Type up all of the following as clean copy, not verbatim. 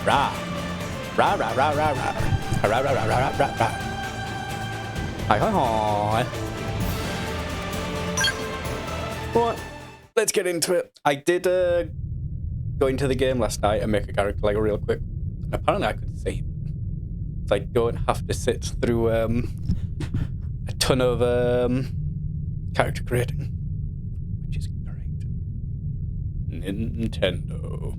Rah. Rah, rah, rah, rah, rah. Rah, rah, rah, rah, rah, rah, rah. Hi, hi, hi. Right, let's get into it. I did go into the game last night and make a character like real quick. And apparently I could save it. So I don't have to sit through a ton of character creating, which is great. Nintendo.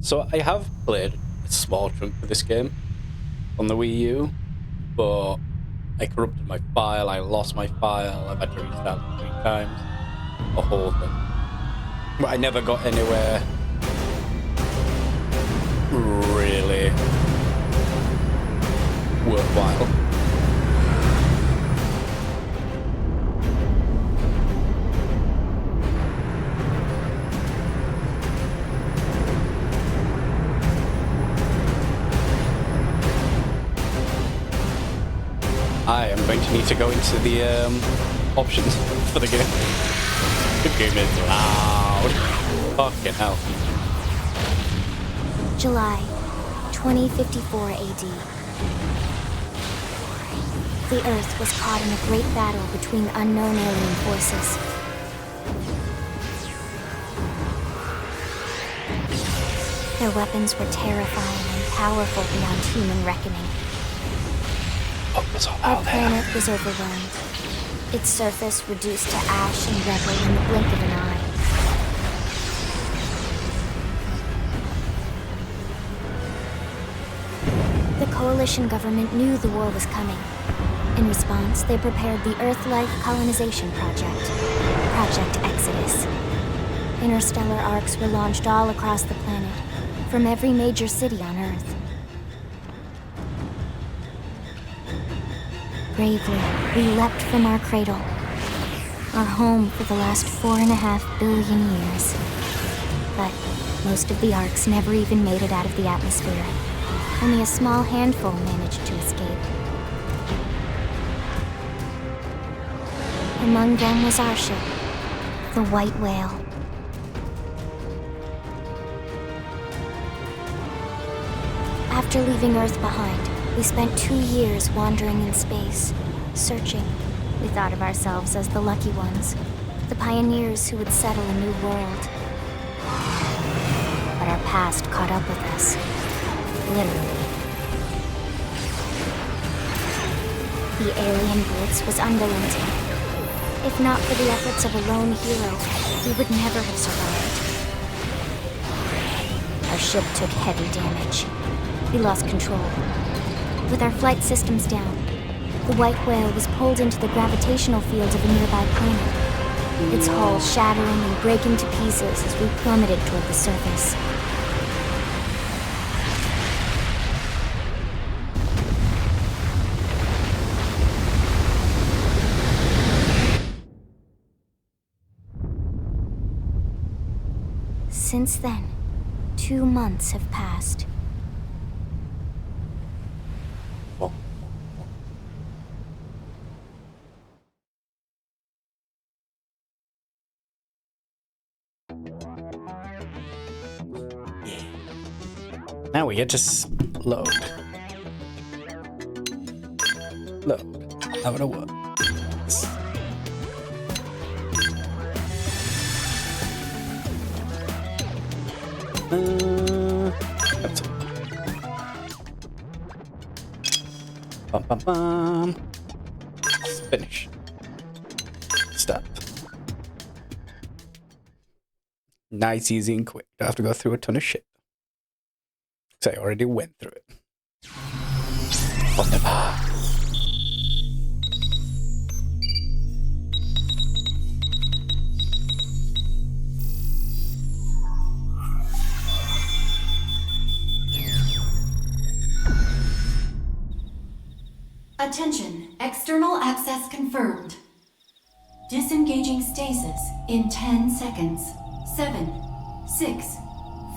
So I have played a small chunk of this game on the Wii U, but I corrupted my file, I lost my file, I've had to restart it 3 times. A whole thing. But I never got anywhere really worthwhile. I am going to need to go into the options for the game. The game is loud. Fucking hell. July 2054 AD. The Earth was caught in a great battle between unknown alien forces. Their weapons were terrifying and powerful beyond human reckoning. Our planet was overwhelmed. Its surface reduced to ash and rubble in the blink of an eye. The coalition government knew the war was coming. In response, they prepared the Earth-Life Colonization Project, Project Exodus. Interstellar arcs were launched all across the planet, from every major city on Earth. Bravely, we leapt from our cradle, our home for the last 4.5 billion years. But most of the arcs never even made it out of the atmosphere. Only a small handful managed to escape. Among them was our ship, the White Whale. After leaving Earth behind, we spent 2 years wandering in space, searching. We thought of ourselves as the lucky ones, the pioneers who would settle a new world. But our past caught up with us, literally. The alien blitz was unrelenting. If not for the efforts of a lone hero, we would never have survived. Our ship took heavy damage. We lost control. With our flight systems down, the White Whale was pulled into the gravitational field of a nearby planet, its hull shattering and breaking to pieces as we plummeted toward the surface. Since then, 2 months have passed. Now we get to load. Load. How would it work? That's it. Bum bum bum. Finish. Stop. Nice, easy, and quick. Don't have to go through a ton of shit. So I already went through it. Whatever. Attention, external access confirmed. Disengaging stasis in 10 seconds. 7, 6,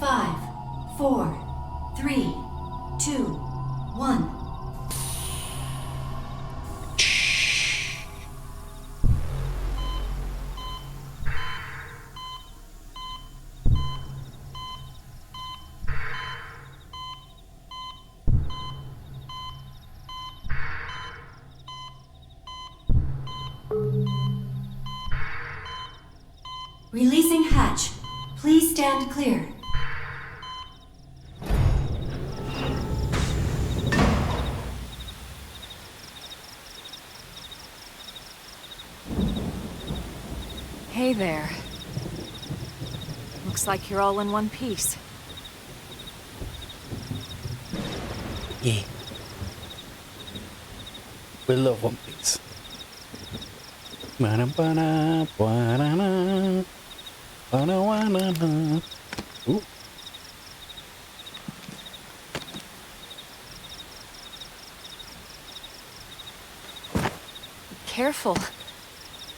5, 4, 3, 2, 1. Releasing hatch. Please stand clear. Hey there. Looks like you're all in one piece. Yeah. We love One Piece. Ooh. Careful.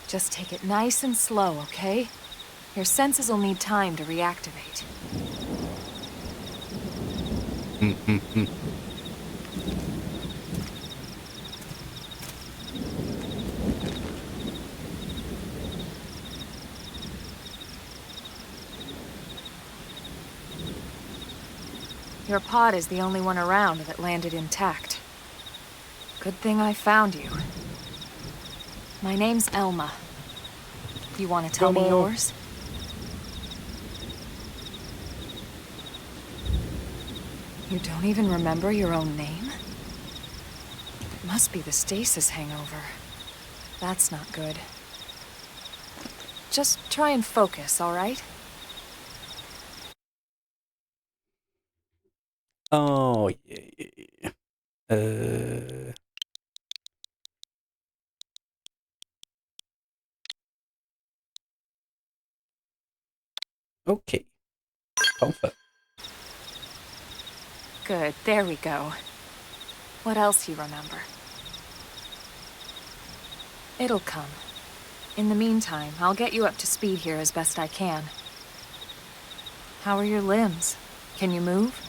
Just take it nice and slow, okay? Your senses will need time to reactivate. Your pod is the only one around that landed intact. Good thing I found you. My name's Elma. You want to tell me yours? You don't even remember your own name? It must be the stasis hangover. That's not good. Just try and focus, all right? Oh, yeah. Okay. Comfort. Good, there we go. What else you remember? It'll come. In the meantime, I'll get you up to speed here as best I can. How are your limbs? Can you move?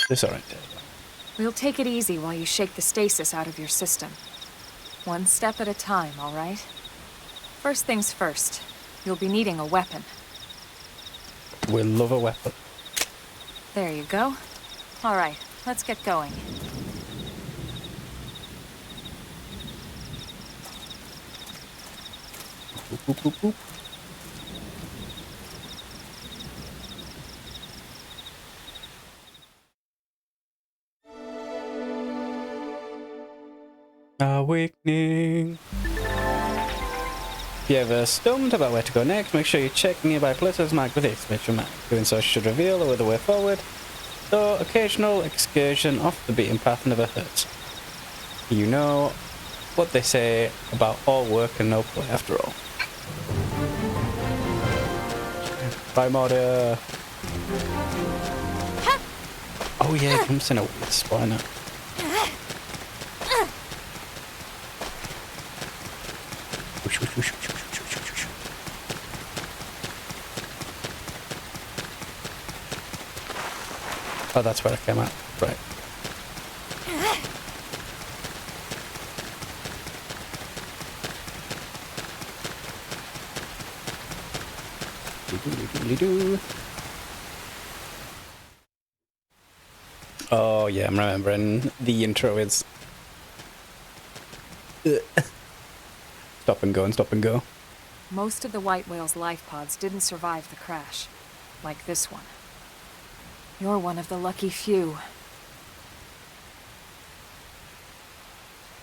Disoriented. We'll take it easy while you shake the stasis out of your system. One step at a time, all right? First things first, you'll be needing a weapon. We'll love a weapon. There you go. All right, let's get going. Boop, boop, boop, boop. Awakening. If you're ever stumped about where to go next, make sure you check nearby places marked with the exclamation mark. Doing so should reveal the way forward, though occasional excursion off the beaten path never hurts. You know what they say about all work and no play after all. Bye, Moda. Oh yeah, it comes in a weird spot now. Oh, that's where I came out. Right. Oh yeah, I'm remembering the intro is stop and go and stop and go. Most of the white whale's life pods didn't survive the crash, like this one. You're one of the lucky few.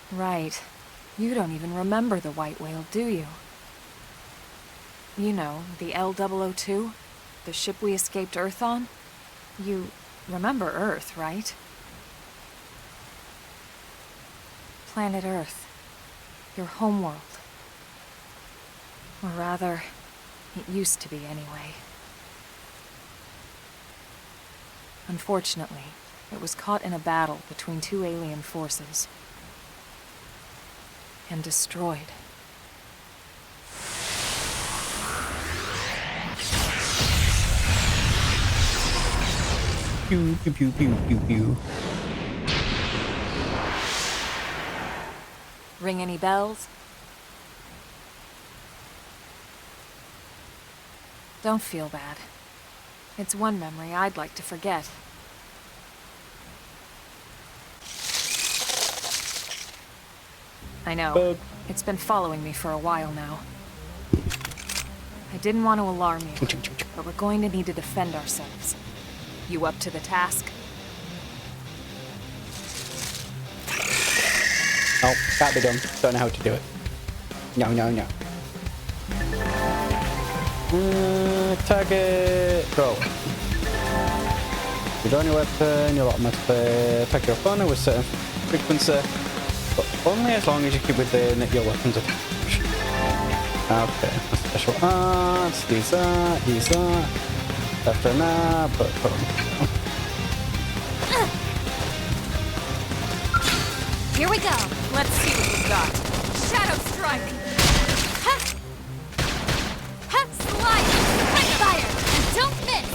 Right. You don't even remember the white whale, do you? You know, the L002? The ship we escaped Earth on? You remember Earth, right? Planet Earth. Your homeworld. Or rather, it used to be anyway. Unfortunately, it was caught in a battle between two alien forces. And destroyed. Pew pew pew pew pew pew. Ring any bells? Don't feel bad. It's one memory I'd like to forget. I know. It's been following me for a while now. I didn't want to alarm you, but we're going to need to defend ourselves. You up to the task? Oh, can't be done. Don't know how to do it. No, no, no. Target. Go. You draw your weapon, you'll automatically attack your opponent with certain frequency, but only as long as you keep within your weapon's attack. Okay, special arts, use that. After that, but Here we go. Let's see what we've got. Shadow strike. Ha! Ha! Slide. Fire. And don't miss.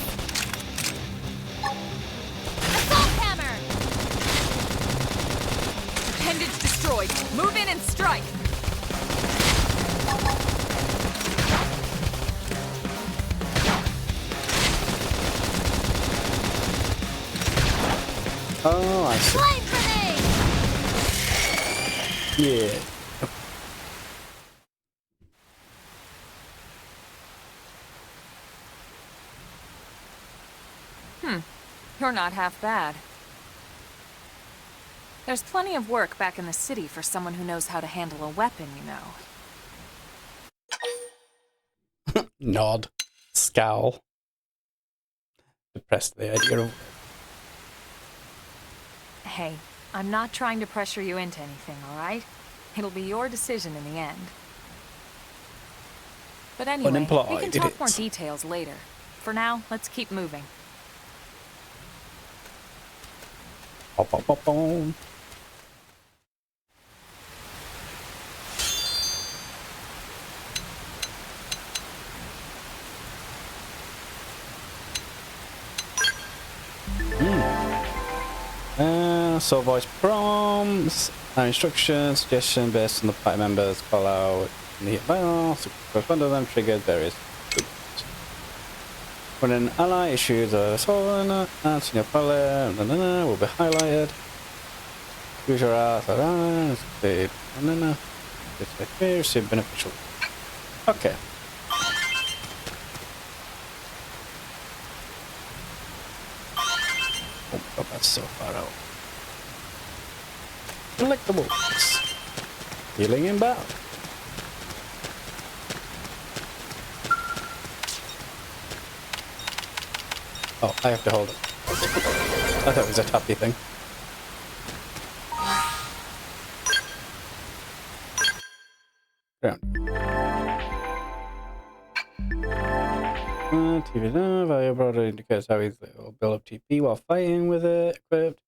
Assault hammer. Appendage destroyed. Move in and strike. oh, I see. Flame grenade! Yeah. You're not half bad. There's plenty of work back in the city for someone who knows how to handle a weapon, you know. Nod. Scowl. Depressed the idea of... Hey, I'm not trying to pressure you into anything, all right? It'll be your decision in the end. But anyway, we can talk more details later. For now, let's keep moving. Pop, pop, pop, pop. So voice prompts, instructions, suggestion based on the party members call out in the battle, so correspond to them triggers various. When an ally issues a solid answer in your palette, will be highlighted. Use your ass, receive beneficial. Okay. Oh god, that's so far out. Collectibles. Healing in battle. Oh, I have to hold it. I thought it was a tappy thing. Ground. TV now, value broader indicates how easily it will build up TP while fighting with it. Equipped.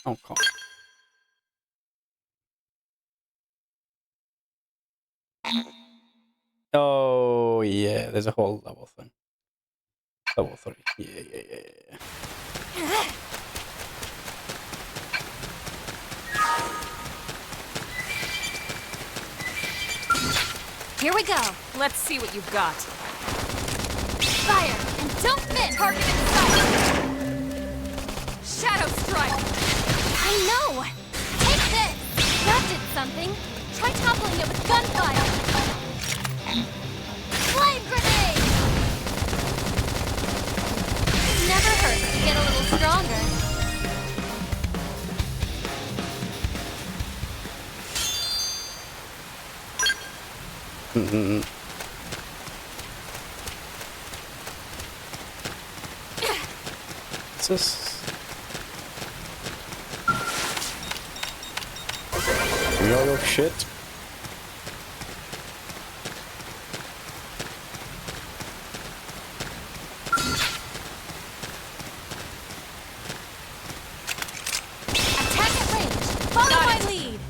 Oh, come on. Oh, yeah, there's a whole level thing. Level 3. Yeah. Here we go. Let's see what you've got. Fire! And don't miss! Target in sight! Shadow strike! I know! Take this! That did something! Try toppling it with gunfire! Flame grenade! It never hurts to get a little stronger. What's this? Yo shit. Attack at range! Follow my lead!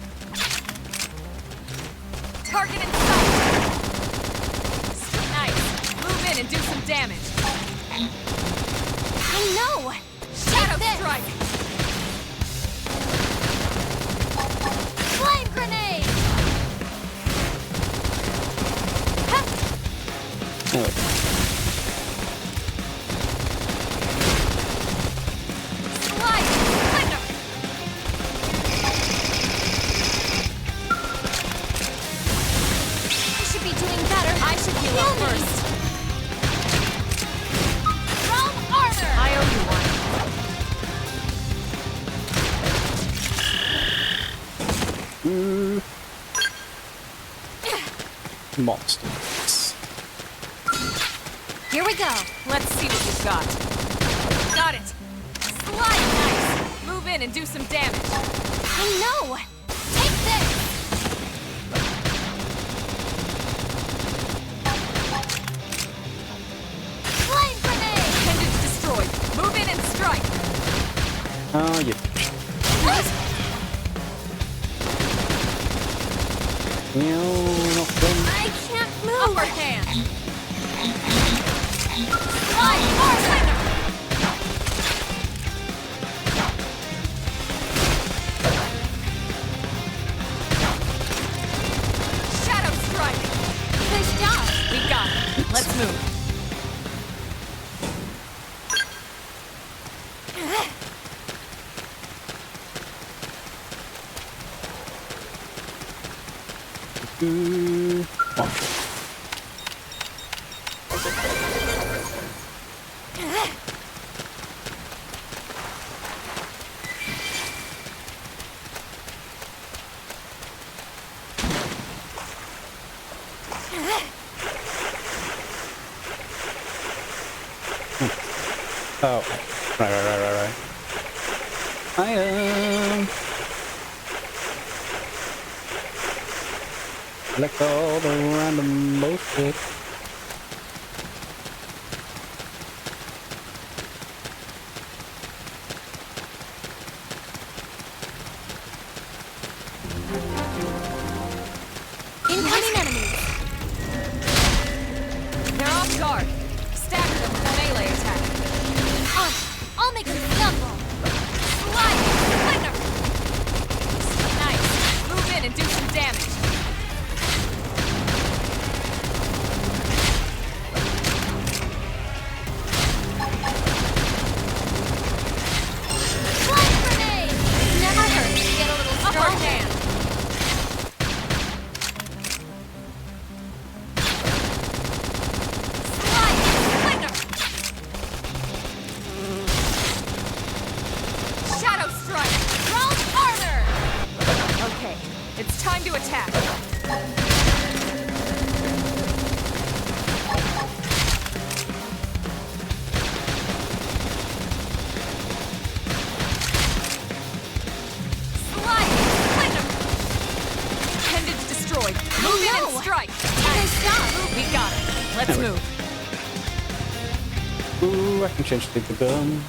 Target in sight! Nice. Move in and do some damage. I know! Shadow strike! Flame grenade! Oh. Slide! Thunder! I should be doing better. I should heal up first. Realm armor! I owe you one. monsters. Here we go. Let's see what you've got. Got it. Slide nice. Move in and do some damage. I know! Take this! Flame grenade! Appendage destroyed. Move in and strike. Oh, yeah. I can't move! Upper hand. Slide forward! Shadow strike. Good job! We got it. Let's move. Oh, right. I am. Select all the random bullshit. Incoming enemies! They're off guard. Stagger them with a melee attack. I'll make them stumble! Slide! Winner! Nice. Move in and do some damage. Flame grenade! It never hurts to get a little Upper stronger. hand. Slide! Winner! Shadow strike! Roll harder! Okay, it's time to attack. Slide! Winner! Appendage destroyed. Move in and no! strike. Hey, stop! We got it. Let's move. Ooh, I can change to the gun.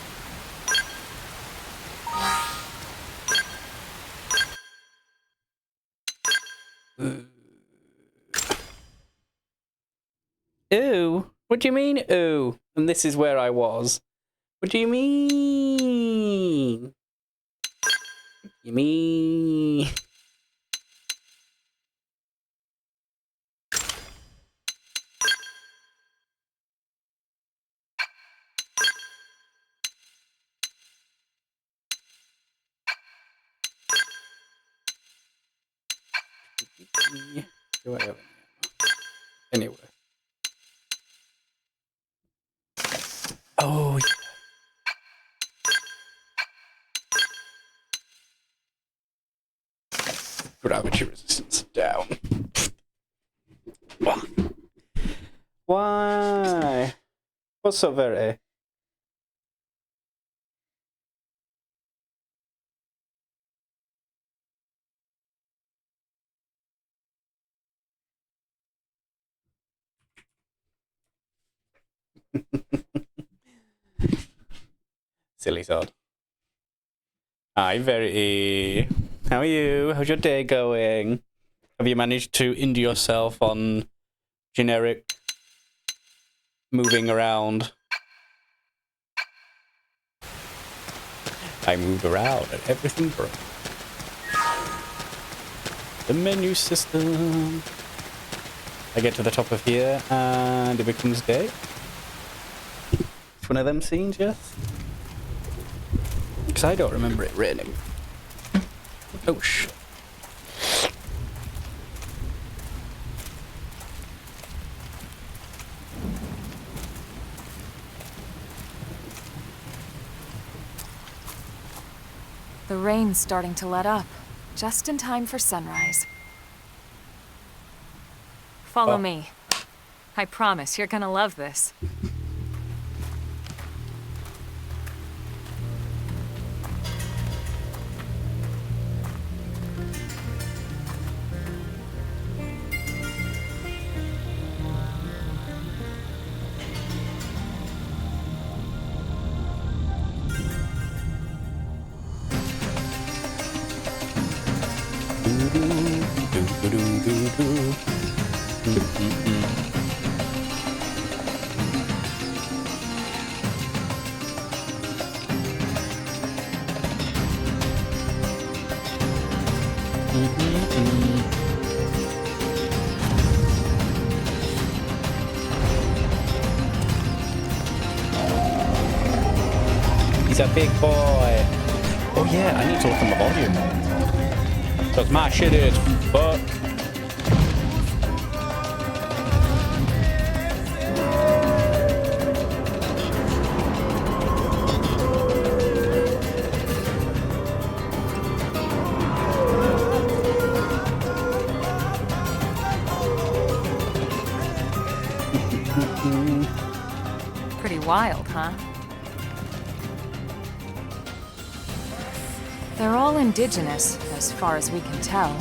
Ooh, what do you mean, ooh? And this is where I was. What do you mean? What do you mean? Do I have any ammo? Anyway. Oh, yeah. Gravity resistance down. Why? What's so very? Silly sod. Hi, Verity. How are you? How's your day going? Have you managed to indie yourself on generic moving around? I moved around and everything broke. The menu system. I get to the top of here and it becomes day. It's one of them scenes, yes? Because I don't remember it raining. Oh, shit. The rain's starting to let up, just in time for sunrise. Follow me. I promise you're gonna love this. He's a big boy. Oh yeah, I need to look at my volume. Because my shit is fuck. Pretty wild, huh? They're all indigenous, as far as we can tell.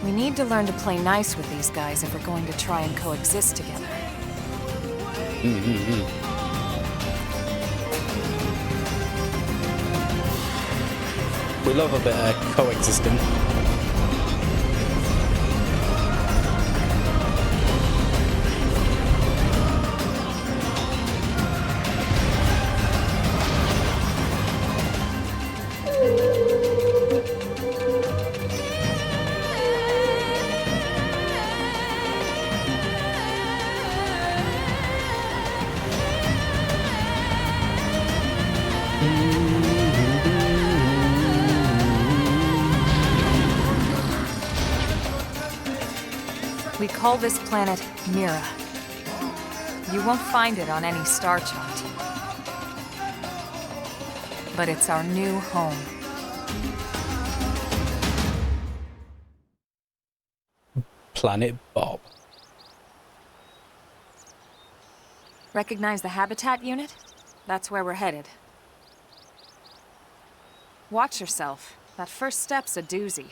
We need to learn to play nice with these guys if we're going to try and coexist together. We love a bit of coexisting. We call this planet Mira. You won't find it on any star chart. But it's our new home. Planet Bob. Recognize the habitat unit? That's where we're headed. Watch yourself. That first step's a doozy.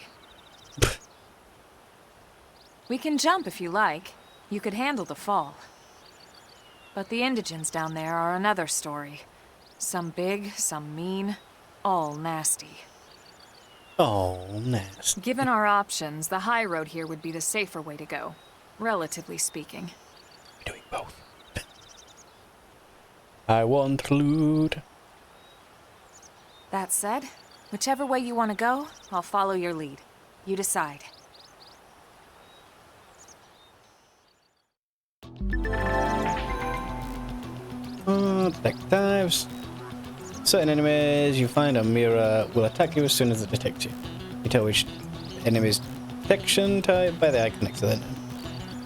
We can jump if you like. You could handle the fall. But the indigents down there are another story. Some big, some mean, all nasty. Oh, nasty. Given our options, the high road here would be the safer way to go, relatively speaking. We're doing both. I want loot. That said, whichever way you want to go, I'll follow your lead. You decide. Detect dives. Certain enemies you find on Mira will attack you as soon as it detects you. You tell which enemy's detection type by the icon next to them.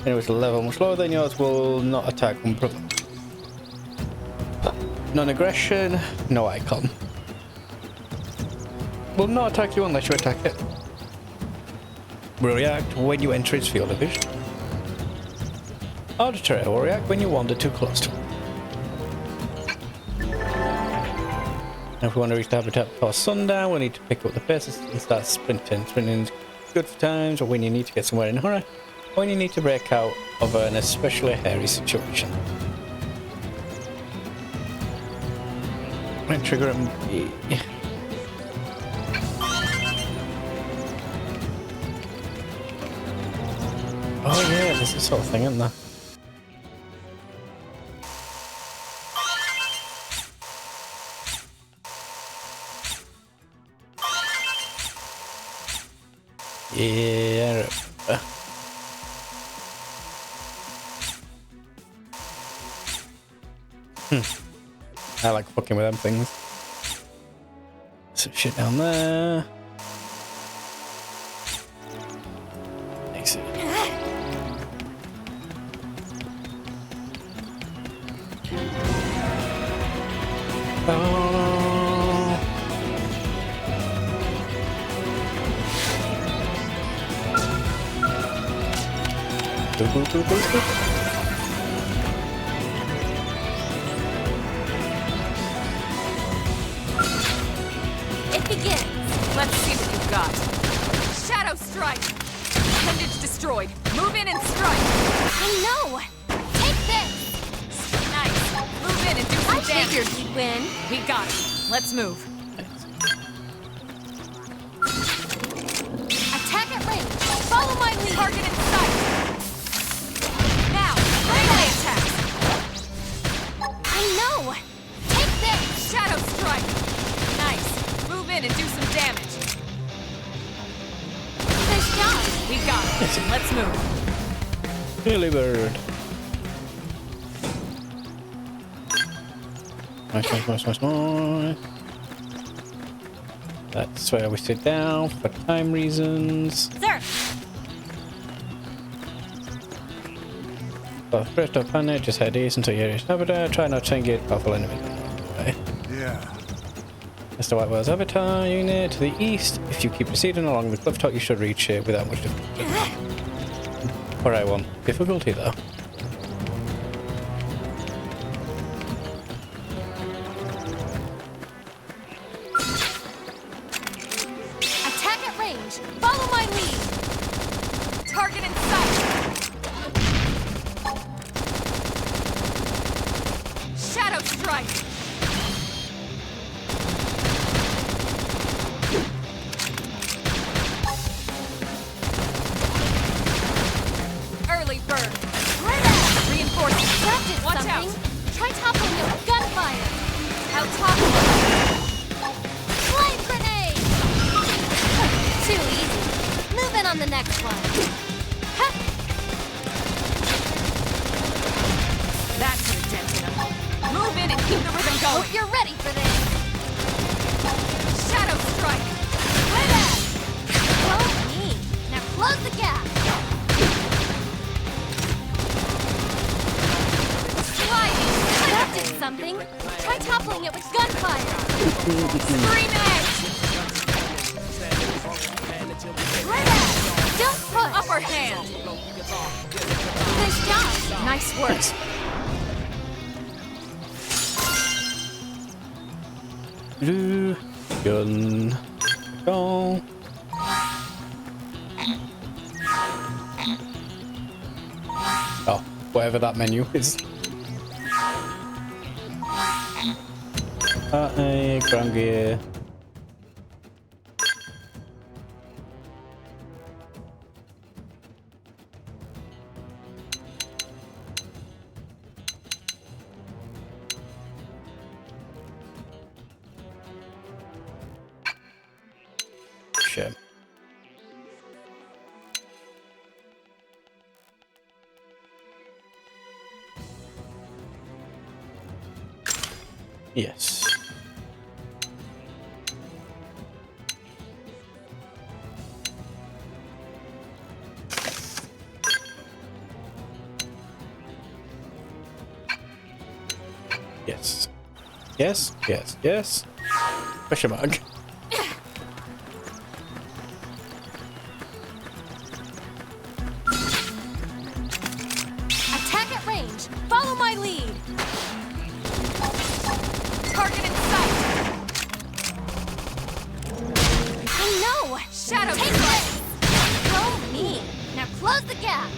Enemies with a level much lower than yours will not attack when provoked. Non-aggression, no icon. Will not attack you unless you attack it. Will react when you enter its field of vision. Auditory will react when you wander too close to it. Now if we want to reach the habitat before sundown, we'll need to pick up the pace and start sprinting. Sprinting is good for times or when you need to get somewhere in a hurry, or when you need to break out of an especially hairy situation. And trigger him. Oh yeah, there's this sort of thing, isn't there? Yeah, I like fucking with them things. Some shit down there. Exit. Oh. Dun, It begins. Let's see what you've got. Shadow strike. Appendage destroyed. Move in and strike. I know. Take this. Nice. Move in and do some I damage. figured you'd win. We got it. Let's move. Attack at range. Follow my lead. Target in sight. Now, melee attack. I know. Take this. Shadow strike. Nice. Move in and do some damage. Nice job. We got it. Let's move. Early bird. Nice. That's where we sit down for time reasons. Sir. Well, first up on it, just head east until you reach Avatar. Try not to engage powerful enemies along the way. Yeah. That's the White Whale's Avatar unit to the east. If you keep proceeding along the cliff top, you should reach it without much difficulty. Alright, one. Difficulty though. Attack at range. Follow my lead. Target in sight. Shadow strike. Early bird. Reinforcements. That did Watch something. out. Try toppling it with gunfire. How topple. Flame grenade. Too easy. Move in on the next one. Huh. That could have dented him. Move in and keep the rhythm going. Hope you're ready for this. Shadow strike. Right at. Go me. Now close the gap. Sliding. That did something. Try toppling it with gunfire. Scream edge. Right at. Don't push. Upper hand. Nice job. Nice work. Gun. Go. Oh, whatever that menu is. Ground gear. Shit. Yes. Yes. Yes, yes, yes. Question mark. Attack at range. Follow my lead. Target in sight. I know. Shadow Take strike. this. Go me. Now close the gap.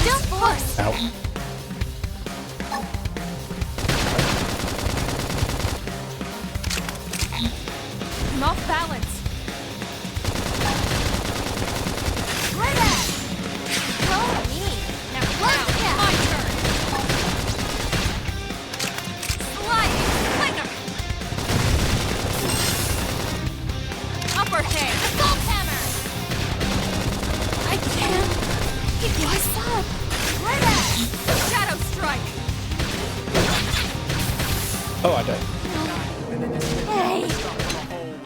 Don't push. Ow. I'm off balance. Right at. Go me. Now close the gap. My turn. Sliding slinger. Upper hand. Assault hammer. I can't pick myself. Right at. Shadow strike. Oh, I don't. Hey.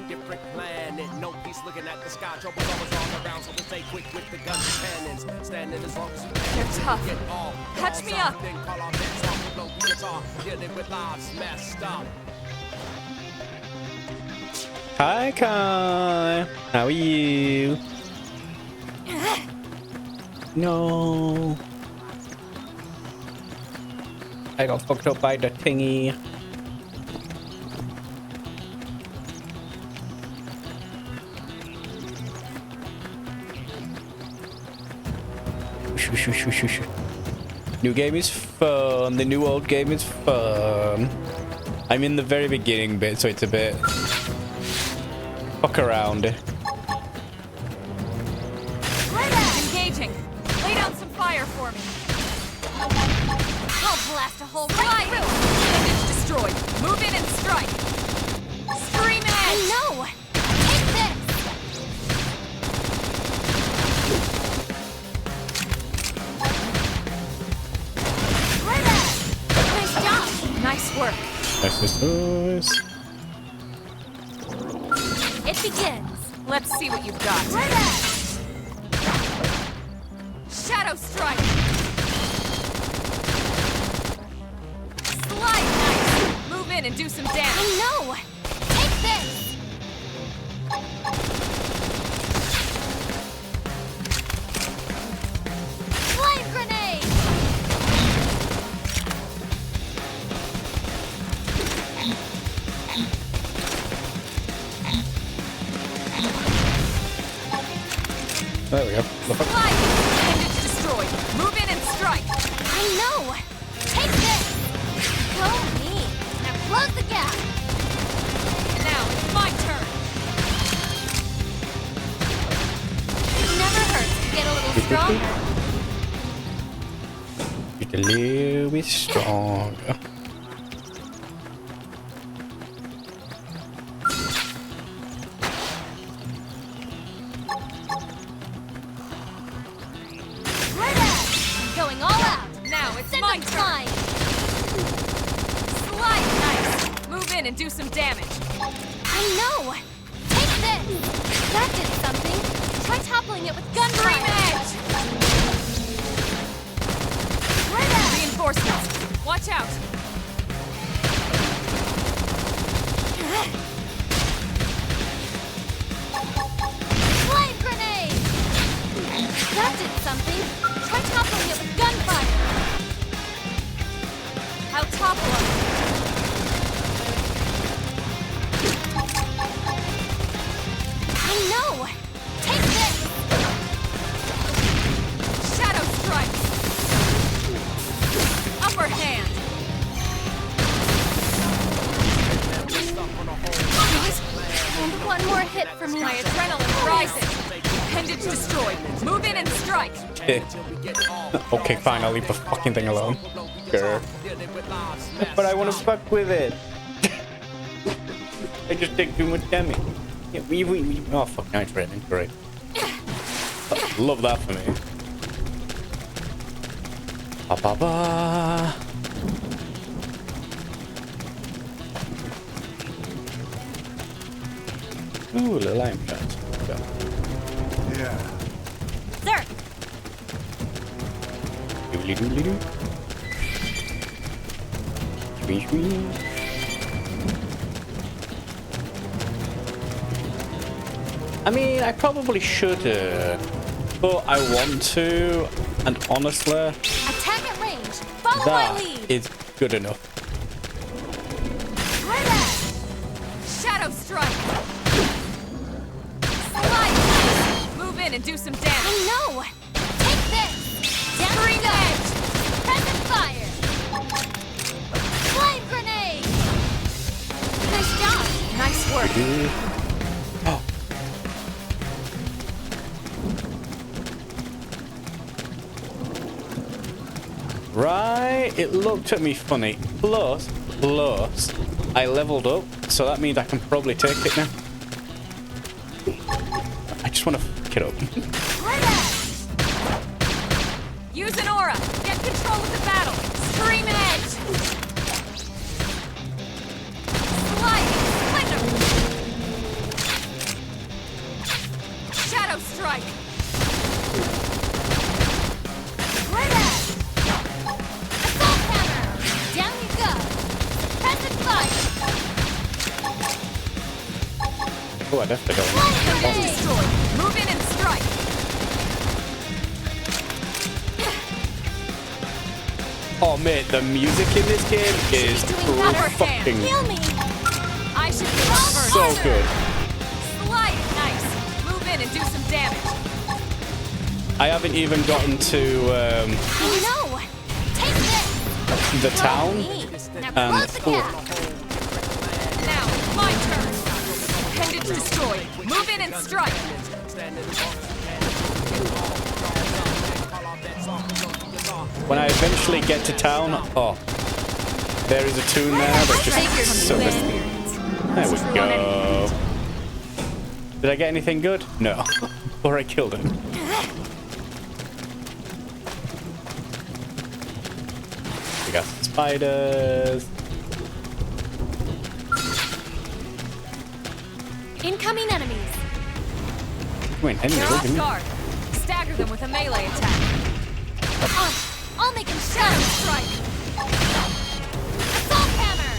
Different planet, no peace looking at the sky. Trouble always all around, so we stay quick with the guns and cannons. Standing as long as we can. They're tough. Get all Catch me up. Then call our men, talk to blow guitar. Dealing with lives messed up. Hi, Kai. How are you? No. I got fucked up by the thingy. New game is fun. The new old game is fun. I'm in the very beginning bit, so it's a bit fuck around. Engaging. Lay down some fire for me. I'll blast a hole right through. Image destroyed. Move in and strike. Scream edge. No! Take this! Nice job! Nice work. Nice. It begins. Let's see what you've got. Shadow strike. Slide knife. Move in and do some damage. I know! Take this! Flame grenade! There we go. Slide. Image destroyed. Move in and strike. I know! Take this! Go me! Now close the gap! Now it's my turn. It never hurts to get a little stronger. Get a little bit stronger. Going all out! Now it's Send my them turn. flying! Slide knife. Move in and do some damage. I know! Take this! That did something! Try toppling it with gunfire! Scream edge. Reinforcements. Watch out. Flame grenade! That did something! Try toppling it with gunfire! I'll topple him. I know! Take this! Shadow strike. Upper hand. And one more hit for me. My adrenaline rises. Appendage destroyed. Move in and strike. Okay, fine. I'll leave the fucking thing alone. Sure. But I want to fuck with it. I just take too much damage. Yeah, we oh fuck, now it's raining. Great. Love that for me. Ba ba ba. Ooh, little lime shots. Go. Sir! Doodly doodly doo. Squeeze, squeeze. I mean, I probably should, but I want to, and honestly, Attack at range! Follow my that lead! is good enough. Shadow strike. Slide. Move in and do some damage. I know! Take this! Down Scream we go! edge. Present fire! Flame grenade! Nice job! Nice work. Oh. Right, it looked at me funny. Plus, I leveled up, so that means I can probably take it now. I just want to fuck it up. Use an aura. Get control of the battle. Scream edge. Sliding splinter. Shadow strike. Assault hammer! Down you go! Present fire! Oh, I definitely don't. Target destroyed. Move in and strike. Oh, mate, the music in this game is fucking Heal me! I should be first. so good. Slide. Nice. Move in and do some damage. I haven't even gotten to No! Take this! the town. Now close the gap! Now, my turn. Appendage destroyed. Move in and strike. When I eventually get to town, oh, there is a tune there that's just so good. There we go. Did I get anything good? No. Or I killed him. We got some spiders. Incoming enemies! Wait, They're off anyway, guard. Stagger them with a melee attack. I'll make him shadow strike! Assault hammer!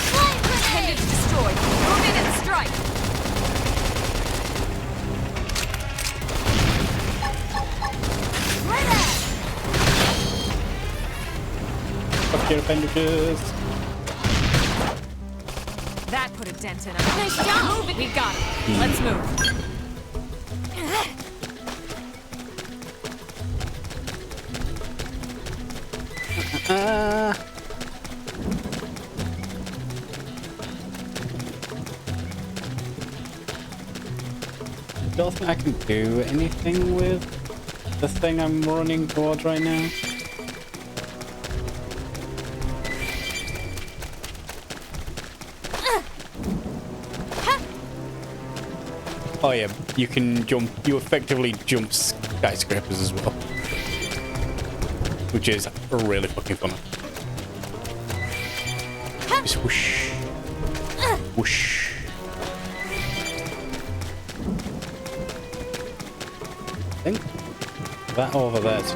Flying Appendage grenade! destroyed. Move in and strike. Grenade! fuck your appendages. That put a dent in him. Nice job! Move it. We got him. Let's move. I don't think I can do anything with the thing I'm running towards right now. Oh yeah, you can jump, you effectively jump skyscrapers as well. Which is really fucking fun. Just whoosh. Whoosh. I think that over there is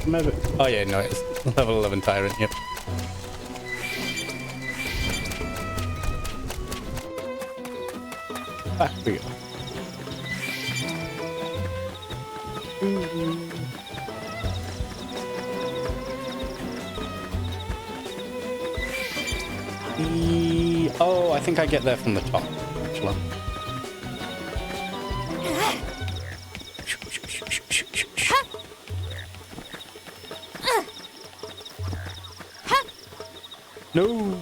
maybe. Oh yeah, no, it's level 11 tyrant, yep. Back we go. Oh, I think I get there from the top, actually. No.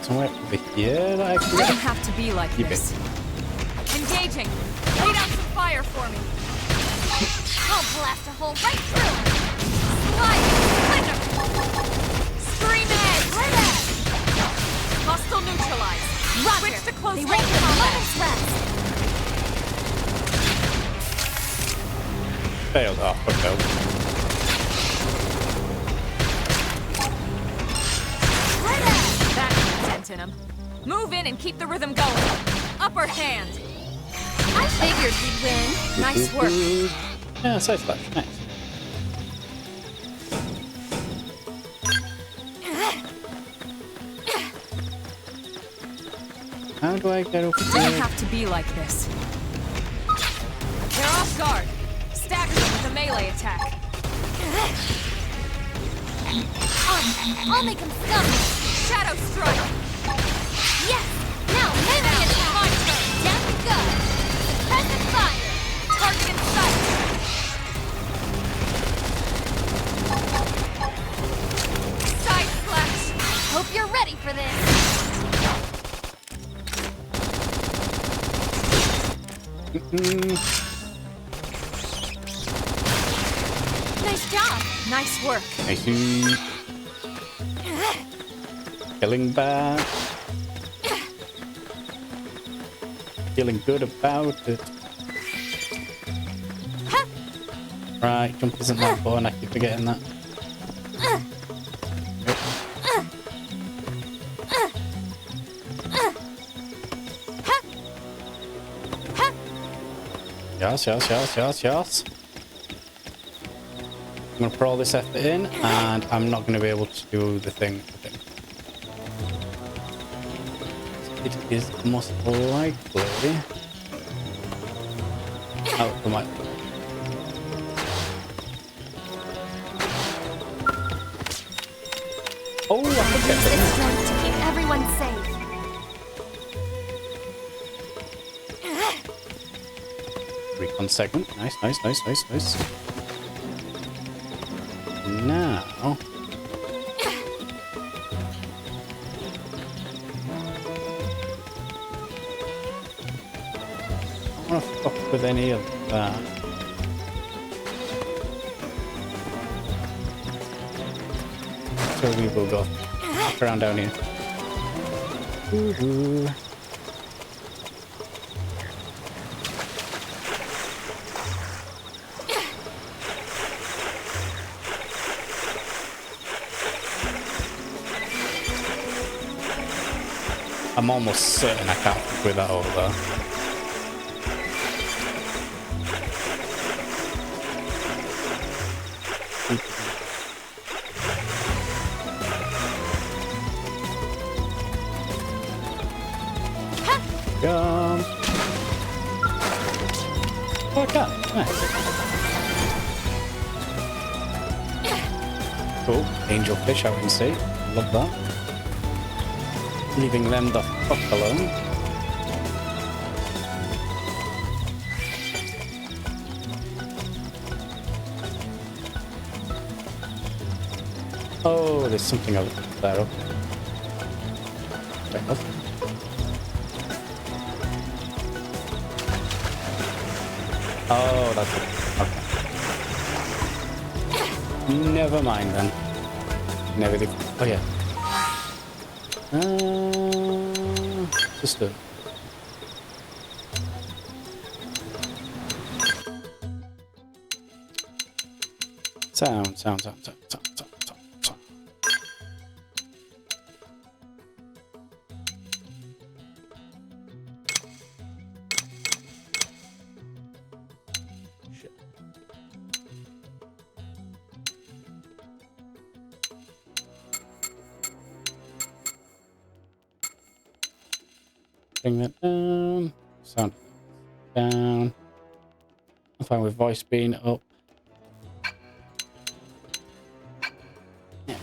Somewhere over here that I can Doesn't get? have to be like You this. Engaging. Lay down some fire for me. I'll blast a hole right through! Slide. Thunder. Stream edge. Grenade! Hostile neutralized. Roger! Switch to close They range won't get a combat. moment's rest! Failed. Oh, fuck failed. That put a dent in him. Move in and keep the rhythm going. Upper hand. I figured we'd win. Nice work. Yeah, side slash. Nice. How do I get over Doesn't there? have to be like this. They're off guard. Stagger them with a melee attack. I'll make him scummy! Shadow strike. Yes! Now melee attack! My turn. Down we go! Suppressive fire! Target in sight. Side slash. Hope you're ready for this! Nice job! Nice work. Nice. Killing back. Feeling good about it. Right, jump isn't that fun, I keep forgetting that. Yes. going to put all this effort in, and I'm not going to be able to do the thing, I think. It is most likely out for my... Oh, I forget Use this strength to keep everyone safe. Recon segment. Nice, nice, nice, nice, nice. Now... I don't want to fuck with any of that. So we will go back around down here. Woohoo. I'm almost certain I can't fuck with that over there. Jump. Oh, I can. Nice. Cool. Angelfish out in sea. Love that. Leaving them the fuck alone. Oh, there's something over there. Okay. Fair enough. Oh, that's it. Okay. Never mind then. Never did. Oh yeah. Just a... Sound. Shit. Bring that down. Sound down. I'm fine with voice being up. Yeah.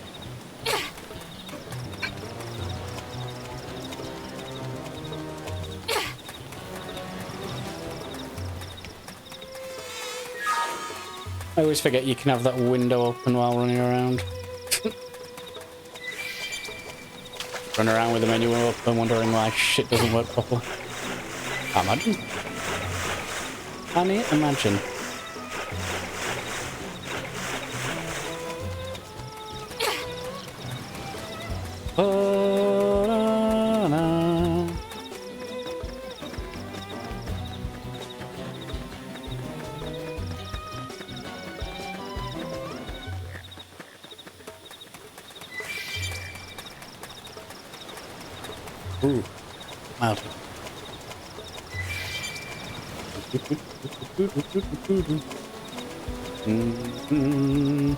I always forget you can have that window open while running around. Run around with the menu open, wondering why shit doesn't work properly. Imagine. Can you imagine? Oh, na, na. Ooh, mild. Mm-hmm.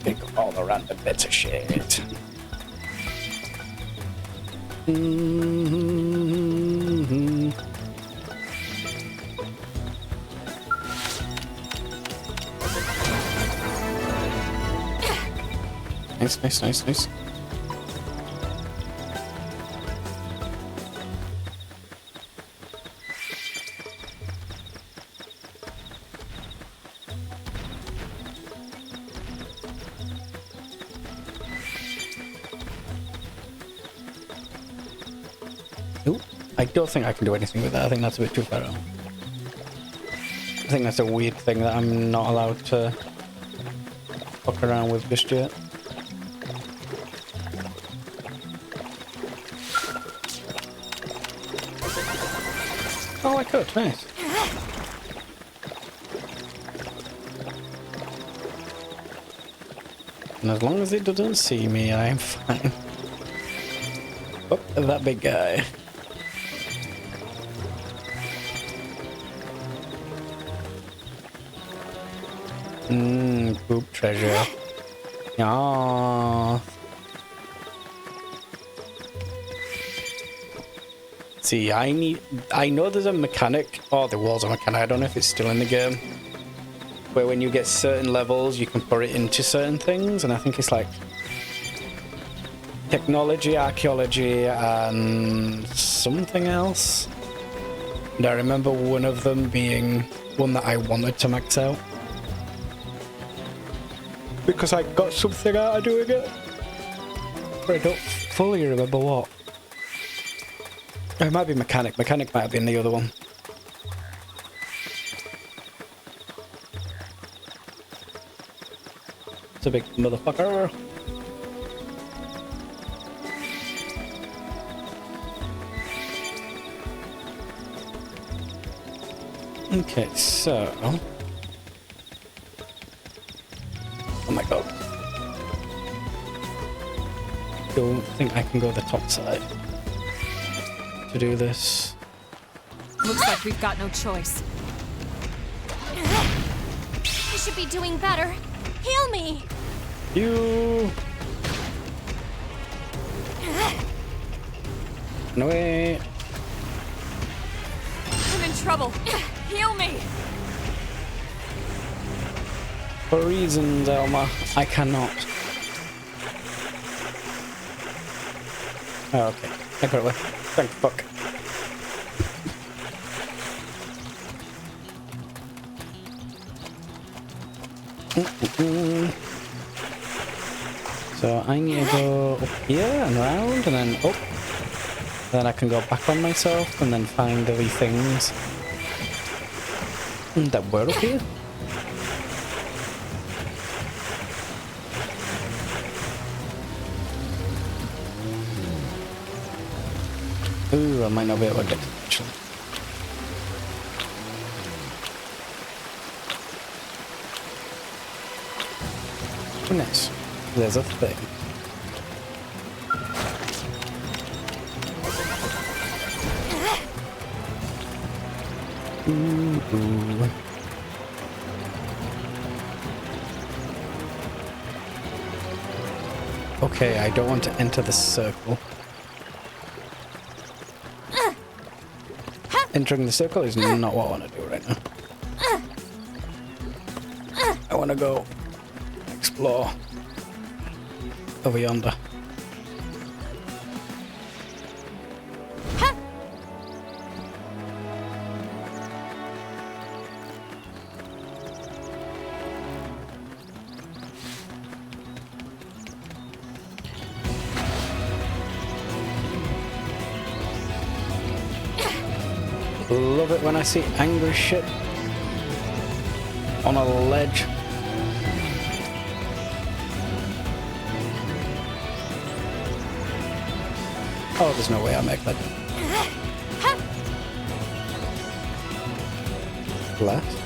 Pick up all the random bits of shit. Nice. Ooh, I don't think I can do anything with that. I think that's a bit too far out. I think that's a weird thing that I'm not allowed to fuck around with just yet. Oh, I could. Nice. And as long as it doesn't see me, I'm fine. Oh, that big guy. Poop treasure. Yeah. See, I know there's a mechanic. Oh, there was a mechanic. I don't know if it's still in the game. Where when you get certain levels, you can put it into certain things. And I think it's like technology, archaeology, and something else. And I remember one of them being one that I wanted to max out. Because I got something out of doing it. But I don't fully remember what. It might be mechanic. Mechanic might have been the other one. It's a big motherfucker. Okay, so... Oh my god. Don't think I can go the top side to do this. Looks like we've got no choice. You should be doing better. Heal me! You... No way. I'm in trouble. Heal me! For reasons, Elma, I cannot. Oh, okay. I got it. Thank fuck. So I need to go up here and round and then up. Then I can go back on myself and then find the wee things that were up here. Ooh, I might not be able to get it actually. Nice. There's a thing. Ooh. Okay, I don't want to enter the circle. Entering the circle is not what I want to do right now. I want to go explore over yonder. Love it when I see angry shit on a ledge. Oh, there's no way I make that. Left.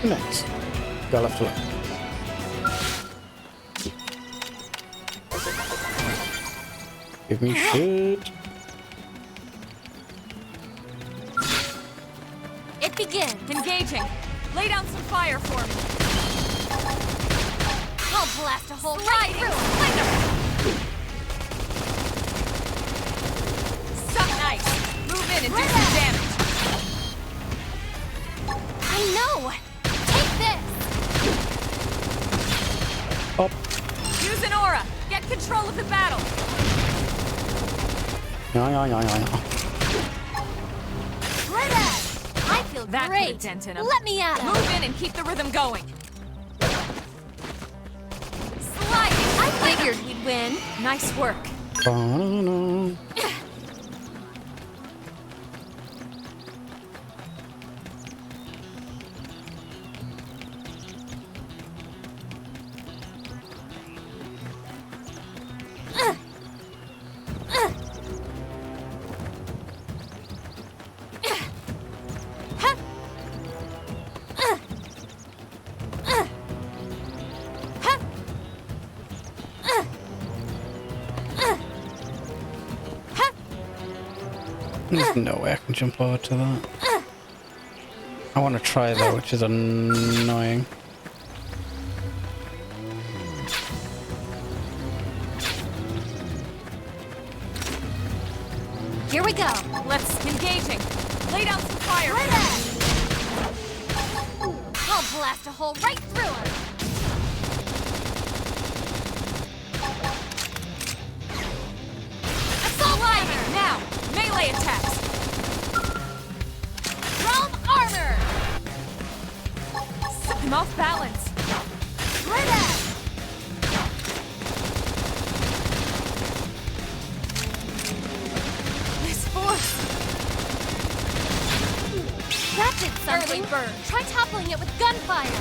Next. Go left to left. Give me shit. It begins. Engaging. Lay down some fire for me. I'll blast a hole Right through. Suck nice. Move in and do some damage. I know! Take this! Up. Use an aura. Get control of the battle. Yeah. Right at! I feel That put a great! dent in him. Let me at him! Move in and keep the rhythm going. win. Nice work. Ba-da-da. There's no way I can jump over to that. I want to try that, which is annoying. Here we go. Let's engaging. Lay down some fire. Right at! I'll blast a hole right through her. Assault lightning now. Melee attacks. Realm armor. I'm off balance. Right at! This force. That did something. Early bird. Try toppling it with gunfire.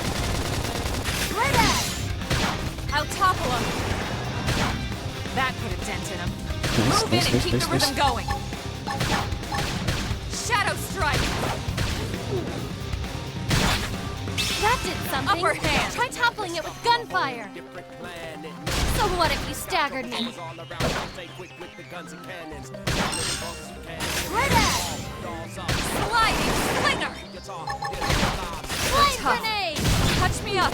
Right at! I'll topple him. That put a dent in him. Nice, Move in nice, and nice, keep nice, the nice. rhythm going. Shadow strike. That did something. Upper hand. Try toppling it with gunfire. Different planet. So what if you staggered me? All around, stay quick with the guns and cannons. Right at! Sliding slinger. Flame Tough. grenade! Touch me up.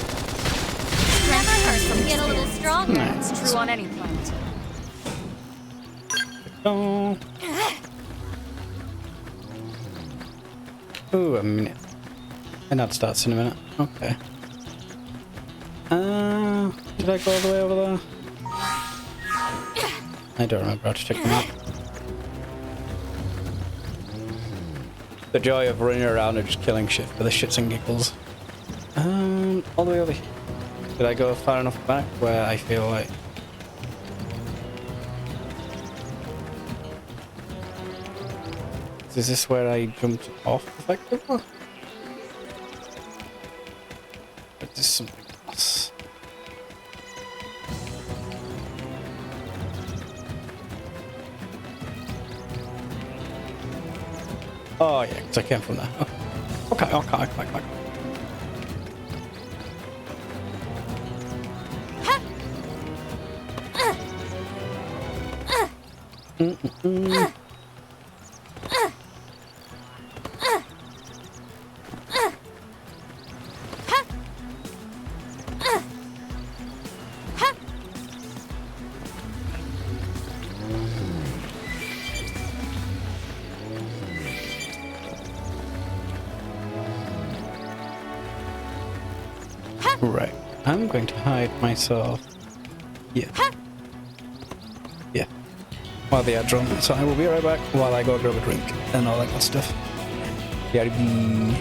Never hurts to get a little stronger. Nice. It's true on any planet. Oh. Ooh, a minute. And that starts in a minute. Okay. Did I go all the way over there? I don't remember how to check the map. The joy of running around and just killing shit for the shits and giggles. All the way over here. Did I go far enough back where I feel like... Is this where I jumped off effectively? But there's something else. Oh yeah, because I came from there. Okay, okay. Right, I'm going to hide myself here. Yeah, while they are drawn. So I will be right back while I go grab a drink and all that good stuff. BRB.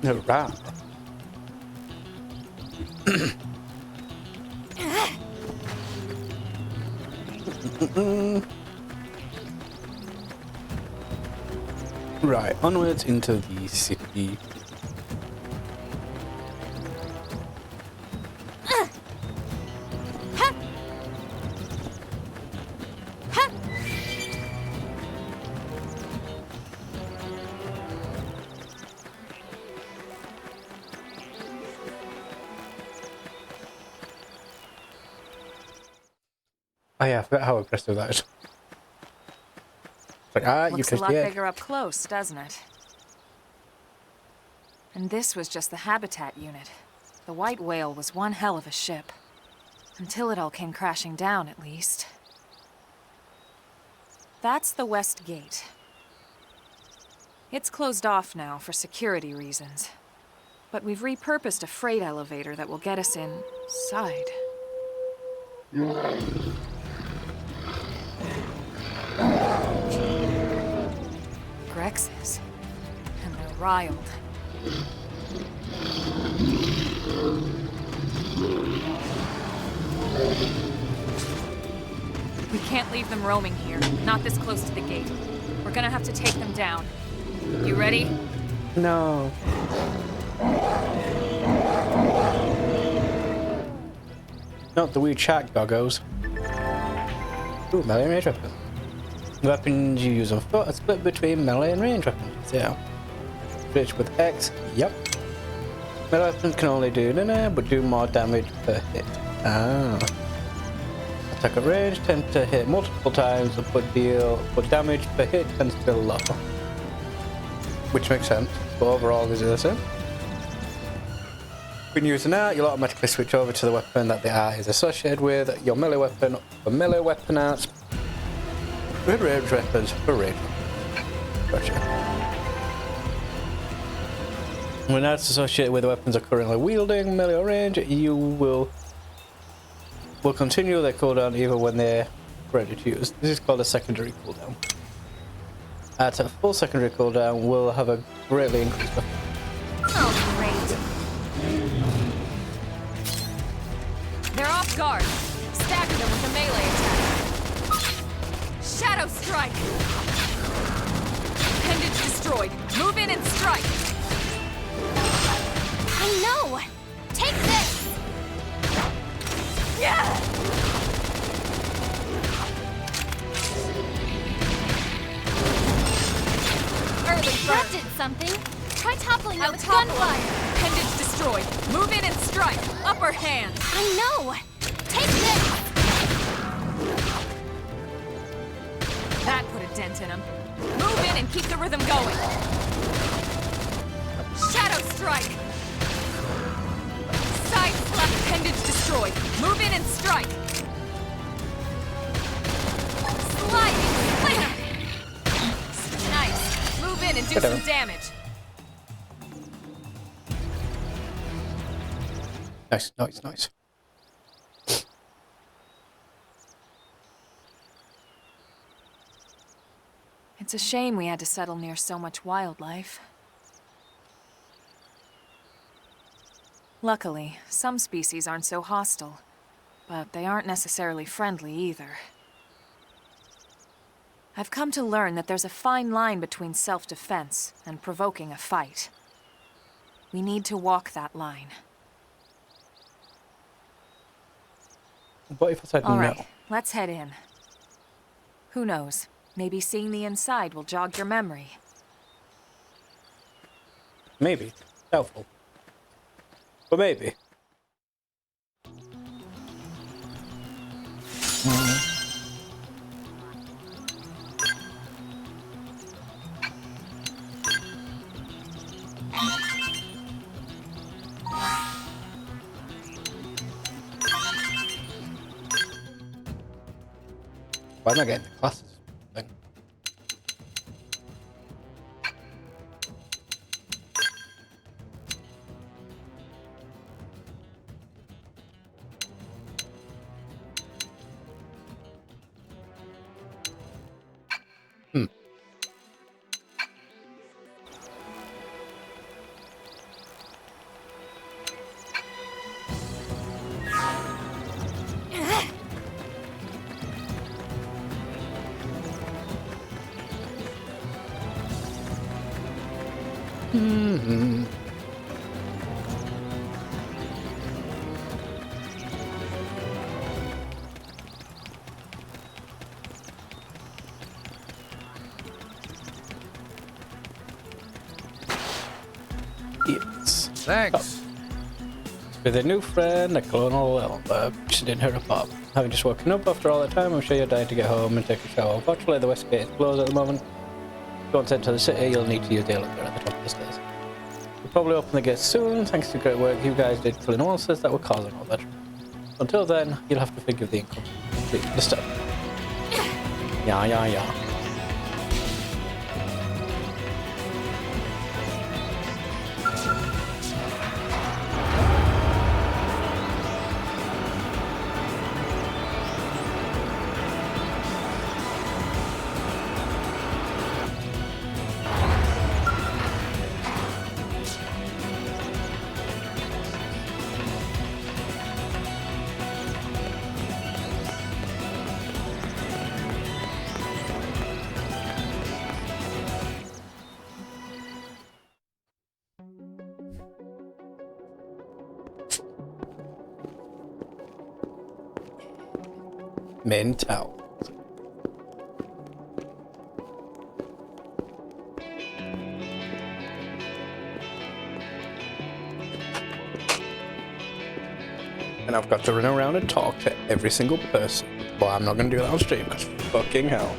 Right. Right, onwards into the city. Oh yeah, I forgot how aggressive that is. It's like, you Looks a touched lot the edge. bigger up close, doesn't it? And this was just the habitat unit. The white whale was one hell of a ship. Until it all came crashing down, at least. That's the west gate. It's closed off now for security reasons. But we've repurposed a freight elevator that will get us inside. Grexes. And they're riled. We can't leave them roaming here, not this close to the gate. We're gonna have to take them down. You ready? No. Not the weird shark doggos. Ooh, melee and range weapons. Weapons you use on foot are split between melee and range weapons. Yeah. Switch with X. Yep. Melee weapons can only do but do more damage per hit. Ah. Attack at range tend to hit multiple times, but damage per hit tends to be low. Which makes sense, but overall these are the same. When you use an art, you'll automatically switch over to the weapon that the art is associated with. Your melee weapon for melee weapon arts, with range weapons for range weapons. Gotcha. When arts associated with the weapons are currently wielding, melee or range, you will continue their cooldown even when they're ready to use. This is called a secondary cooldown. At a full secondary cooldown, will have a greatly increased weapon. Oh, great. They're off guard. Stagger them with a melee attack. Shadow strike! Appendage destroyed. Move in and strike! I know! Take this! Yeah! Early That bird. did something. Try toppling it I'll with topple gunfire. them. Appendage destroyed. Move in and strike. Upper hand. I know! Take this! That put a dent in him. Move in and keep the rhythm going. Shadow strike. Side slap. Appendage destroyed. Move in and strike. Sliding slinger. Nice. Move in and do some damage. Nice, nice, nice. It's a shame we had to settle near so much wildlife. Luckily, some species aren't so hostile, but they aren't necessarily friendly either. I've come to learn that there's a fine line between self-defense and provoking a fight. We need to walk that line. What if I said All no? right, let's head in. Who knows? Maybe seeing the inside will jog your memory. Maybe. Doubtful. But maybe. Why am I getting the classes thing? Mm-hmm. Yes. Thanks. With a new friend, a colonel Ellenberg, she didn't hurt a pop. Having just woken up after all that time, I'm sure you're dying to get home and take a shower. Unfortunately, the west gate is closed at the moment. If you want to enter the city, you'll need to use the elevator at the top of the stairs. We'll probably open the gates soon, thanks to the great work you guys did killing monsters that were causing all that. Until then, you'll have to forgive the incomplete the stuff. Yeah. Mental. And I've got to run around and talk to every single person. Well, I'm not going to do that on stream, because fucking hell.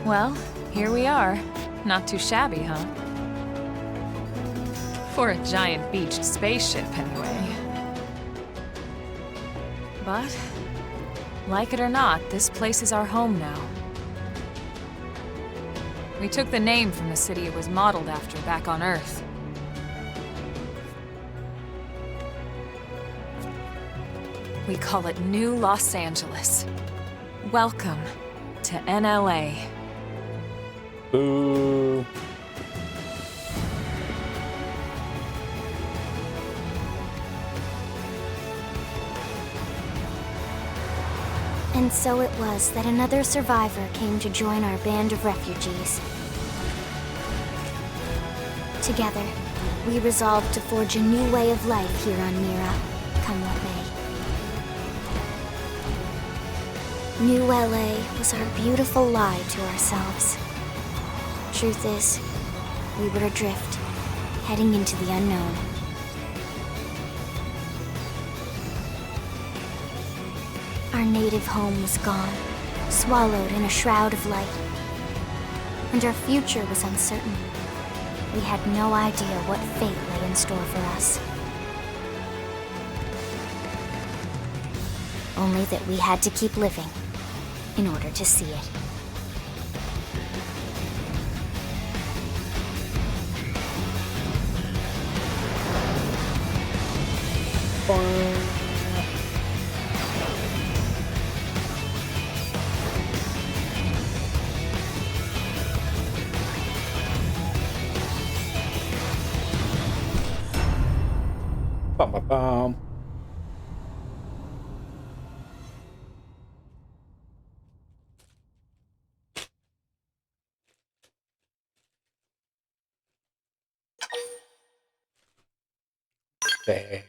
Well, here we are. Not too shabby, huh? For a giant beached spaceship, anyway. But, like it or not, this place is our home now. We took the name from the city it was modeled after back on Earth. We call it New Los Angeles. Welcome to NLA. Boo. And so it was that another survivor came to join our band of refugees. Together, we resolved to forge a new way of life here on Mira, come what may. New LA was our beautiful lie to ourselves. Truth is, we were adrift, heading into the unknown. Our native home was gone, swallowed in a shroud of light. And our future was uncertain. We had no idea what fate lay in store for us. Only that we had to keep living in order to see it. Bum, bum, bum. Save.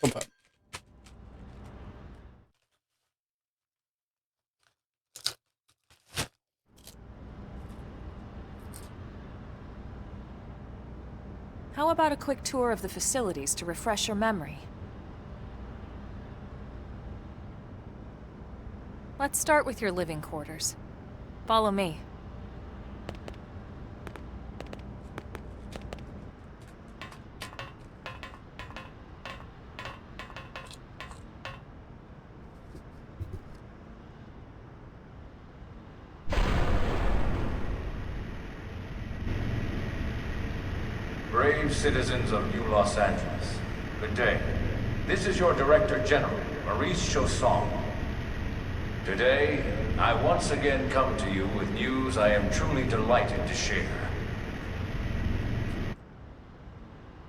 Bum, bum. How about a quick tour of the facilities to refresh your memory? Let's start with your living quarters. Follow me. brave citizens of New Los Angeles. Good day. This is your Director General, Maurice Chausson. Today, I once again come to you with news I am truly delighted to share.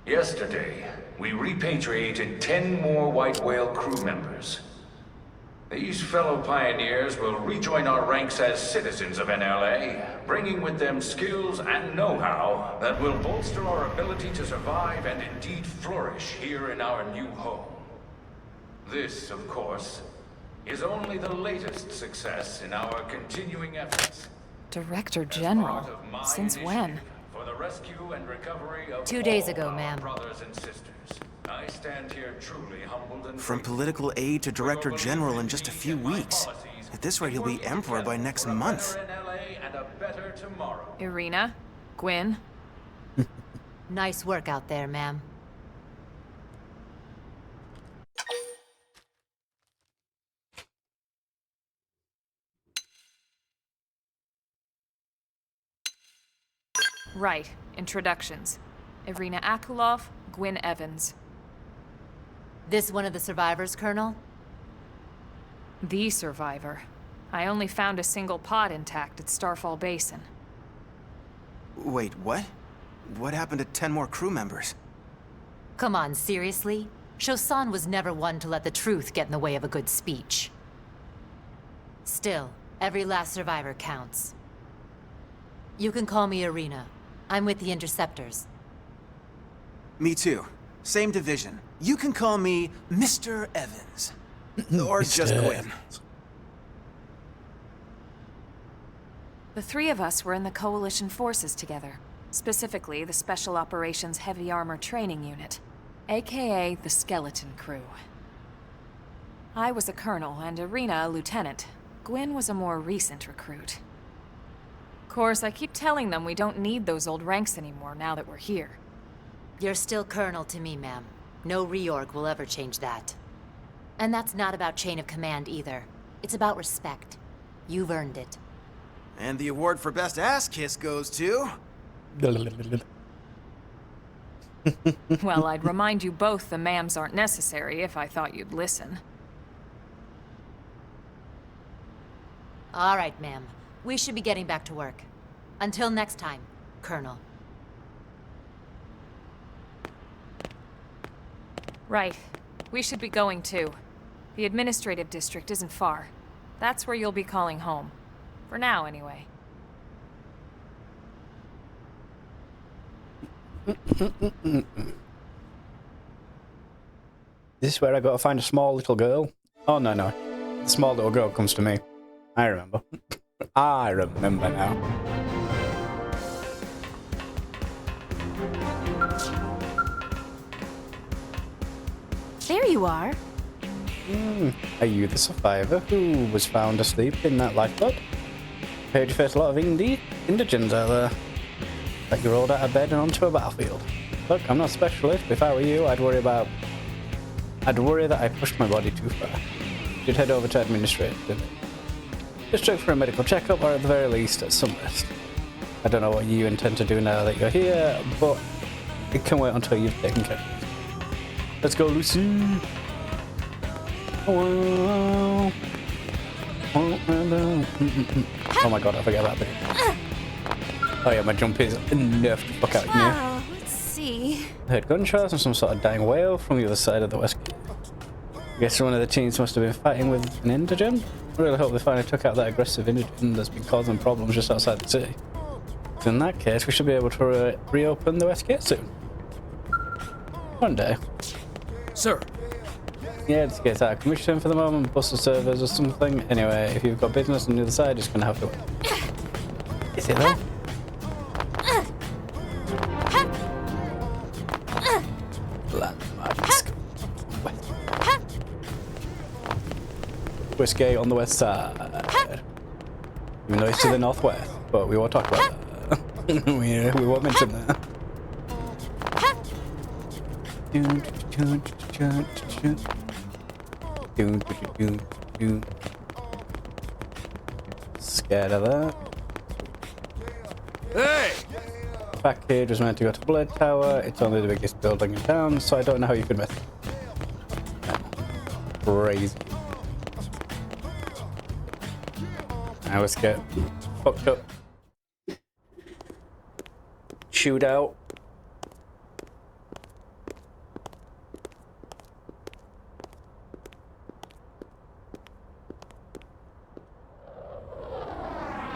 Yesterday, we repatriated 10 more White Whale crew members. These fellow pioneers will rejoin our ranks as citizens of NLA, bringing with them skills and know-how that will bolster our ability to survive and indeed flourish here in our new home. This, of course, is only the latest success in our continuing efforts. Director General? Since when? For the rescue and recovery of 2 days all ago, our ma'am. brothers and sisters. I stand here truly humbled and From grateful. political aid to director general in just a few weeks. At this rate, he'll be emperor by next month. Irina? Gwyn? Nice work out there, ma'am. Right. Introductions. Irina Akulov, Gwyn Evans. This one of the survivors, Colonel? The survivor. I only found a single pod intact at Starfall Basin. Wait, what? What happened to 10 more crew members? Come on, seriously? Chausson was never one to let the truth get in the way of a good speech. Still, every last survivor counts. You can call me Irina. I'm with the Interceptors. Me too. Same division. You can call me Mr. Evans. Or just Gwyn. The three of us were in the Coalition forces together. Specifically, the Special Operations Heavy Armor Training Unit, aka the Skeleton Crew. I was a colonel and Irina a lieutenant. Gwyn was a more recent recruit. Of course, I keep telling them we don't need those old ranks anymore now that we're here. You're still Colonel to me, ma'am. No reorg will ever change that. And that's not about chain of command either. It's about respect. You've earned it. And the award for best ass kiss goes to... Well, I'd remind you both the ma'ams aren't necessary if I thought you'd listen. All right, ma'am. We should be getting back to work. Until next time, Colonel. Right. We should be going too. The administrative district isn't far. That's where you'll be calling home. For now, anyway. This is where I gotta find a small little girl. Oh, no. The small little girl comes to me. I remember. I remember now. There you are. Are you the survivor who was found asleep in that lifeboat? Heard you faced a lot of indigents out there. Like you rolled out of bed and onto a battlefield. Look, I'm not a specialist, but if I were you, I'd worry that I pushed my body too far. You'd head over to administrative. Just check for a medical checkup, or at the very least, some rest. I don't know what you intend to do now that you're here, but it can wait until you've taken care of it. Let's go, Lucy! Oh my god, I forgot that bit. Oh yeah, my jump is enough to fuck out of here. Oh, let's see. I heard gunshots and some sort of dying whale from the other side of the west gate. I guess one of the teams must have been fighting with an indigent. I really hope they finally took out that aggressive indigent that's been causing problems just outside the city. So in that case, we should be able to reopen the west gate soon. One day. Sir. Yeah, this gate's out of commission for the moment, bust the servers or something. Anyway, if you've got business on the other side, just gonna have to wait. Is it though? West gate on the west side. Even though it's to the northwest, but we won't talk about that. we won't mention that. Scared of that. Hey! package was meant to go to Blood Tower. It's only the biggest building in town, so I don't know how you could miss it. Crazy. Now let's get fucked up. Shootout.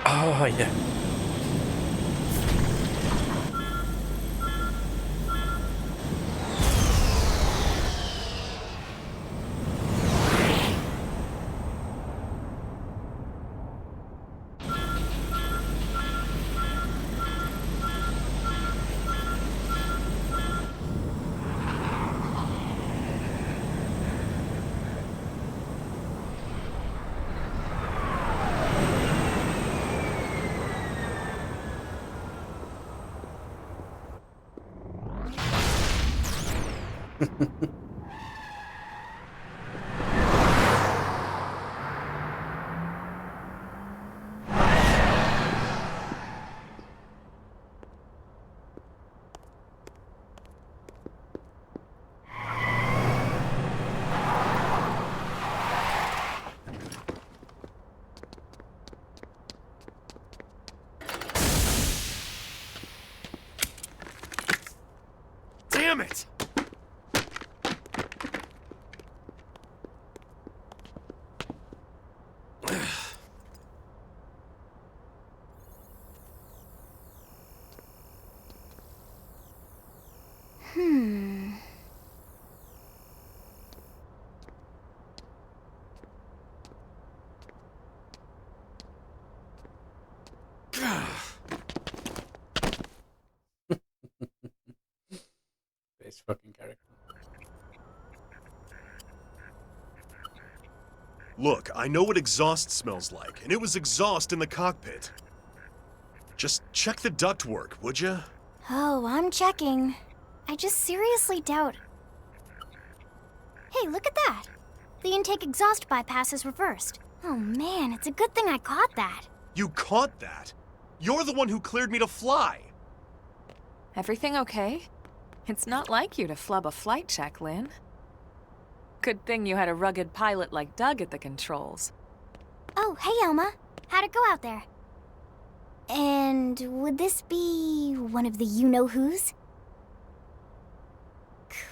Oh, yeah. Damn it! This fucking character. Look, I know what exhaust smells like, and it was exhaust in the cockpit. Just check the ductwork, would you? Oh, I'm checking. I just seriously doubt. Hey, look at that! The intake exhaust bypass is reversed. Oh man, it's a good thing I caught that. You caught that? You're the one who cleared me to fly! Everything okay? It's not like you to flub a flight check, Lynn. Good thing you had a rugged pilot like Doug at the controls. Oh, hey Elma. How'd it go out there? And would this be one of the you-know-whos?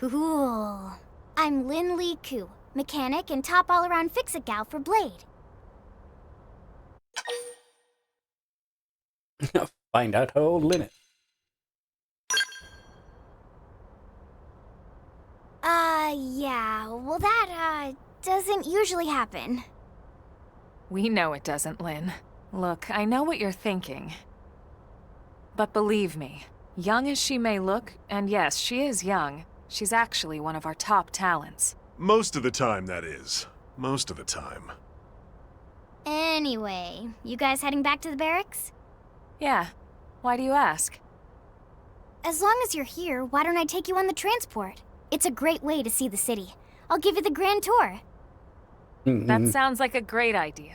Cool. I'm Lynn Lee Koo, mechanic and top all-around fix-it gal for Blade. Find out how old Lynn is. Yeah, well that, doesn't usually happen. We know it doesn't, Lynn. Look, I know what you're thinking. But believe me, young as she may look, and yes, she is young, she's actually one of our top talents. Most of the time, that is. Most of the time. Anyway, you guys heading back to the barracks? Yeah. Why do you ask? As long as you're here, why don't I take you on the transport? It's a great way to see the city. I'll give you the grand tour. That sounds like a great idea.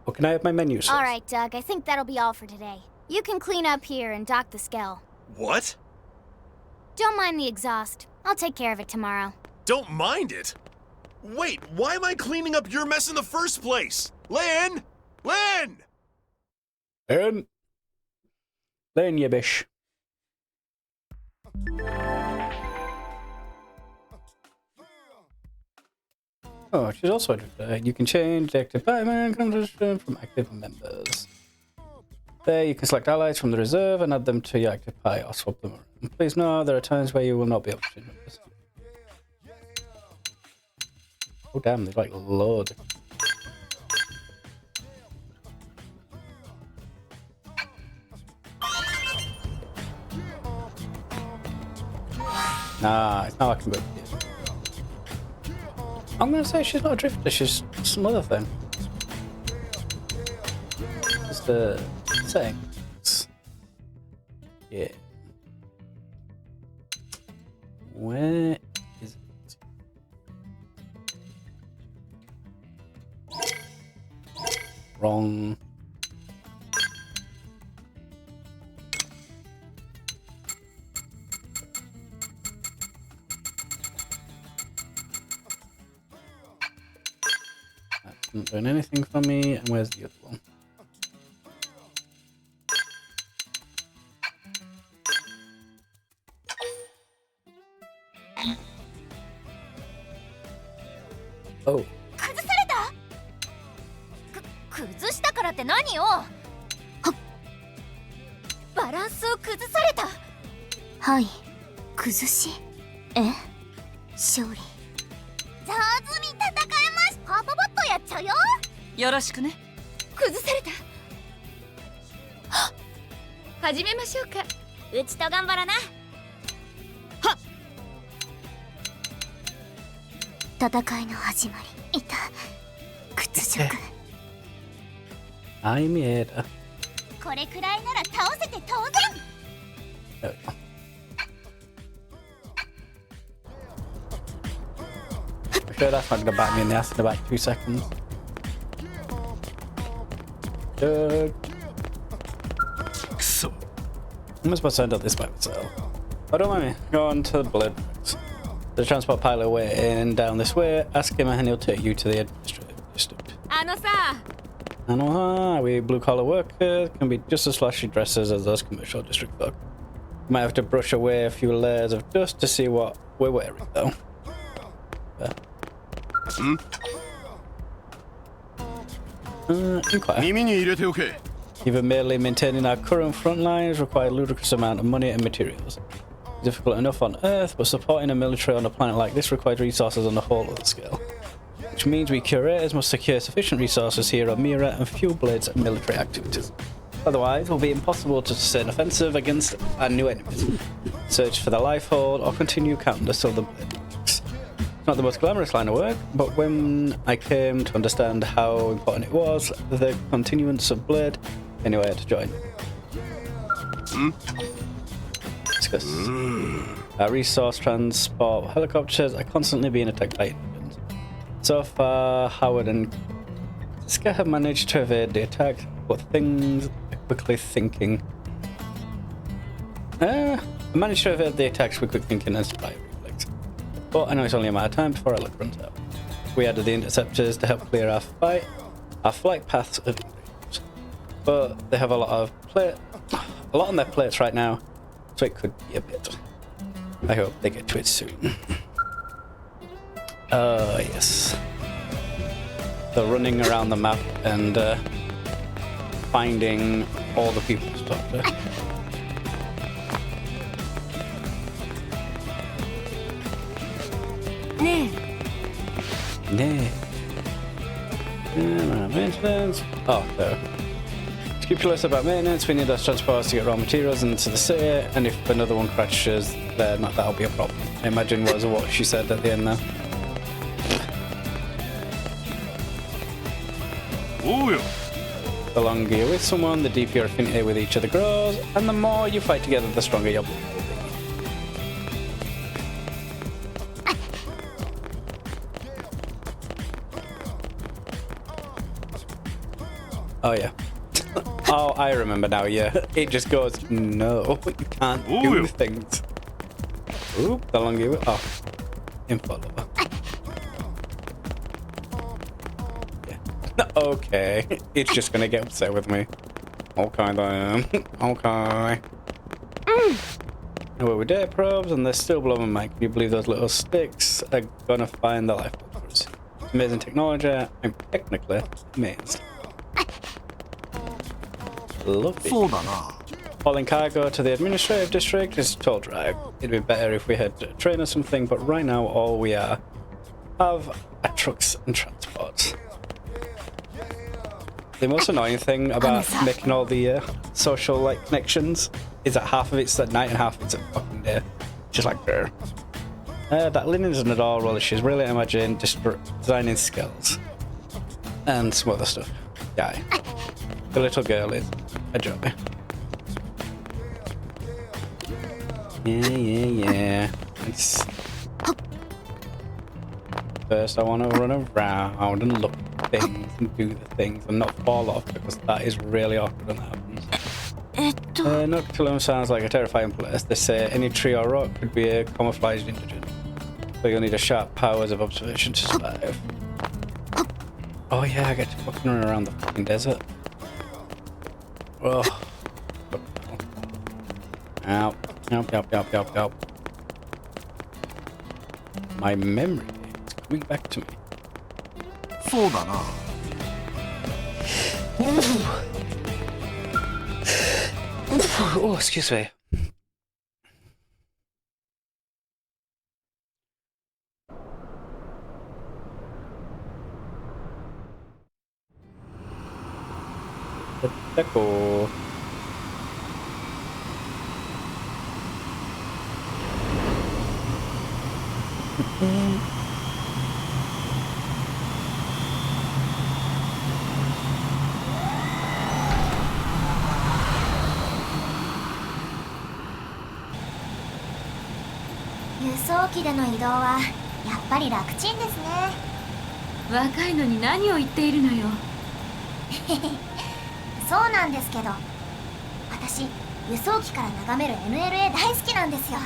Well, can I have my menu, sir? All right, Doug, I think that'll be all for today. You can clean up here and dock the Skell. What? Don't mind the exhaust. I'll take care of it tomorrow. Don't mind it? Wait, why am I cleaning up your mess in the first place? Lynn! Lynn! Lynn, you bish. Oh, she's also a drifter. You can change the active Batman composition from active members. There, you can select allies from the reserve and add them to your active pie or swap them around. Please know there are times where you will not be able to change members. Oh damn, there's like loads. Nah, it's not like I can go. I'm gonna say she's not a drifter, she's some other thing. Just the settings. Yeah. Where is it? Not doing anything for me. And where's the other one? Oh. 崩された。崩したからって何よ。バランスを崩された。はい。崩し。勝利。上手に戦えます。ハーパボットやっちゃうよ。よろしくね。崩された。始めましょうか。うちと頑張らな。はっ。戦いの始まり。いた。屈辱。I made a... これくらいなら倒せて当然。There we go. I'm sure that's not gonna bite me in the ass in about 2 seconds. I'm supposed to end up this by myself. Oh, don't mind me. Go on to the blood. The transport pilot waiting down this way. Ask him and he'll take you to the administrative district. あのさ。I know, we blue-collar workers can be just as flashy dresses as those commercial district folk. You might have to brush away a few layers of dust to see what we're wearing, though. Inquire. Even merely maintaining our current front lines require a ludicrous amount of money and materials. Difficult enough on Earth, but supporting a military on a planet like this requires resources on a whole other scale. Which means we curators must secure sufficient resources here on Mira and fuel Blade's military activities. Otherwise, it will be impossible to sustain offensive against our new enemies, search for the lifehold, or continue counting the Southern Blade. It's not the most glamorous line of work, but when I came to understand how important it was, the continuance of Blade, anyway, I had to join. Discuss. Our resource transport helicopters are constantly being attacked by Indians. So far, Howard and Ska have managed to evade the attack, but things are quickly thinking. Managed to evade the attacks with quick thinking and spy reflex. But I know it's only a matter of time before our luck runs out. We added the interceptors to help clear our flight paths of Indians. But they have a lot on their plates right now, so it could be a bit. I hope they get to it soon. Yes. So running around the map and finding all the people to talk to. Maintenance. Oh, there. Scrupulous about maintenance, we need those transports to get raw materials into the city, and if another one crashes, then that'll be a problem. I imagine was what she said at the end there. The longer you're with someone, the deeper your affinity with each other grows, and the more you fight together, the stronger your bond will be. Oh yeah. Oh, I remember now, yeah. It just goes, no, you can't do things. Ooh, the longer you... Oh. Info lover. Okay, it's just gonna get upset with me. Okay then. Okay. Well, we data probes and they're still blowing my mind. Can you believe those little sticks are gonna find the life for us? It's amazing technology. I'm technically amazed. Lovely. Hauling cargo to the administrative district is toll drag. It'd be better if we had a train or something, but right now all we have are trucks and transports. The most annoying thing about making all the social connections is that half of it's at night and half of it's at fucking day. Just like there. That Lynn isn't at all well. She's really imagining designing skills and some other stuff. Yeah, the little girl is a joy. Yeah. Nice. First, I want to run around and look at things and do the things and not fall off, because that is really awkward when that happens. Noctilum sounds like a terrifying place. They say any tree or rock could be a camouflaged indigent, so you'll need a sharp powers of observation to survive. Oh yeah, I get to fucking run around the fucking desert. Oh. Ow. Ow. My memory is coming back to me. そうだな。Oh, excuse me. Deco.輸送機での移動はやっぱり楽ちんですね。若いのに何を言っているのよ。そうなんですけど、私輸送機から眺める NLA 大好きなんですよ。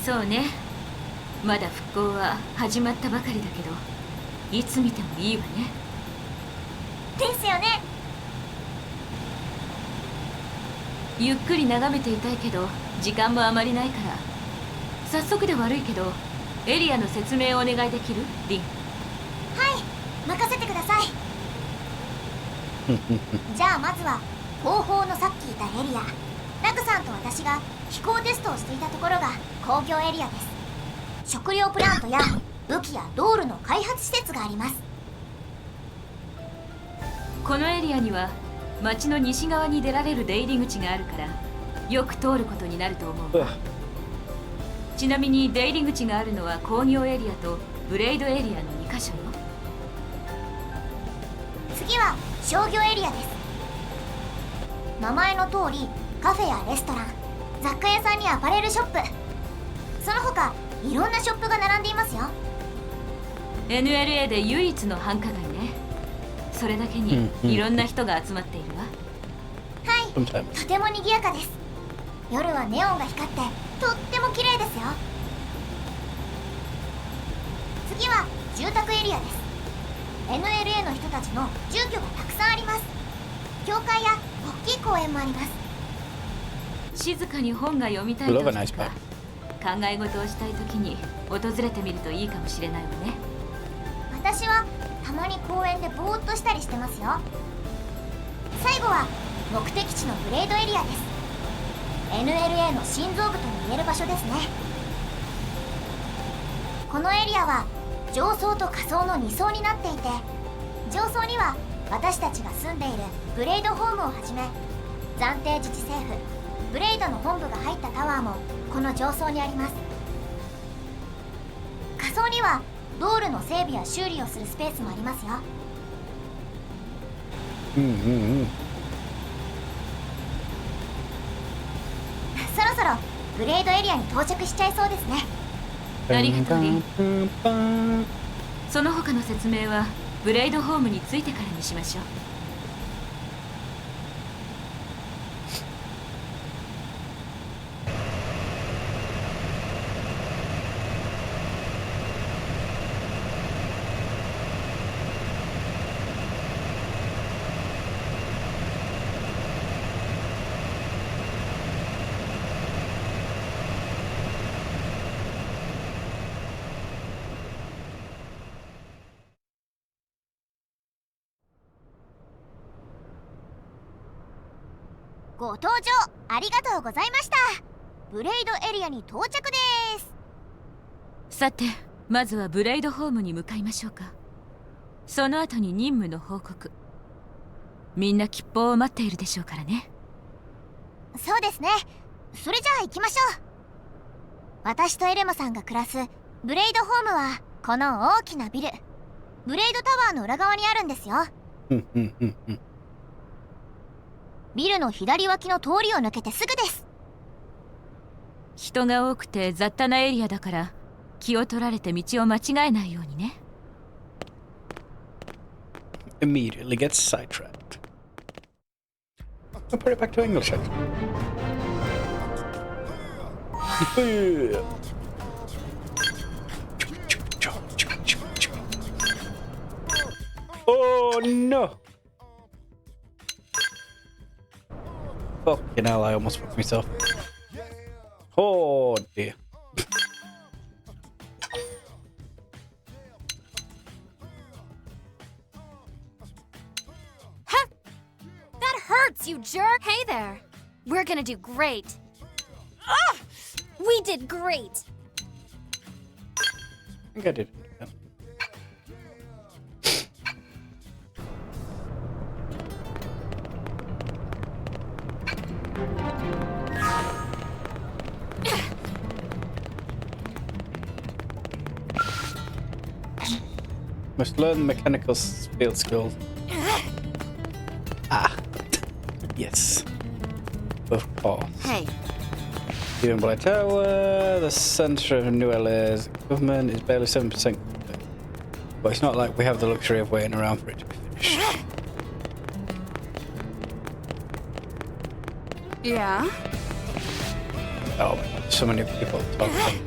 そうね。まだ復興は始まったばかりだけど、いつ見てもいいわね。ですよね。ゆっくり眺めていたいけど時間もあまりないから、早速で悪いけどエリアの説明をお願いできる？リン。はい、任せてください。じゃあまずは後方のさっきいたエリア、ラグさんと私が飛行テストをしていたところが工業エリアです。食料プラントや武器や道路の開発施設があります。このエリアには町の西側に出られる出入り口があるから、よく通ることになると思う。ちなみに出入り口があるのは工業エリアとブレイドエリアの2カ所よ。次は商業エリアです。名前の通りカフェやレストラン、雑貨屋さんにアパレルショップ、その他いろんなショップが並んでいますよ。 NLA で唯一の繁華街ね。それだけにいろんな人が集まっているわ。はい、とても賑やかです。夜はネオンが光ってとっても綺麗ですよ。次は住宅エリアです。 NLA の人たちの住居がたくさんあります。教会や大きい公園もあります。静かに本が読みたい時とか考え事をしたい時に訪れてみるといいかもしれないわね。私はたまに公園でぼーっとしたりしてますよ。最後は目的地のブレイドエリアです。 NLA の心臓部とも言える場所ですね。このエリアは上層と下層の2層になっていて、上層には私たちが住んでいるブレイドホームをはじめ、暫定自治政府ブレイドの本部が入ったタワーもこの上層にあります。下層には道路の整備や修理をするスペースもありますよ。そろそろブレイドエリアに到着しちゃいそうですね。ありがとうリン。その他の説明はブレイドホームに着いてからにしましょう。ご搭乗ありがとうございました。ブレイドエリアに到着です。さて、まずはブレイドホームに向かいましょうか。その後に任務の報告。みんな吉報を待っているでしょうからね。そうですね。それじゃあ行きましょう。私とエレマさんが暮らすブレイドホームはこの大きなビル、ブレイドタワーの裏側にあるんですよ。ビルの左脇の通りを抜けてすぐです。人が多くて雑多なエリアだから気を取られて道を間違えないようにね。Immediately gets sidetracked. I'll put it back to English actually. Oh no! Fucking hell, I almost fucked myself. Oh dear. Ha! That hurts, you jerk! Hey there. We're gonna do great. Ah! We did great. I think I did. Must learn mechanical field skills. Ah. Yes. Of course. Hey. Even Black Tower, the centre of New LA's government is barely 7%. But it's not like we have the luxury of waiting around for it to be finished. Yeah? Oh, so many people talking.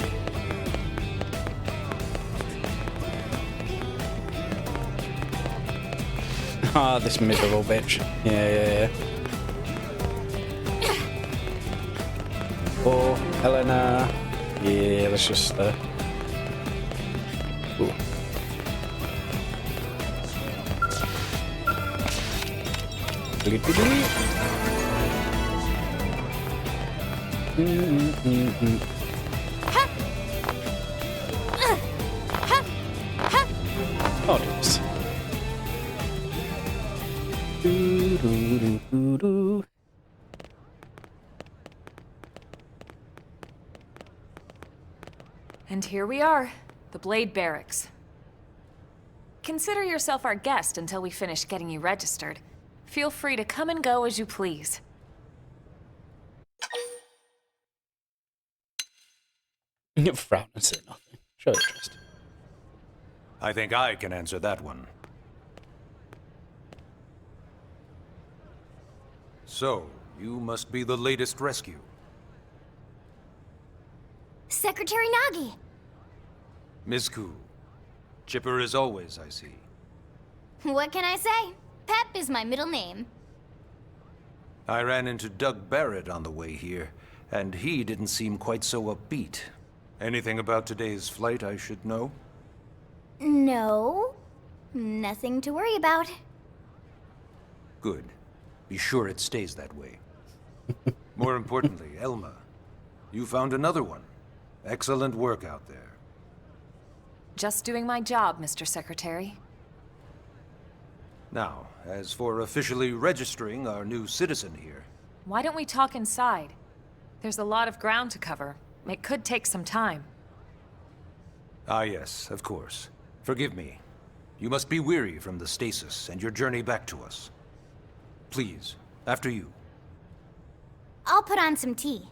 Ah, this miserable bitch. Yeah. Oh, Helena. Yeah, let's just ooh. Oh, dears. And here we are, the Blade Barracks. Consider yourself our guest until we finish getting you registered. Feel free to come and go as you please. Frown and say nothing. Show interest. I think I can answer that one. So, you must be the latest rescue. Secretary Nagi. Miss-Ku. Chipper as always, I see. What can I say? Pep is my middle name. I ran into Doug Barrett on the way here, and he didn't seem quite so upbeat. Anything about today's flight I should know? No. Nothing to worry about. Good. Be sure it stays that way. More importantly, Elma, you found another one. Excellent work out there. Just doing my job, Mr. Secretary. Now, as for officially registering our new citizen here... Why don't we talk inside? There's a lot of ground to cover. It could take some time. Ah yes, of course. Forgive me. You must be weary from the stasis and your journey back to us. Please, after you. I'll put on some tea.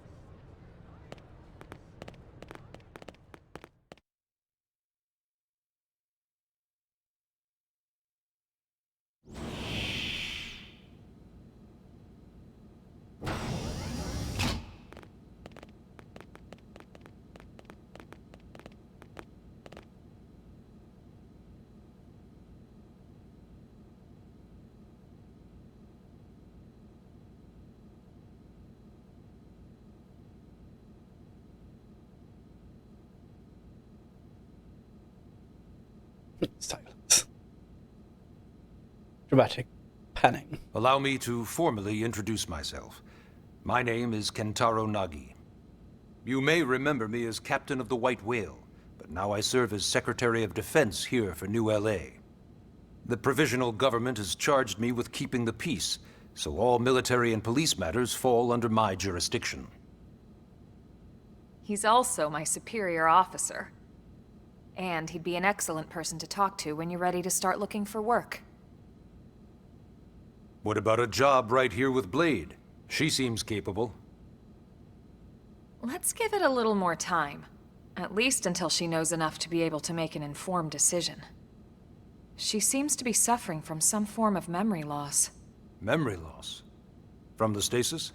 Silence. Dramatic panning. Allow me to formally introduce myself. My name is Kentaro Nagi. You may remember me as Captain of the White Whale, but now I serve as Secretary of Defense here for New LA. The provisional government has charged me with keeping the peace, so all military and police matters fall under my jurisdiction. He's also my superior officer. And he'd be an excellent person to talk to when you're ready to start looking for work. What about a job right here with Blade? She seems capable. Let's give it a little more time. At least until she knows enough to be able to make an informed decision. She seems to be suffering from some form of memory loss. Memory loss? From the stasis?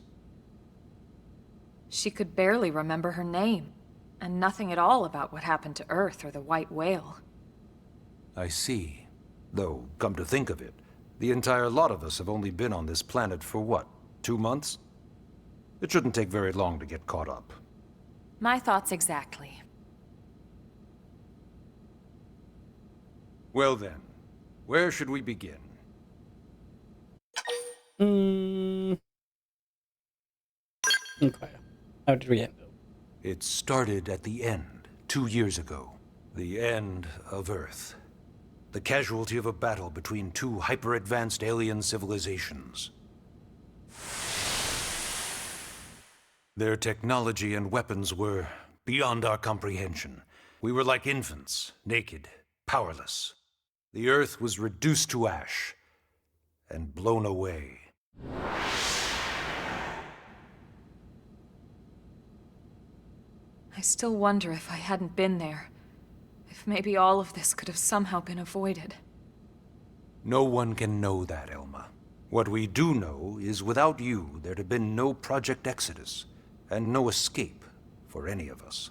She could barely remember her name, and nothing at all about what happened to Earth or the White Whale. I see. Though, come to think of it, the entire lot of us have only been on this planet for what, 2 months? It shouldn't take very long to get caught up. My thoughts exactly. Well then, where should we begin? Okay. How did we end up? It started at the end, 2 years ago. The end of Earth. The casualty of a battle between 2 hyper-advanced alien civilizations. Their technology and weapons were beyond our comprehension. We were like infants, naked, powerless. The Earth was reduced to ash and blown away. I still wonder if I hadn't been there. If maybe all of this could have somehow been avoided. No one can know that, Elma. What we do know is without you, there'd have been no Project Exodus, and no escape for any of us.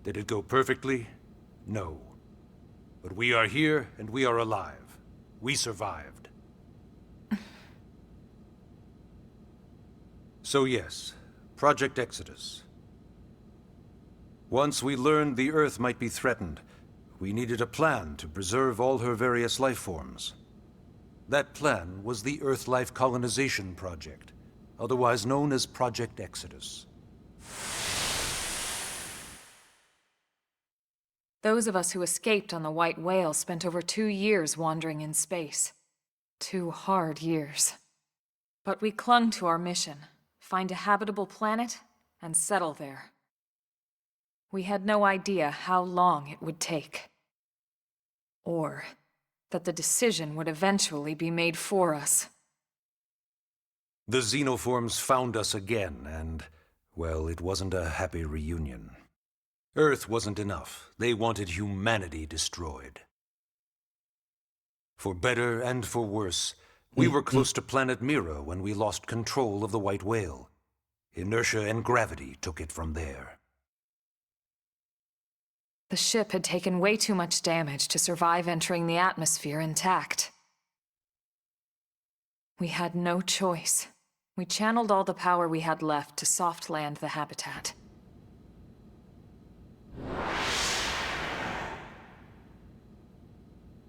Did it go perfectly? No. But we are here, and we are alive. We survived. So yes, Project Exodus. Once we learned the Earth might be threatened, we needed a plan to preserve all her various life forms. That plan was the Earth Life Colonization Project, otherwise known as Project Exodus. Those of us who escaped on the White Whale spent over 2 years wandering in space. 2 hard years. But we clung to our mission, find a habitable planet, and settle there. We had no idea how long it would take. Or that the decision would eventually be made for us. The xenoforms found us again, and, well, it wasn't a happy reunion. Earth wasn't enough. They wanted humanity destroyed. For better and for worse, we were close to planet Mira when we lost control of the White Whale. Inertia and gravity took it from there. The ship had taken way too much damage to survive entering the atmosphere intact. We had no choice. We channeled all the power we had left to soft land the habitat.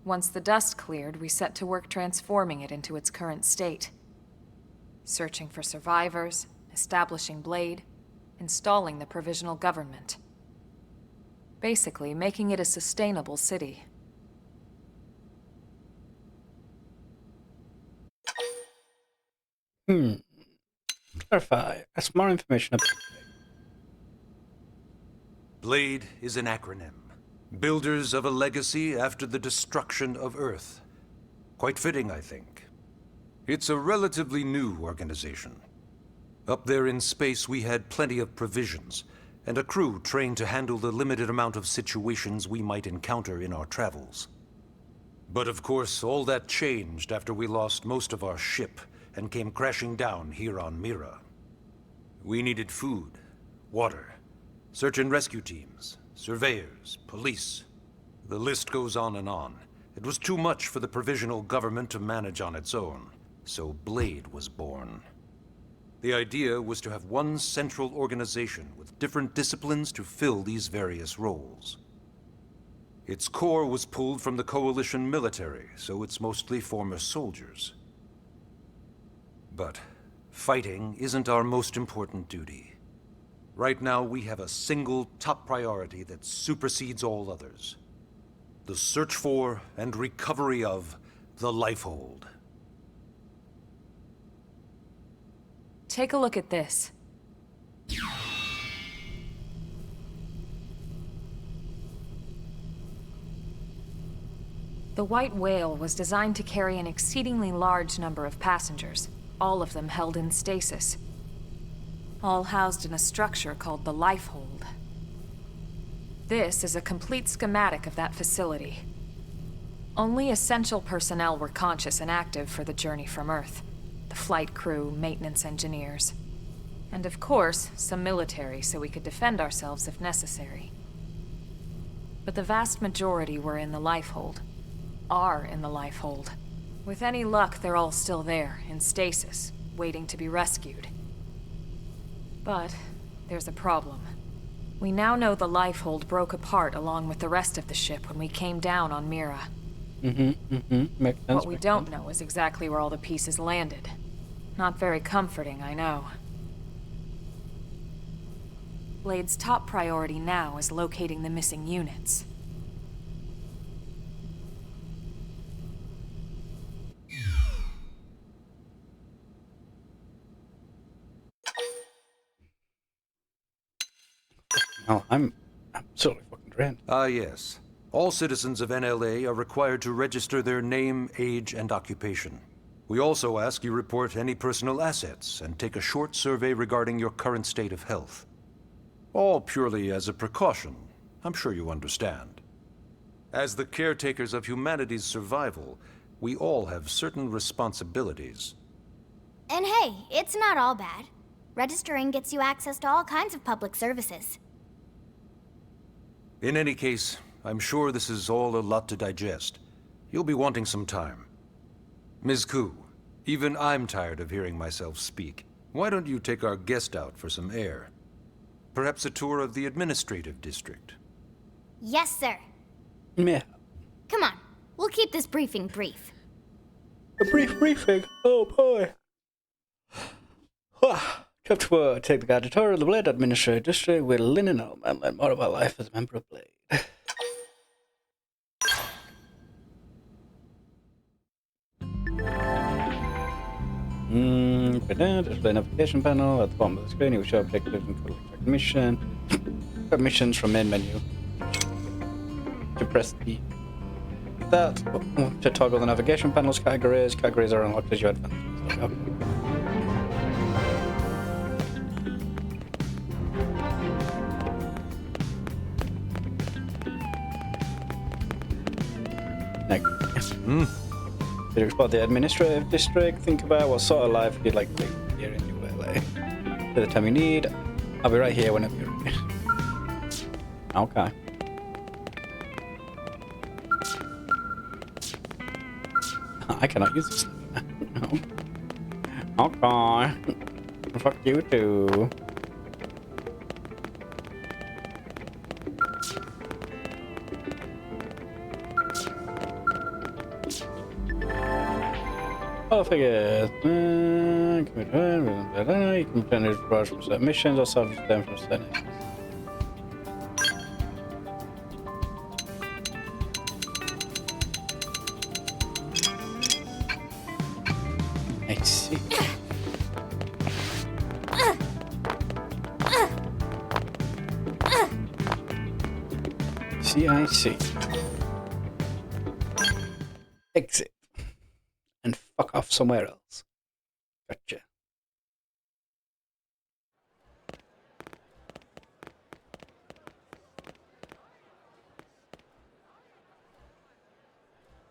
Once the dust cleared, we set to work transforming it into its current state. Searching for survivors, establishing Blade, installing the provisional government. Basically, making it a sustainable city. Clarify. Ask more information about Blade is an acronym. Builders of a legacy after the destruction of Earth. Quite fitting, I think. It's a relatively new organization. Up there in space, we had plenty of provisions, and a crew trained to handle the limited amount of situations we might encounter in our travels. But of course, all that changed after we lost most of our ship and came crashing down here on Mira. We needed food, water, search and rescue teams, surveyors, police. The list goes on and on. It was too much for the provisional government to manage on its own, so Blade was born. The idea was to have one central organization with different disciplines to fill these various roles. Its core was pulled from the Coalition military, so it's mostly former soldiers. But fighting isn't our most important duty. Right now, we have a single top priority that supersedes all others. The search for and recovery of the Lifehold. Take a look at this. The White Whale was designed to carry an exceedingly large number of passengers, all of them held in stasis. All housed in a structure called the Lifehold. This is a complete schematic of that facility. Only essential personnel were conscious and active for the journey from Earth. The flight crew, maintenance engineers. And of course, some military so we could defend ourselves if necessary. But the vast majority were in the Lifehold. are in the life hold. With any luck, they're all still there, in stasis, waiting to be rescued. But there's a problem. We now know the life hold broke apart along with the rest of the ship when we came down on Mira. Makes sense. What we don't know is exactly where all the pieces landed. Not very comforting, I know. Blade's top priority now is locating the missing units. No, I'm absolutely fucking drained. Ah, yes. All citizens of NLA are required to register their name, age, and occupation. We also ask you report any personal assets and take a short survey regarding your current state of health. All purely as a precaution. I'm sure you understand. As the caretakers of humanity's survival, we all have certain responsibilities. And hey, it's not all bad. Registering gets you access to all kinds of public services. In any case, I'm sure this is all a lot to digest. You'll be wanting some time. Ms. Koo, even I'm tired of hearing myself speak. Why don't you take our guest out for some air? Perhaps a tour of the administrative district. Yes, sir. Yeah. Come on, we'll keep this briefing brief. A brief briefing? Oh boy. Chapter 4. Take the guide to tour of the Blade Administrative District with Linen Elm and learn more about life as a member of Blade. Display navigation panel at the bottom of the screen. You will show objectives and total expected mission. Got missions from main menu. To press the that to toggle the navigation panel's categories. Categories are unlocked as you advance. Okay. Next. Did you explore the administrative district? Think about what sort of life you'd like to live here in New LA. Take the time you need. I'll be right here whenever you're ready. Okay. I cannot use this. Okay. Fuck you too. All figures. You can plan to brush from certain missions or salvage them from certain areas. I see. I see. Exit. And fuck off somewhere else. Gotcha.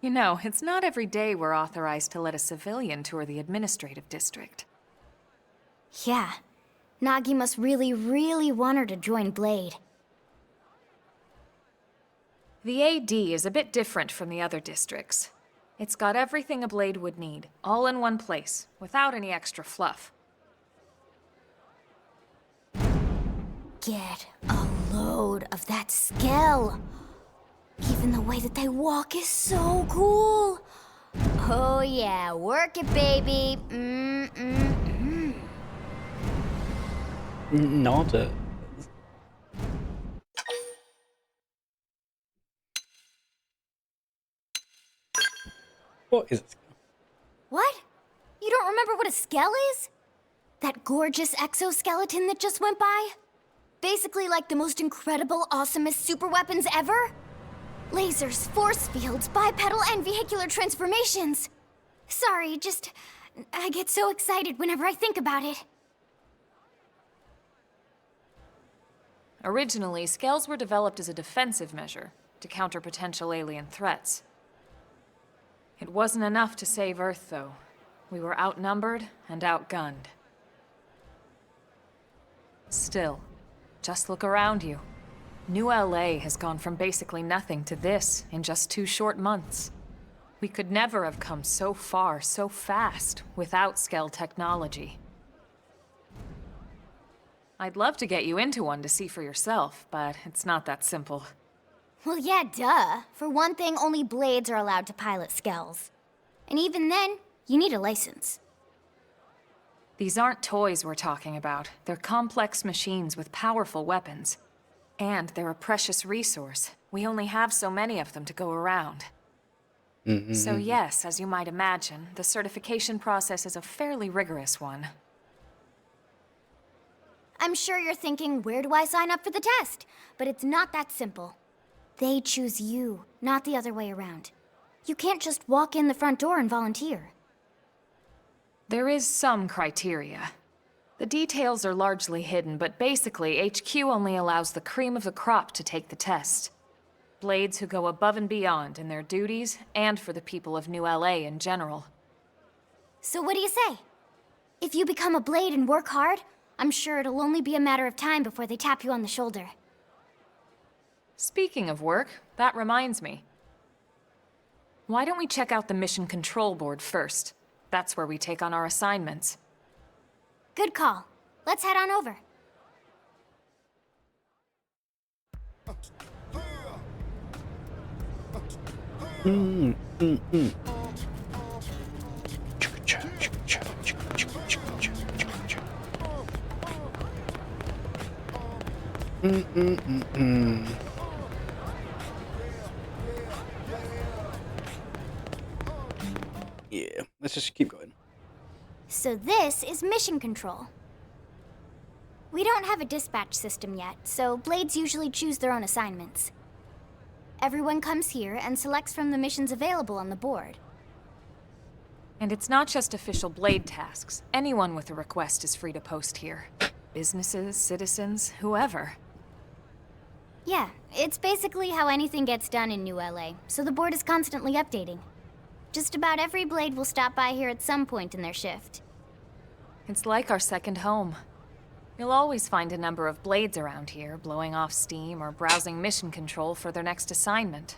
You know, it's not every day we're authorized to let a civilian tour the administrative district. Yeah. Nagi must really, really want her to join Blade. The AD is a bit different from the other districts. It's got everything a Blade would need, all in one place, without any extra fluff. Get a load of that scale. Even the way that they walk is so cool. Oh yeah, work it, baby. Not a... What is it? What? You don't remember what a skell is? That gorgeous exoskeleton that just went by? Basically like the most incredible, awesomest super weapons ever? Lasers, force fields, bipedal and vehicular transformations. Sorry, I get so excited whenever I think about it. Originally, scales were developed as a defensive measure to counter potential alien threats. It wasn't enough to save Earth, though. We were outnumbered and outgunned. Still, just look around you. New LA has gone from basically nothing to this in just 2 short months. We could never have come so far so fast without Skell technology. I'd love to get you into one to see for yourself, but it's not that simple. Well, yeah, duh. For one thing, only blades are allowed to pilot Skells. And even then, you need a license. These aren't toys we're talking about. They're complex machines with powerful weapons. And they're a precious resource. We only have so many of them to go around. So yes, as you might imagine, the certification process is a fairly rigorous one. I'm sure you're thinking, where do I sign up for the test? But it's not that simple. They choose you, not the other way around. You can't just walk in the front door and volunteer. There is some criteria. The details are largely hidden, but basically, HQ only allows the cream of the crop to take the test. Blades who go above and beyond in their duties, and for the people of New LA in general. So what do you say? If you become a Blade and work hard, I'm sure it'll only be a matter of time before they tap you on the shoulder. Speaking of work, that reminds me. Why don't we check out the Mission Control Board first? That's where we take on our assignments. Good call. Let's head on over. Yeah, let's just keep going. So this is Mission Control. We don't have a dispatch system yet, so Blades usually choose their own assignments. Everyone comes here and selects from the missions available on the board. And it's not just official Blade tasks. Anyone with a request is free to post here. Businesses, citizens, whoever. Yeah, it's basically how anything gets done in New LA, so the board is constantly updating. Just about every Blade will stop by here at some point in their shift. It's like our second home. You'll always find a number of Blades around here, blowing off steam or browsing mission control for their next assignment.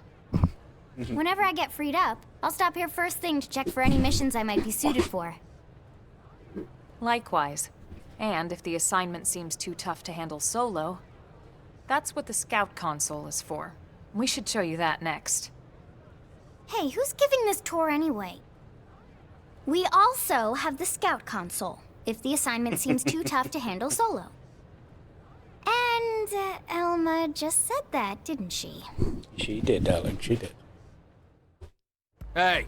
Whenever I get freed up, I'll stop here first thing to check for any missions I might be suited for. Likewise. And if the assignment seems too tough to handle solo, that's what the Scout console is for. We should show you that next. Hey, who's giving this tour anyway? We also have the Scout console, if the assignment seems too tough to handle solo. And Elma just said that, didn't she? She did, darling, she did. Hey!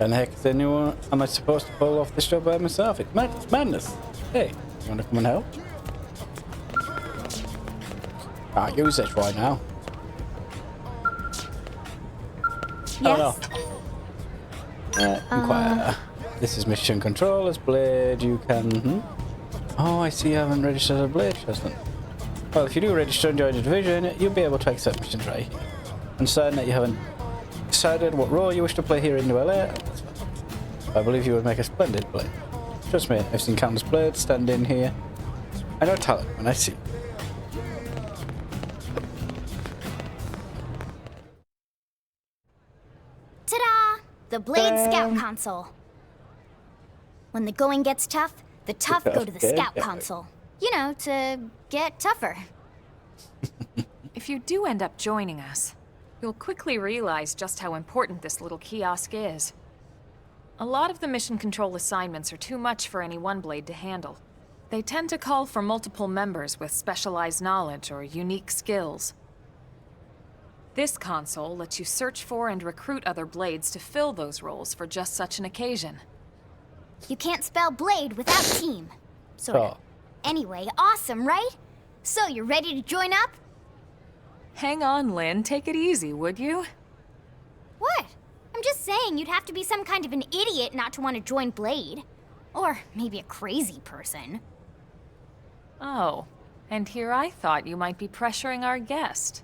And the heck is anyone? Am I supposed to pull off this job by myself? It's madness. Hey, you wanna come and help? Can't use this right now. Yes? Inquire. This is Mission Control as Blade. You can... Oh, I see you haven't registered as a Blade, Justin. Well, if you do register and join the division, you'll be able to accept missions right here. And certain that you haven't decided what role you wish to play here in New LA, I believe you would make a splendid Blade. Trust me, I've seen countless Blades stand in here. I know talent when I see it. Ta-da! The Blade Scout console. When the going gets tough, the tough go to the Scout console. You know, to get tougher. If you do end up joining us, you'll quickly realize just how important this little kiosk is. A lot of the mission control assignments are too much for any one Blade to handle. They tend to call for multiple members with specialized knowledge or unique skills. This console lets you search for and recruit other Blades to fill those roles for just such an occasion. You can't spell Blade without team. Sort of. Anyway, awesome, right? So, you ready to join up? Hang on, Lynn. Take it easy, would you? What? I'm just saying you'd have to be some kind of an idiot not to want to join Blade. Or maybe a crazy person. Oh, and here I thought you might be pressuring our guest.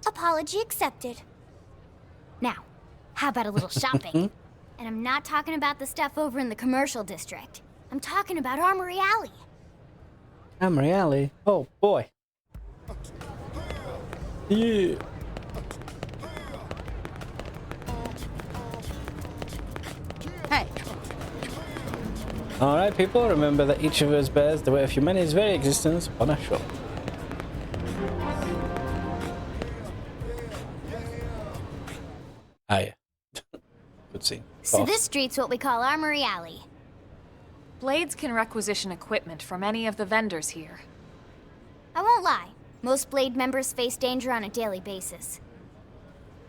Apology accepted. Now, how about a little shopping? And I'm not talking about the stuff over in the commercial district. I'm talking about Armory Alley. Armory Alley? Oh, boy. Yeah. Alright, people, remember that each of us bears the weight of humanity's very existence upon our shoulders. Ah, yeah. Good scene. So this street's what we call Armory Alley. Blades can requisition equipment from any of the vendors here. I won't lie, most Blade members face danger on a daily basis.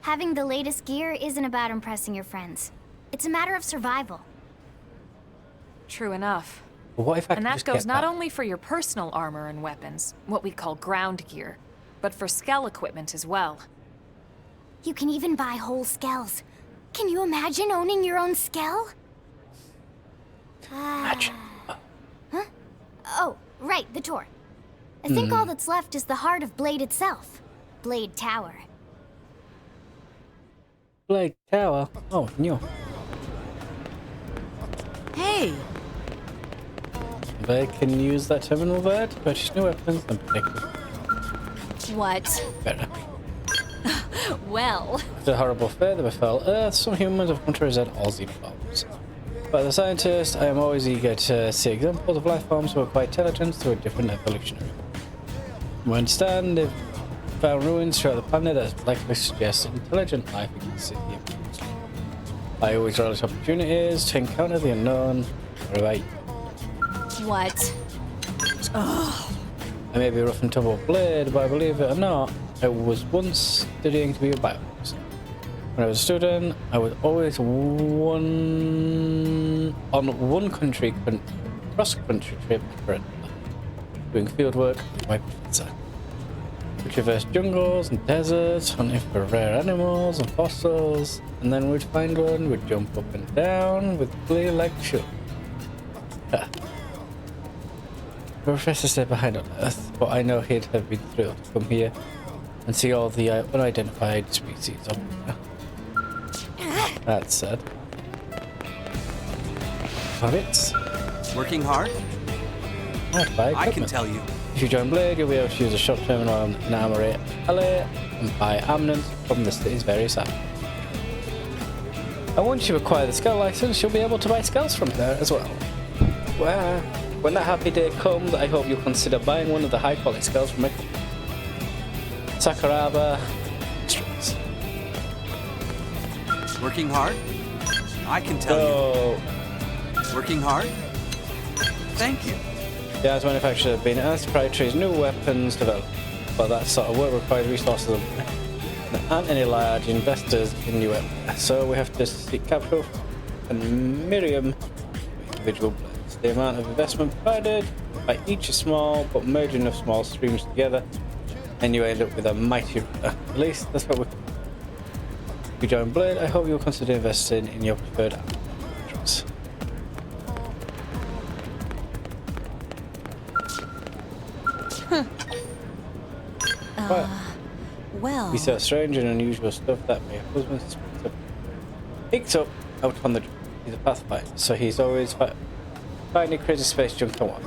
Having the latest gear isn't about impressing your friends. It's a matter of survival. True enough. But what if I And could that just goes get not that? only for your personal armor and weapons, what we call ground gear, but for Skell equipment as well. You can even buy whole skells. Can you imagine owning your own skell? Imagine. Huh? Oh, right, the tour. I think all that's left is the heart of Blade itself. Blade Tower. Blade Tower? Oh, new. Hey! They can use that terminal there to purchase new weapons and protect them What? better. Well... The horrible fate that befell Earth, some humans have come to resent all xenoblades. But as a scientist, I am always eager to see examples of life forms who acquire intelligence through a different evolutionary. We understand they've found ruins throughout the planet that likely suggest intelligent life exists in the universe. I always relish opportunities to encounter the unknown. What about you? What? I may be a rough and tumble blade, but I believe it or not, I was once studying to be a biologist. When I was a student, I was always on one cross-country trip for another, doing field work with my professor. We traversed jungles and deserts, hunting for rare animals and fossils, and then we'd find one, we'd jump up and down with glee like children. The professor stayed behind on Earth, but I know he'd have been thrilled to come here and see all the unidentified species up there. That's sad. Hobbits? Working hard? I can tell you. If you join Blade, you'll be able to use a shop terminal in Armory Alley and buy armament from the city's various armies. And once you acquire the Skell license, you'll be able to buy skells from there as well. Well, when that happy day comes, I hope you'll consider buying one of the high-quality skells from my company. Sakuraba Instruments. Working hard? I can tell you. Working hard? Thank you. Yeah, as manufacturer have been asked to prioritize new weapons development, but that sort of work requires resources and there aren't any large investors in new weapons, so we have to seek capital and Miriam individual blades. The amount of investment provided by each is small, but merge enough small streams together and you end up with a mighty ruler. At least that's what we. If you join Blade, I hope you'll consider investing in your preferred arms. Well... We sell strange and unusual stuff that my husband picks up out on the. He's a pathfinder, so he's always finding crazy space junk I want.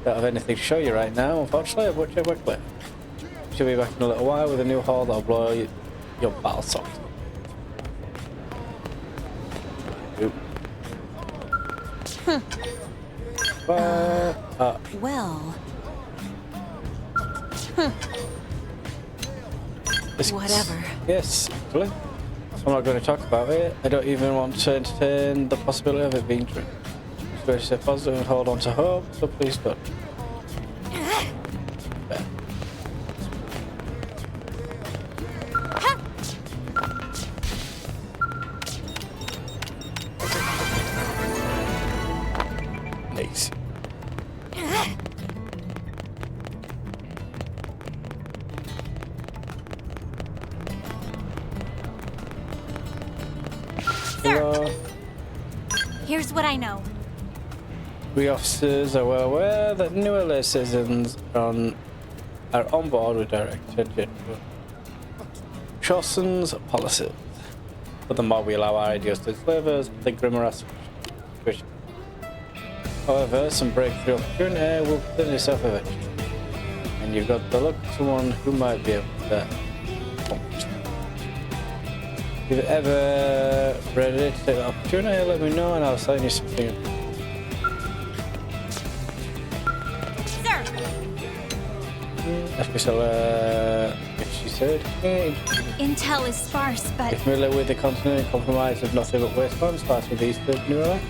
Don't have anything to show you right now, unfortunately, but you work later. She'll be back in a little while with a new haul that'll blow your battle socks. Oop. Well... Whatever. Yes, actually. I'm not going to talk about it. I don't even want to entertain the possibility of it being true. I'm just going to stay positive and hold on to hope, so please don't. Nice. Hello. Here's what I know. We officers are well aware that new LA citizens are on board with Director General Chaucer's policies. But the more we allow our ideas to enslave us, the grimmer our situation. However, some breakthrough opportunity will present itself eventually. And you've got the luck of someone who might be able to accomplish that. If you're ever ready to take the opportunity, let me know and I'll sign you something. She said. Intel is sparse, but... If familiar with the continent compromised of nothing but wasteland, starts with east of New York.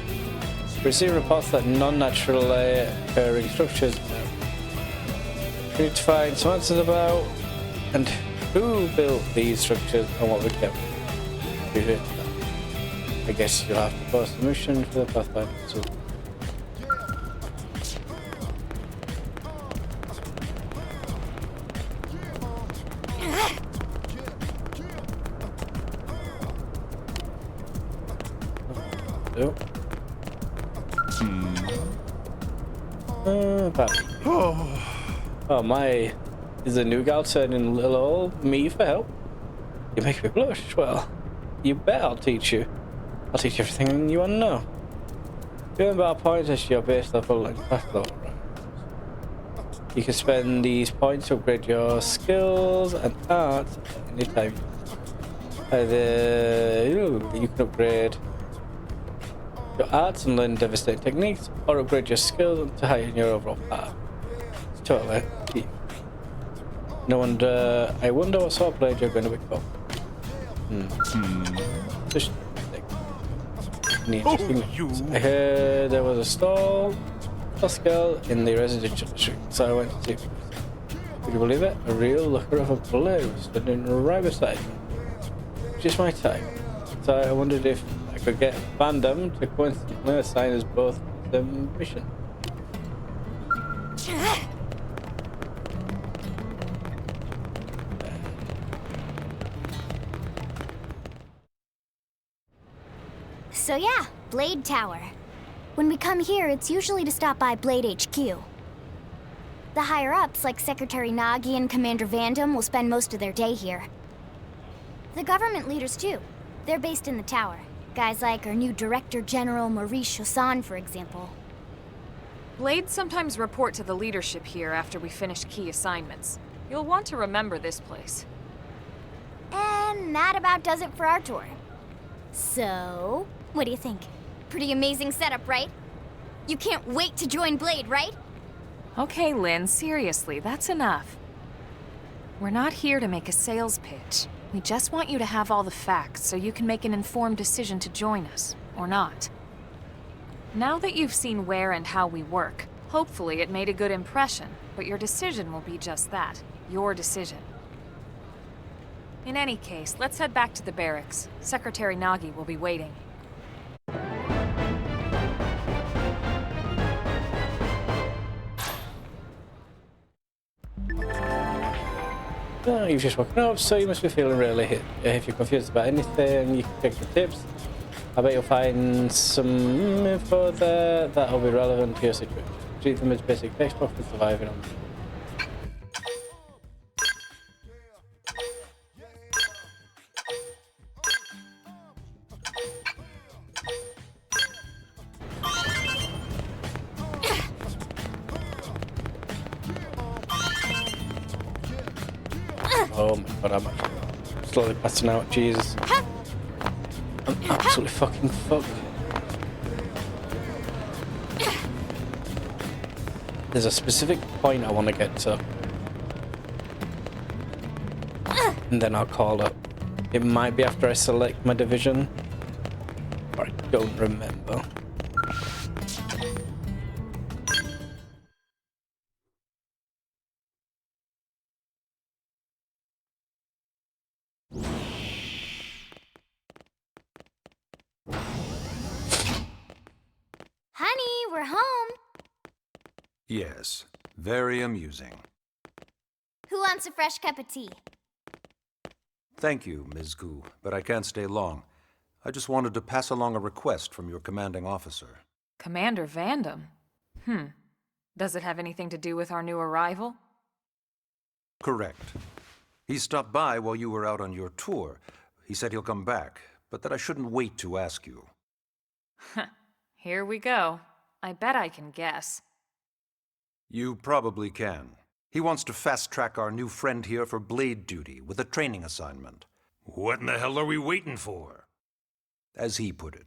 Receive reports that non-naturally occurring structures. We need to find some answers about and who built these structures and what we kept. I guess you'll have to post a mission for the Pathfinder. So. Oh my, is a new gal turning little old me for help? You make me blush. Well, you bet I'll teach you. I'll teach you everything you want to know. Going by points as your base level and class level. You can spend these points to upgrade your skills and arts anytime. You can upgrade your arts and learn devastating techniques, or upgrade your skills to heighten your overall power. It's totally up to you. No wonder. I wonder what sort of blade you're going to become. Just I heard there was a skill in the residential district, so I went to see. Would you believe it? A real looker of a blade was standing right beside me. Just my type. So I wondered if I could get Vandam to coincidentally assign us both the mission. So yeah, Blade Tower. When we come here, it's usually to stop by Blade HQ. The higher-ups, like Secretary Nagi and Commander Vandam, will spend most of their day here. The government leaders, too. They're based in the tower. Guys like our new Director General Maurice Chassan, for example. Blades sometimes report to the leadership here after we finish key assignments. You'll want to remember this place. And that about does it for our tour. So, what do you think? Pretty amazing setup, right? You can't wait to join Blade, right? Okay, Lynn, seriously, that's enough. We're not here to make a sales pitch. We just want you to have all the facts so you can make an informed decision to join us, or not. Now that you've seen where and how we work, hopefully it made a good impression, but your decision will be just that, your decision. In any case, let's head back to the barracks. Secretary Nagi will be waiting. Oh, you've just woken up, so you must be feeling really hit. If you're confused about anything, you can check the tips. I bet you'll find some info there that'll be relevant to your situation. Treat them as basic textbook for surviving on. Oh my god, I'm actually slowly passing out. Jesus. I'm absolutely fucking fucked. There's a specific point I want to get to. And then I'll call it. It might be after I select my division. Or I don't remember. Honey, we're home. Yes, very amusing. Who wants a fresh cup of tea? Thank you, Ms. Gu, but I can't stay long. I just wanted to pass along a request from your commanding officer. Commander Vandam? Does it have anything to do with our new arrival? Correct. He stopped by while you were out on your tour. He said he'll come back, but that I shouldn't wait to ask you. Here we go. I bet I can guess. You probably can. He wants to fast-track our new friend here for blade duty with a training assignment. What in the hell are we waiting for? As he put it.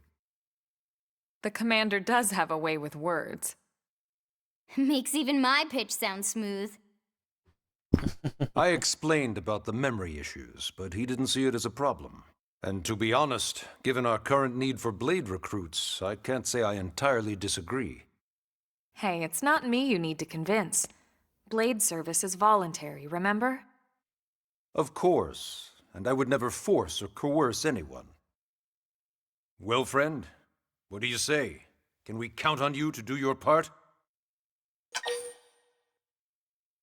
The commander does have a way with words. Makes even my pitch sound smooth. I explained about the memory issues, but he didn't see it as a problem. And to be honest, given our current need for blade recruits, I can't say I entirely disagree. Hey, it's not me you need to convince. Blade service is voluntary, remember? Of course, and I would never force or coerce anyone. Well, friend, what do you say? Can we count on you to do your part?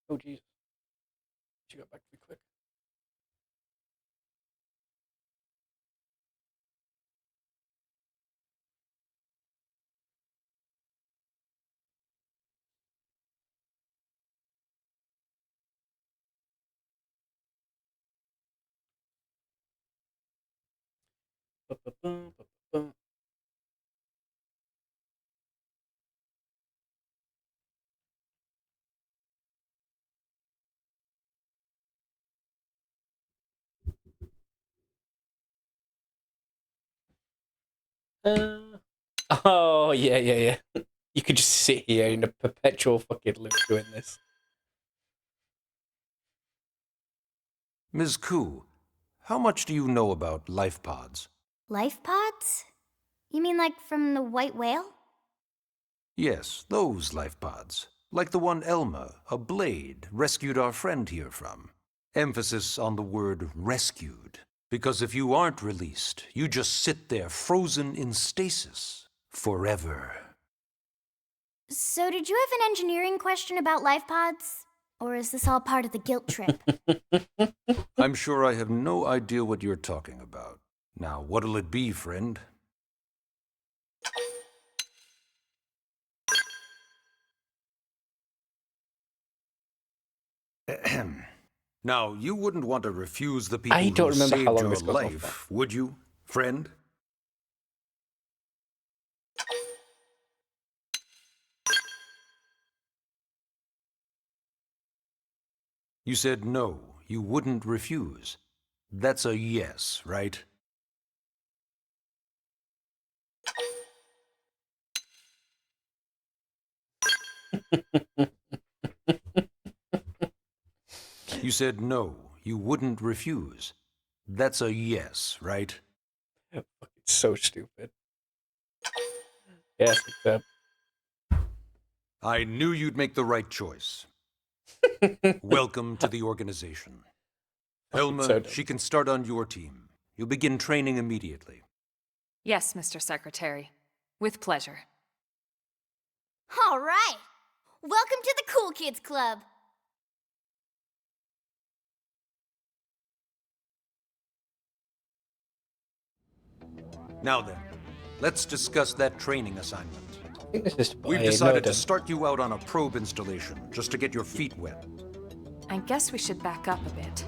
Oh, jeez. She got back to me quick. Ba-ba-bum. Oh, yeah. You could just sit here in a perpetual fucking loop doing this. Ms. Koo, how much do you know about life pods? Life pods? You mean like from the white whale? Yes, those life pods. Like the one Elma, a blade, rescued our friend here from. Emphasis on the word rescued. Because if you aren't released, you just sit there frozen in stasis. Forever. So did you have an engineering question about life pods? Or is this all part of the guilt trip? I'm sure I have no idea what you're talking about. Now, what'll it be, friend? Now, you wouldn't want to refuse the people I don't who remember saved how long your this goes on life, for. would you, friend? You said no, you wouldn't refuse. That's a yes, right? You said no, you wouldn't refuse. That's a yes, right? It's so stupid. Yes, except. I knew you'd make the right choice. Welcome to the organization. Elma, So dumb. she can start on your team. You'll begin training immediately. Yes, Mr. Secretary. With pleasure. All right! Welcome to the Cool Kids Club! Now then, let's discuss that training assignment. I think this is We've decided to start you out on a probe installation, just to get your feet wet. I guess we should back up a bit.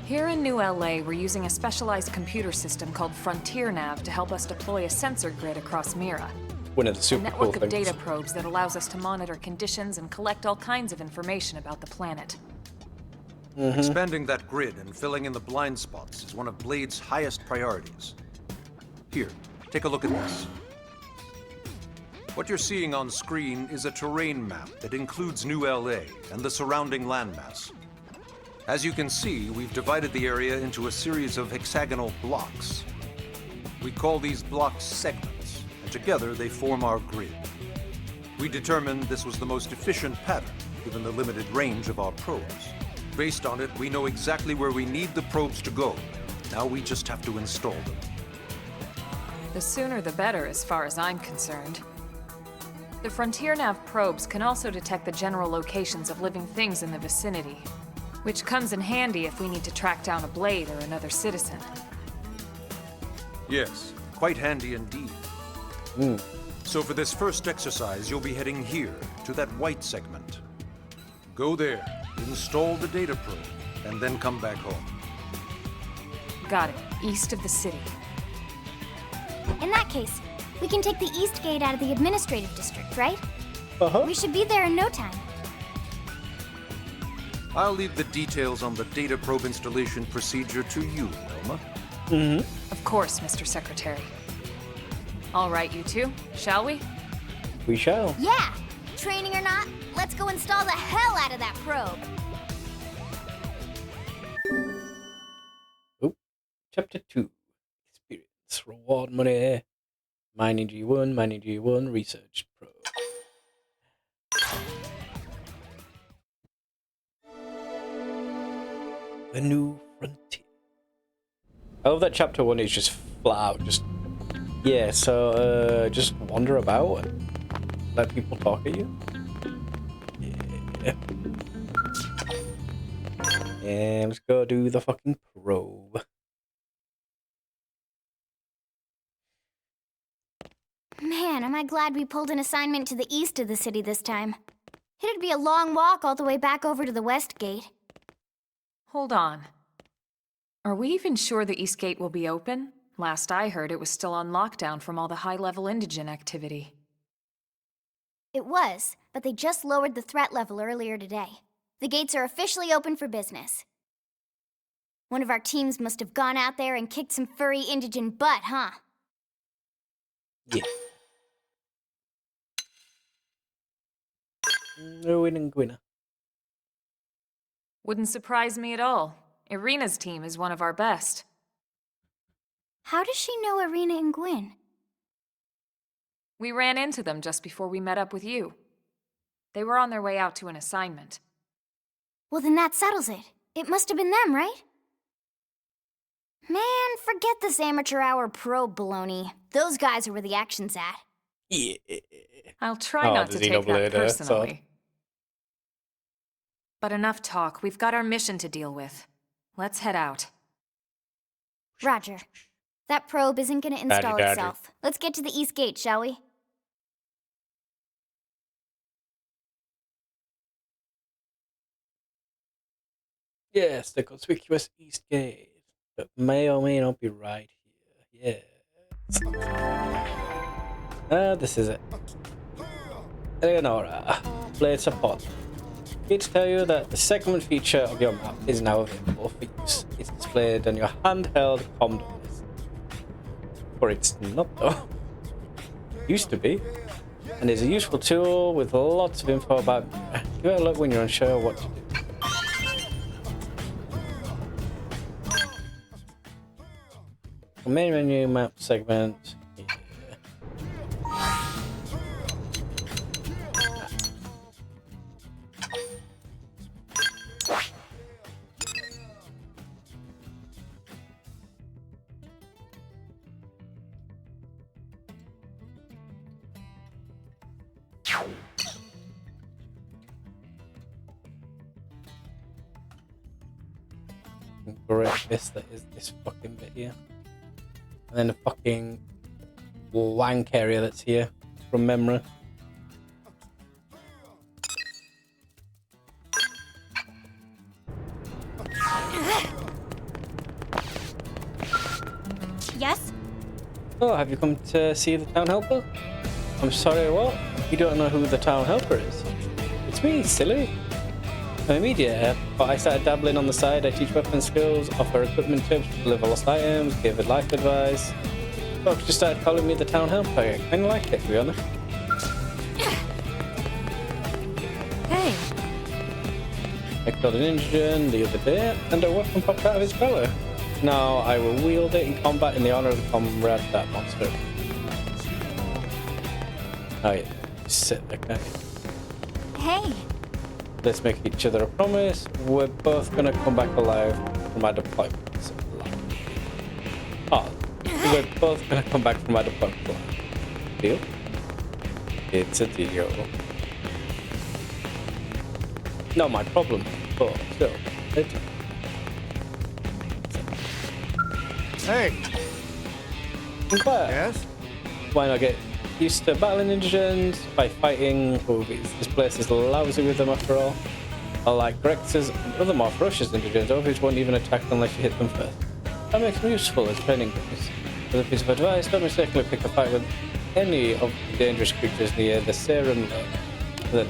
Here in New LA, we're using a specialized computer system called Frontier Nav to help us deploy a sensor grid across Mira. One of the A super network cool of things. data probes that allows us to monitor conditions and collect all kinds of information about the planet. Expanding that grid and filling in the blind spots is one of Blade's highest priorities. Here, take a look at this. What you're seeing on screen is a terrain map that includes New LA and the surrounding landmass. As you can see, we've divided the area into a series of hexagonal blocks. We call these blocks segments, and together they form our grid. We determined this was the most efficient pattern, given the limited range of our probes. Based on it, we know exactly where we need the probes to go. Now we just have to install them. The sooner the better, as far as I'm concerned. The Frontier Nav probes can also detect the general locations of living things in the vicinity, which comes in handy if we need to track down a blade or another citizen. Yes, quite handy indeed. So for this first exercise, you'll be heading here, to that white segment. Go there, install the data probe, and then come back home. Got it. East of the city. In that case, we can take the east gate out of the administrative district, right? Uh-huh. We should be there in no time. I'll leave the details on the data probe installation procedure to you, Elma. Of course, Mr. Secretary. All right, you two, shall we? We shall. Yeah! Training or not, let's let's go install the hell out of that probe. Oh, Chapter 2. Experience. Reward money. Mining G1, research probe. The new frontier. I love that chapter 1 is just flat out, just just wander about and let people talk at you. Yeah. And let's go do the fucking probe. Man, am I glad we pulled an assignment to the east of the city this time. It'd be a long walk all the way back over to the west gate. Hold on. Are we even sure the East Gate will be open? Last I heard, it was still on lockdown from all the high-level indigent activity. It was, but they just lowered the threat level earlier today. The gates are officially open for business. One of our teams must have gone out there and kicked some furry indigent butt, huh? Yeah. Winning winner. Wouldn't surprise me at all. Irina's team is one of our best. How does she know Irina and Gwyn? We ran into them just before we met up with you. They were on their way out to an assignment. Well, then that settles it. It must have been them, right? Man, forget this amateur hour probe baloney. Those guys are where the action's at. Yeah. I'll try not to take that Xenoblade, personally. But enough talk. We've got our mission to deal with. Let's head out. Roger. That probe isn't gonna install Daddy. itself. Let's get to the East Gate, shall we? Yes, the conspicuous East Gate. That may or may not be right here. Yes. This is it. Eleonora, Blade Support. Here to tell you that the segment feature of your map is now available for use. It's displayed on your handheld comm device. Or it's not though. Used to be. And is a useful tool with lots of info about you. Give it a look when you're unsure what to do. Main menu, map segment. Yeah. Great vista is this fucking bit here. And then the fucking wank area that's here from memory. Yes? Oh, have you come to see the town helper? I'm sorry, what? You don't know who the town helper is? It's me, silly. I'm a media, but I started dabbling on the side. I teach weapon skills, offer equipment tips, deliver lost items, give life advice. Folks just started calling me the town helper. I kind of like it, to be honest. Hey. I killed an indigent the other day, and a weapon popped out of his belly. Now I will wield it in combat in the honor of the comrade that monster. Oh yeah, just sit there, can't you? Hey. Let's make each other a promise. We're both gonna come back alive from our deployments. Oh, we're both gonna come back from our deployments alive. Deal? It's a deal. Not my problem, but still, a deal. Hey. Inquire. Yes? Why not get used to battling indigents by fighting? Oh, this place is lousy with them after all. Unlike Grex's and other more ferocious indigents, overage won't even attack unless you hit them first. That makes them useful as training grounds. As a piece of advice, don't mistakenly pick a fight with any of the dangerous creatures near the Serum Lake. The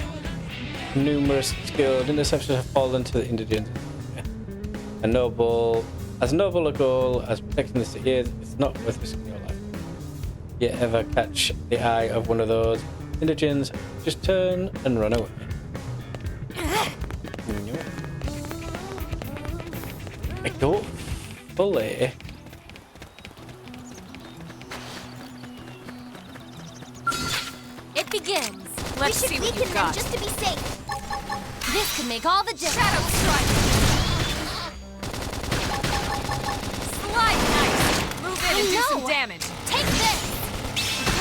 numerous skilled interceptors have fallen to the indigents. As noble a goal as protecting the city is, it's not worth risking your life. You ever catch the eye of one of those indigents, just turn and run away. I don't fully. It begins. Let's we see should what weaken you've them got. just to be safe. This could make all the difference. Shadow strike! Slide nice! Move in and do some damage. Take this.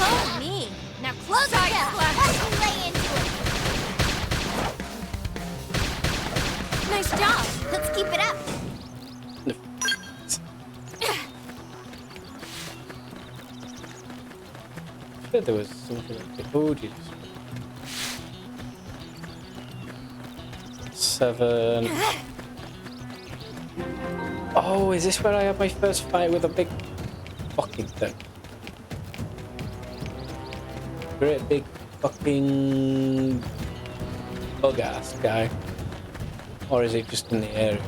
Oh, me. Now close Side it down. slash. Watch me lay into it. Nice job. Let's keep it up. I there was something like the Odin. 7. Oh, is this where I had my first fight with a big fucking thing? Great big fucking bug ass guy. Or is it just in the area?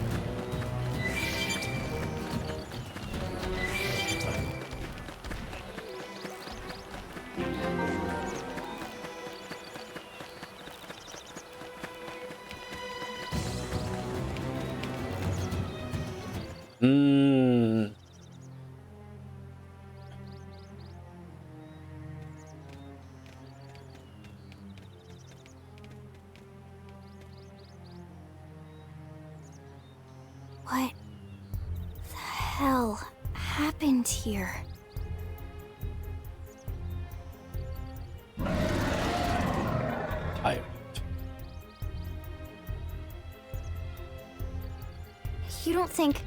What the hell happened here? Tyrant. You don't think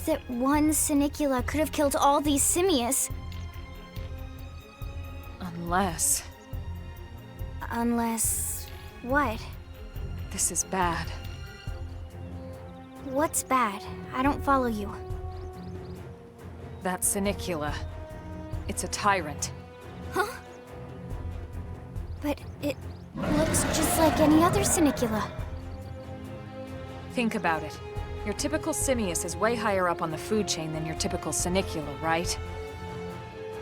that one Sinicula could have killed all these simius? Unless... what? This is bad. What's bad? I don't follow you. That Sinicula. It's a tyrant. Huh? But it looks just like any other Sinicula. Think about it. Your typical simius is way higher up on the food chain than your typical Sinicula, right?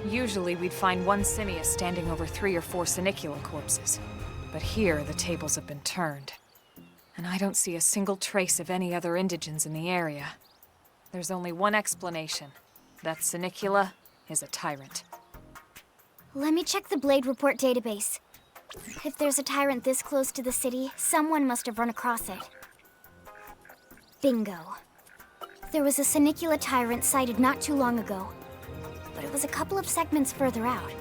Usually we'd find one simius standing over 3 or 4 Sinicula corpses. But here, the tables have been turned. And I don't see a single trace of any other indigents in the area. There's only one explanation. That Sinicula is a tyrant. Let me check the Blade Report database. If there's a tyrant this close to the city, someone must have run across it. Bingo. There was a Sinicula tyrant sighted not too long ago, but it was a couple of segments further out.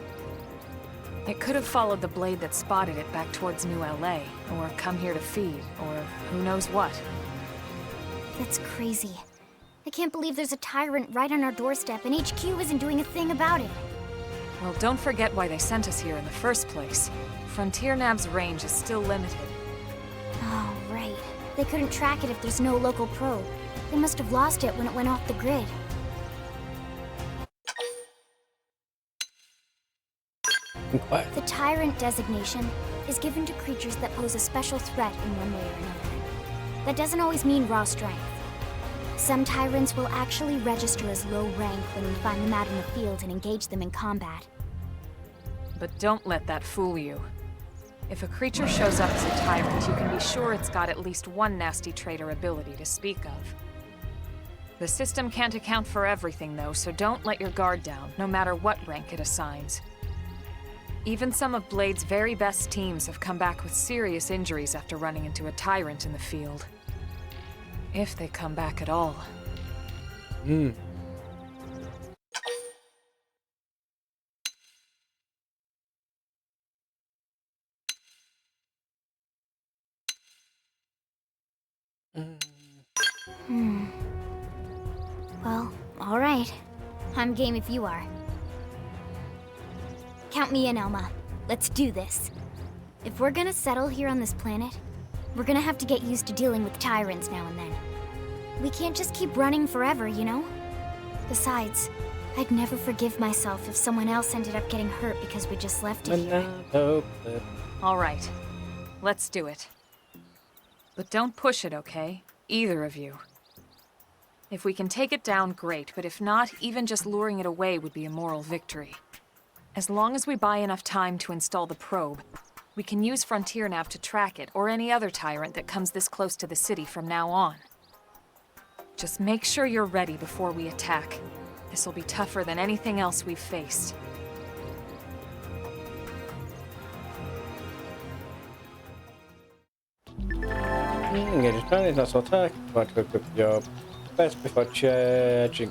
It could have followed the blade that spotted it back towards New LA, or come here to feed, or who knows what. That's crazy. I can't believe there's a tyrant right on our doorstep and HQ isn't doing a thing about it. Well, don't forget why they sent us here in the first place. Frontier Nav's range is still limited. Oh, right. They couldn't track it if there's no local probe. They must have lost it when it went off the grid. The Tyrant designation is given to creatures that pose a special threat in one way or another. That doesn't always mean raw strength. Some Tyrants will actually register as low rank when we find them out in the field and engage them in combat. But don't let that fool you. If a creature shows up as a tyrant, you can be sure it's got at least one nasty trait or ability to speak of. The system can't account for everything, though, so don't let your guard down, no matter what rank it assigns. Even some of Blade's very best teams have come back with serious injuries after running into a tyrant in the field. If they come back at all. Well, all right. I'm game if you are. Count me in, Elma. Let's do this. If we're gonna settle here on this planet, we're gonna have to get used to dealing with tyrants now and then. We can't just keep running forever, you know? Besides, I'd never forgive myself if someone else ended up getting hurt because we just left it here. All right. Let's do it. But don't push it, okay? Either of you. If we can take it down, great, but if not, even just luring it away would be a moral victory. As long as we buy enough time to install the probe, we can use Frontier Nav to track it, or any other tyrant that comes this close to the city from now on. Just make sure you're ready before we attack. This'll be tougher than anything else we've faced. Engage his planets, not so attack. Want to equip your best before charging.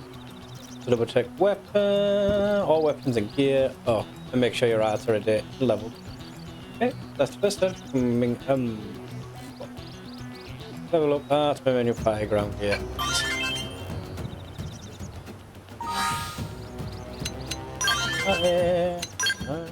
To double check weapon, all weapons and gear. Oh, and make sure your arts are leveled. Okay, that's the first step. Level up arts, my menu fire ground gear. Okay. Nice.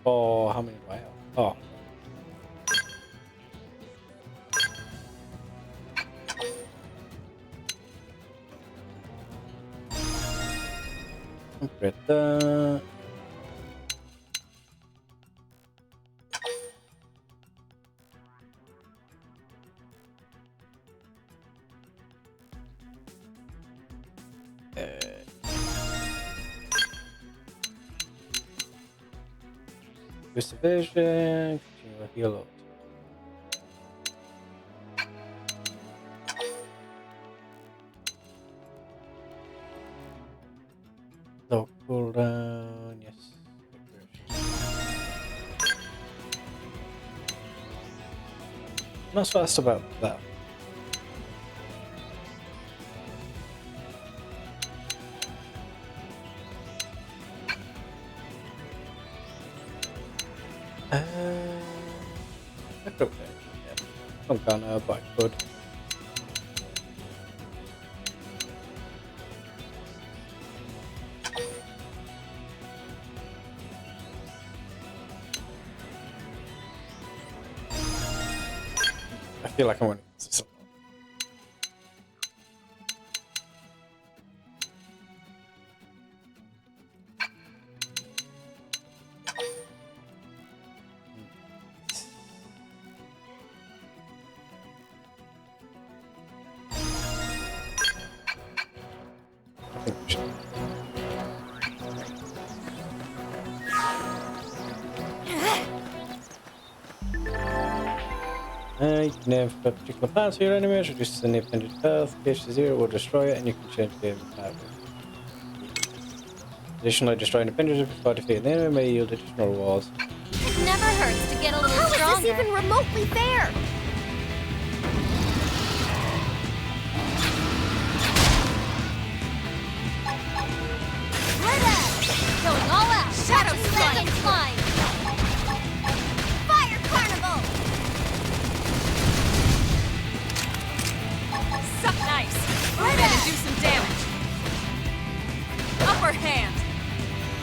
Oh, how many do I have? Oh. Upgrade that. Boost the vision, continue to heal out. Low cooldown, yes. Not so fast about that. Okay. Yeah. I'm gonna but I could. I feel like I'm gonna use this. You can name for a particular part of your enemies, reduces the appendage health, pH to 0 will destroy it, and you can change the game pattern. Additionally, destroying appendages before defeating the enemy may yield additional rewards. It never hurts to get a little stronger. How is this even remotely fair? Going all out! Shadow Strike! Flying! Fire Carnival! Suck nice! We're gonna do some damage! Upper hand!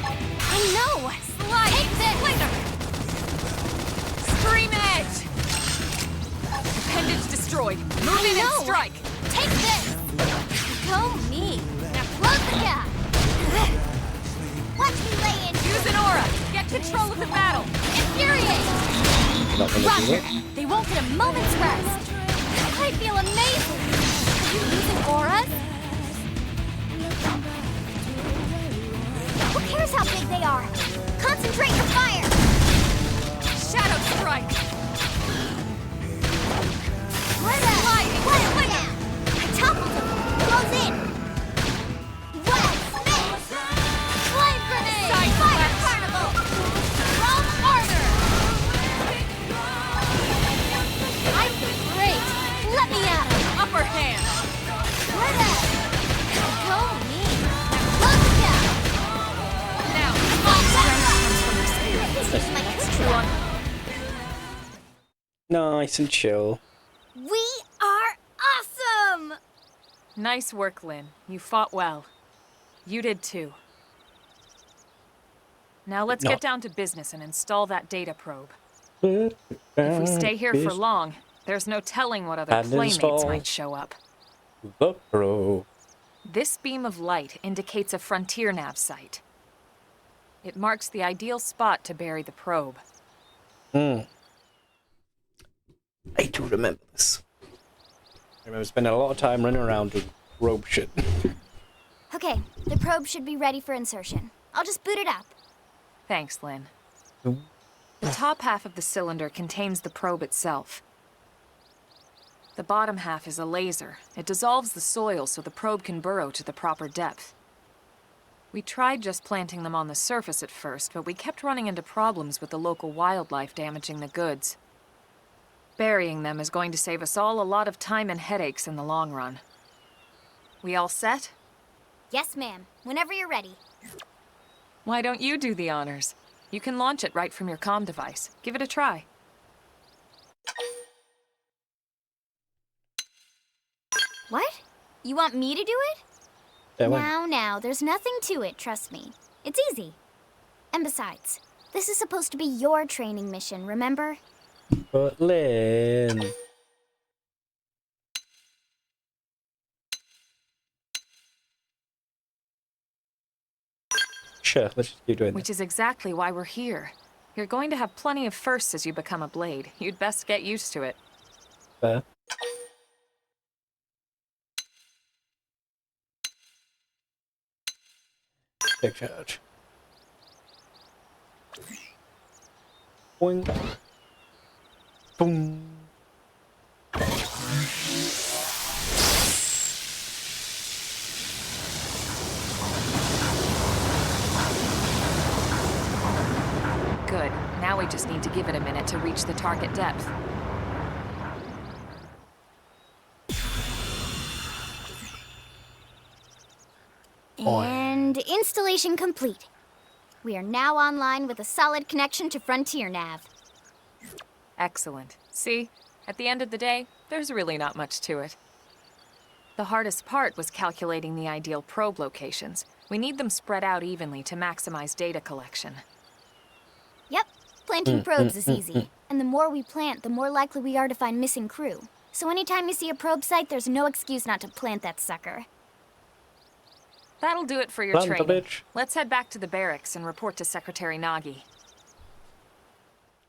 I know! Sliding Slinger! Scream Edge! Appendage destroyed! Move in and strike! Take this! Go me! Now close the gap! Watch me lay in! Use an aura! Get control of the battle! Infuriate! Roger! They won't get a moment's rest! I feel amazing! Are you using auras? Who cares how big they are? Concentrate your fire! Shadow Strike! Sliding! I toppled him! Close in! Flame grenade! Fire Carnival! Chrome armor! I feel great! Let me at him! Upper hand! Go me! Close the gap! Now, This is my extra. Nice and chill. We are awesome! nice work, Lynn. You fought well. You did too. Now let's get down to business and install that data probe. If we stay here for long, there's no telling what other playmates might show up. The probe. This beam of light indicates a frontier nav site. It marks the ideal spot to bury the probe. I do remember this. I remember spending a lot of time running around doing rope shit. Okay, the probe should be ready for insertion. I'll just boot it up. Thanks, Lynn. The top half of the cylinder contains the probe itself. The bottom half is a laser. It dissolves the soil so the probe can burrow to the proper depth. We tried just planting them on the surface at first, but we kept running into problems with the local wildlife damaging the goods. Burying them is going to save us all a lot of time and headaches in the long run. We all set? Yes, ma'am. Whenever you're ready. Why don't you do the honors? You can launch it right from your comm device. Give it a try. What? You want me to do it? Yeah, Now, there's nothing to it, trust me. It's easy. And besides, this is supposed to be your training mission, remember? But Lynn... Sure, let's just keep doing Which is exactly why we're here. You're going to have plenty of firsts as you become a blade. You'd best get used to it. Fair. Big charge. Boing. Boom. Good. Now we just need to give it a minute to reach the target depth. And installation complete. We are now online with a solid connection to Frontier Nav. Excellent. See? At the end of the day, there's really not much to it. The hardest part was calculating the ideal probe locations. We need them spread out evenly to maximize data collection. Yep, planting probes is easy. And the more we plant, the more likely we are to find missing crew. So anytime you see a probe site, there's no excuse not to plant that sucker. That'll do it for your training. Let's head back to the barracks and report to Secretary Nagi.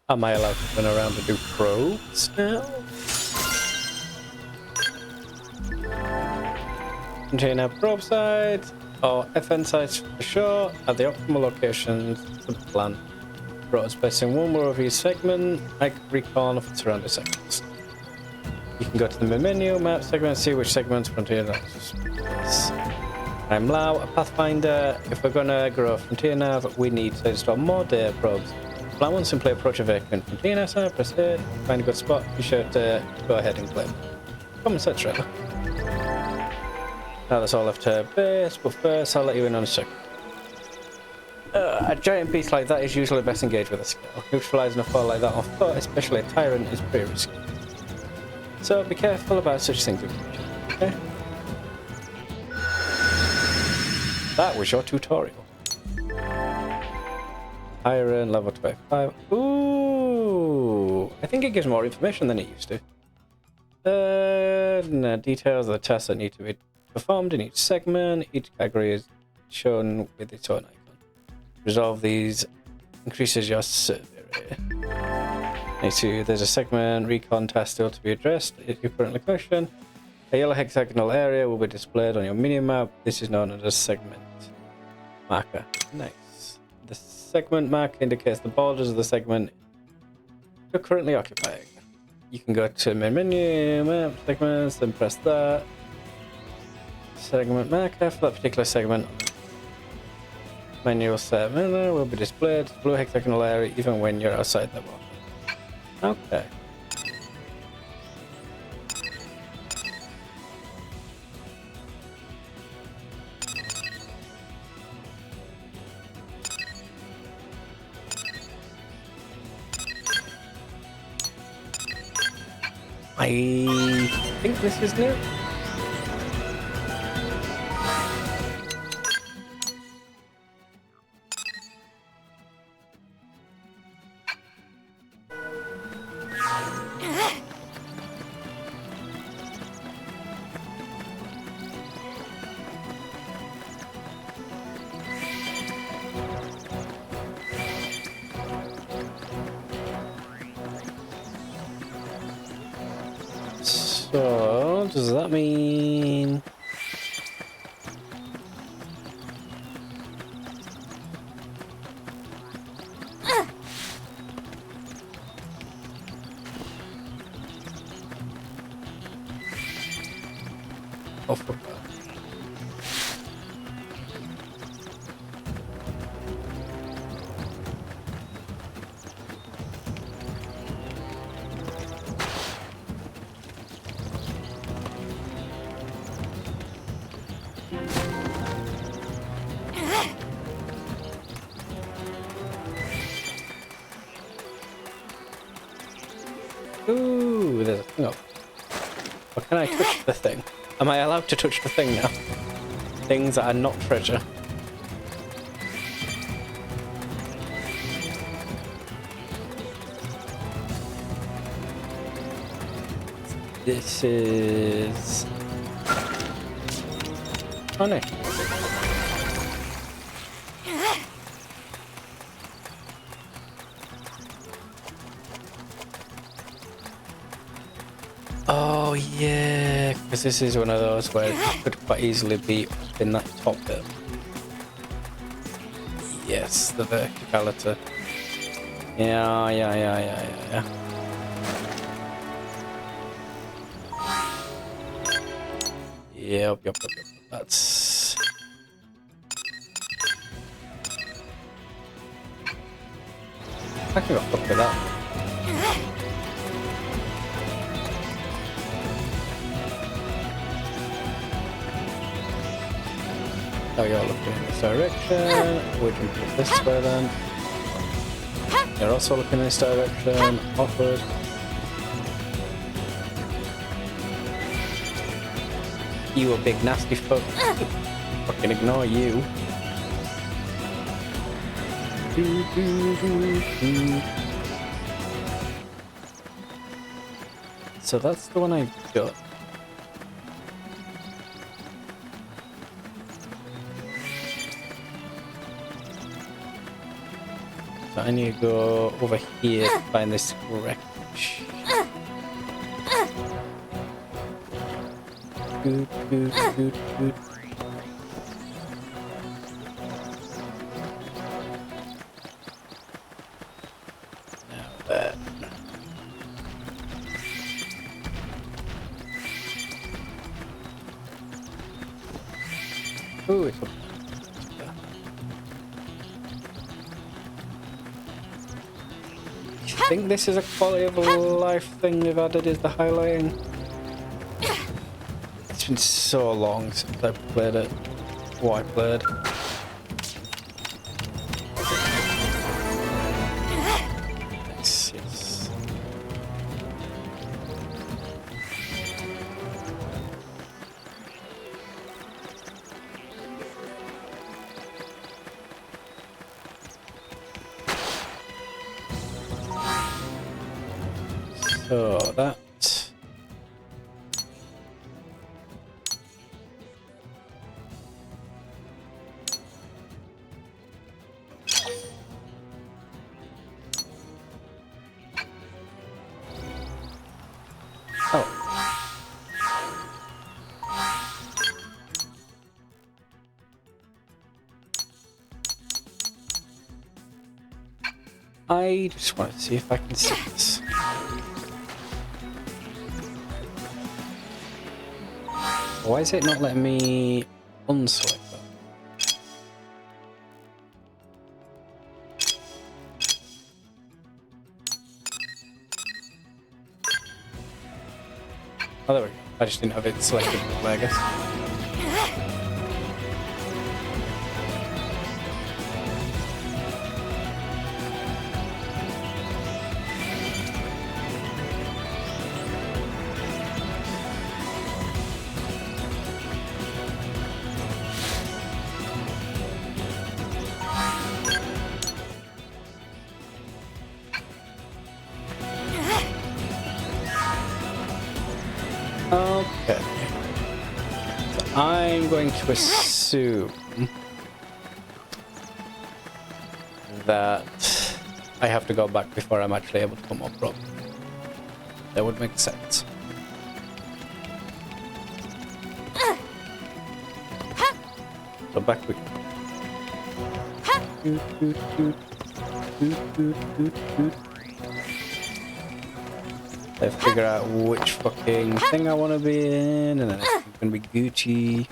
Am I allowed to run around and do probes now? Container probe sites, or FN sites for sure, at the optimal locations for the plan. Probes placing one more of each segment, like recon for surrounding segments. You can go to the menu, map segment, and see which segments Frontier Nav. I'm Lau, a Pathfinder. If we're gonna grow Frontier Nav, we need to install more data probes. Plan one, simply approach a vacant Frontier Nav site, press A, find a good spot, be sure to go ahead and claim. Common sense, trailer. Now that's all left to base, but first I'll let you in on a second. A giant beast like that is usually best engaged with a skill. Neutralizing a foe like that on foot, especially a tyrant, is pretty risky. So be careful about such things in the future, okay? That was your tutorial. Iron, level 25. Ooh! I think it gives more information than it used to. No, details of the tasks that need to be performed in each segment. Each category is shown with its own icon. Resolve these increases your survey rate. There's a segment recon task still to be addressed. If you currently question, a yellow hexagonal area will be displayed on your minimap. This is known as a segment marker. Nice. The segment mark indicates the borders of the segment you're currently occupying. You can go to main menu, map, segments, then press that. Segment marker for that particular segment. Manual set will be displayed. Blue hexagonal area even when you're outside the border. Okay. I think this is new. So, does that mean... Oh, fuck that. Ooh, there's a thing up. Or can I touch the thing? Am I allowed to touch the thing now? Things that are not treasure. This is... Oh no. Oh yeah, because this is one of those where it could quite easily be up in that top bit. Yes, the verticality. Yeah. Yep. That's... I can go fuck with that. Oh, you're looking in this direction. We can put this way then. You're also looking in this direction. Awkward. You a big nasty fuck. Fucking ignore you. So that's the one I got. So I need to go over here to find this wreckage. Good. Now that. Ooh, it's up there. I think this is a quality of life thing they've added, is the highlighting. It's been so long since I played it. I played. Yes. So that. I just want to see if I can see this. Why is it not letting me unselect that? Oh, there we go. I just didn't have it selected, I guess. Okay. So I'm going to assume that I have to go back before I'm actually able to come up properly. That would make sense. So back we go. I figure out which fucking thing I want to be in, and then it's gonna be Gucci.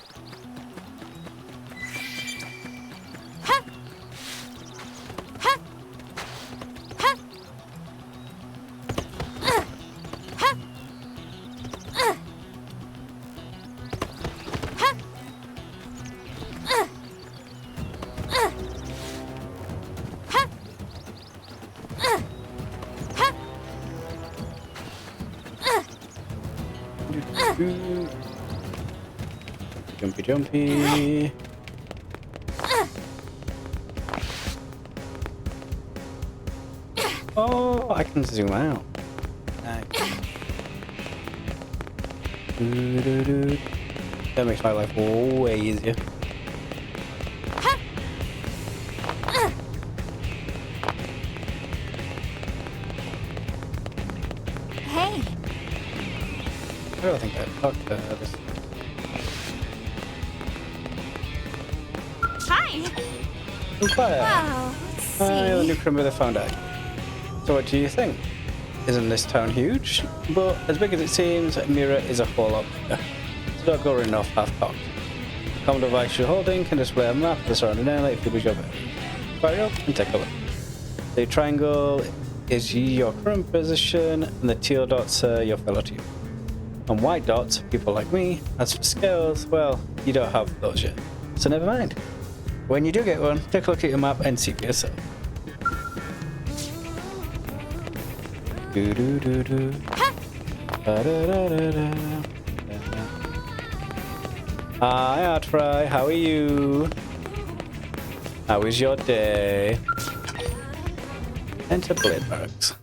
Jumpy, jumpy. Oh, I can zoom out. Nice. That makes my life way easier. Hey. I don't think I talked to this. Hi. Wow, let's the new crime they found out. So what do you think? Isn't this town huge? But as big as it seems, Mira is a whole lot bigger. So don't go running off half-cocked. The common device you're holding can display a map of the surrounding area if you wish over. Fire it up and take a look. The triangle is your current position, and the teal dots are your fellow team. And white dots, people like me. As for scales, well, you don't have those yet. So never mind. When you do get one, take a look at your map and see for yourself. Do do do do. Da, da, da, da, da. Hi, Artfry. How are you? How is your day? Enter Blade Barracks.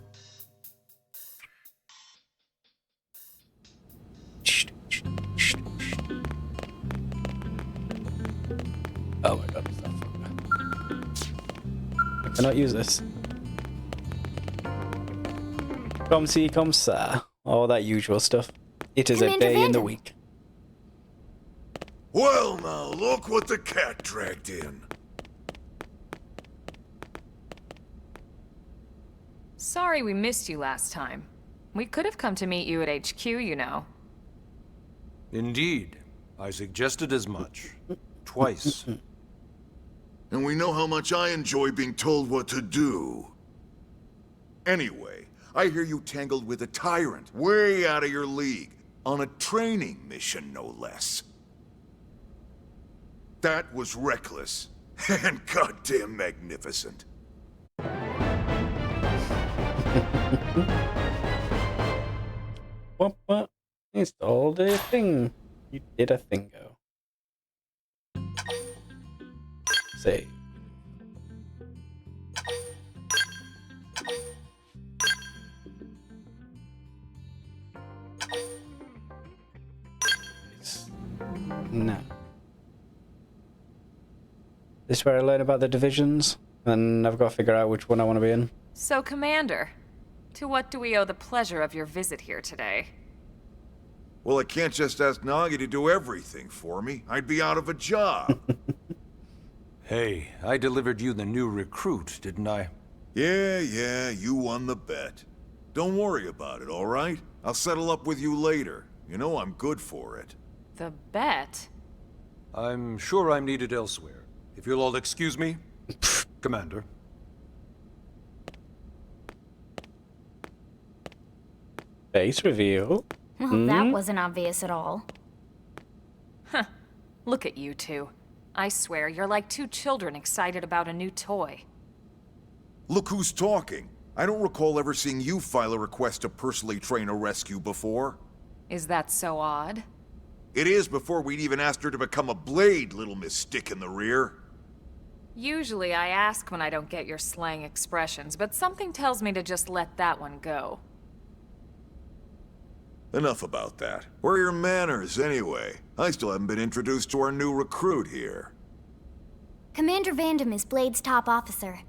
Oh my god, it's that fucker. I cannot use this. Come see, come sir. All that usual stuff. It is Commander a day in the Vanden. week. Well, now, look what the cat dragged in. Sorry we missed you last time. We could have come to meet you at HQ, you know. Indeed. I suggested as much. Twice. And we know how much I enjoy being told what to do. Anyway, I hear you tangled with a tyrant, way out of your league, on a training mission, no less. That was reckless, and goddamn magnificent. What? Installed a thing. You did a thingo. Save. No. This is where I learn about the divisions, and I've got to figure out which one I want to be in. So, Commander, to what do we owe the pleasure of your visit here today? Well, I can't just ask Nagi to do everything for me. I'd be out of a job. Hey, I delivered you the new recruit, didn't I? Yeah, you won the bet. Don't worry about it, all right? I'll settle up with you later. You know I'm good for it. The bet? I'm sure I'm needed elsewhere. If you'll all excuse me, Commander. Face reveal. Well, that wasn't obvious at all. Huh. Look at you two. I swear, you're like two children excited about a new toy. Look who's talking. I don't recall ever seeing you file a request to personally train a rescue before. Is that so odd? It is before we'd even asked her to become a blade, little Miss Stick in the Rear. Usually I ask when I don't get your slang expressions, but something tells me to just let that one go. Enough about that. Where are your manners, anyway? I still haven't been introduced to our new recruit here. Commander Vanden is Blade's top officer.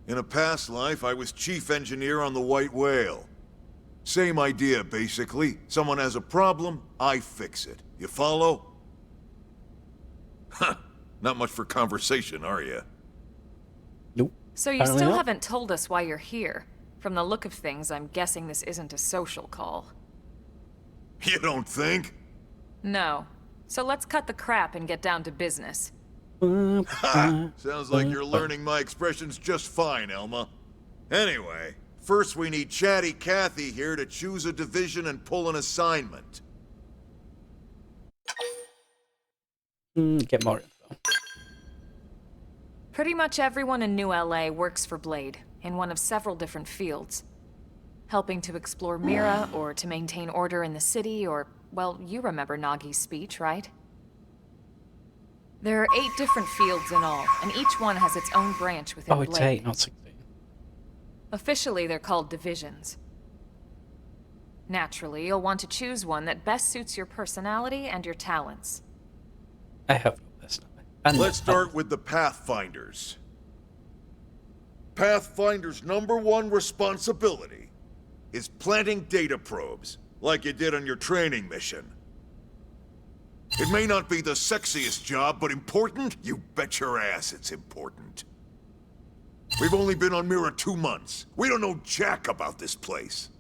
In a past life, I was chief engineer on the White Whale. Same idea, basically. Someone has a problem, I fix it. You follow? Huh. Not much for conversation, are you? Nope. So you Apparently still not. haven't told us why you're here. From the look of things, I'm guessing this isn't a social call. You don't think? No. So let's cut the crap and get down to business. Ha! Sounds like you're learning my expressions just fine, Elma. Anyway, first we need Chatty Cathy here to choose a division and pull an assignment. Get more info. Pretty much everyone in New LA works for Blade, in one of several different fields. Helping to explore Mira, or to maintain order in the city, or, well, you remember Nagi's speech, right? There are 8 different fields in all, and each one has its own branch within Oh, it's Blade. 8, not 16. Officially, they're called divisions. Naturally, you'll want to choose one that best suits your personality and your talents. I have no personality. Let's start with the Pathfinders. Pathfinder's #1 responsibility is planting data probes, like you did on your training mission. It may not be the sexiest job, but important? You bet your ass it's important. We've only been on Mira 2 months. We don't know jack about this place.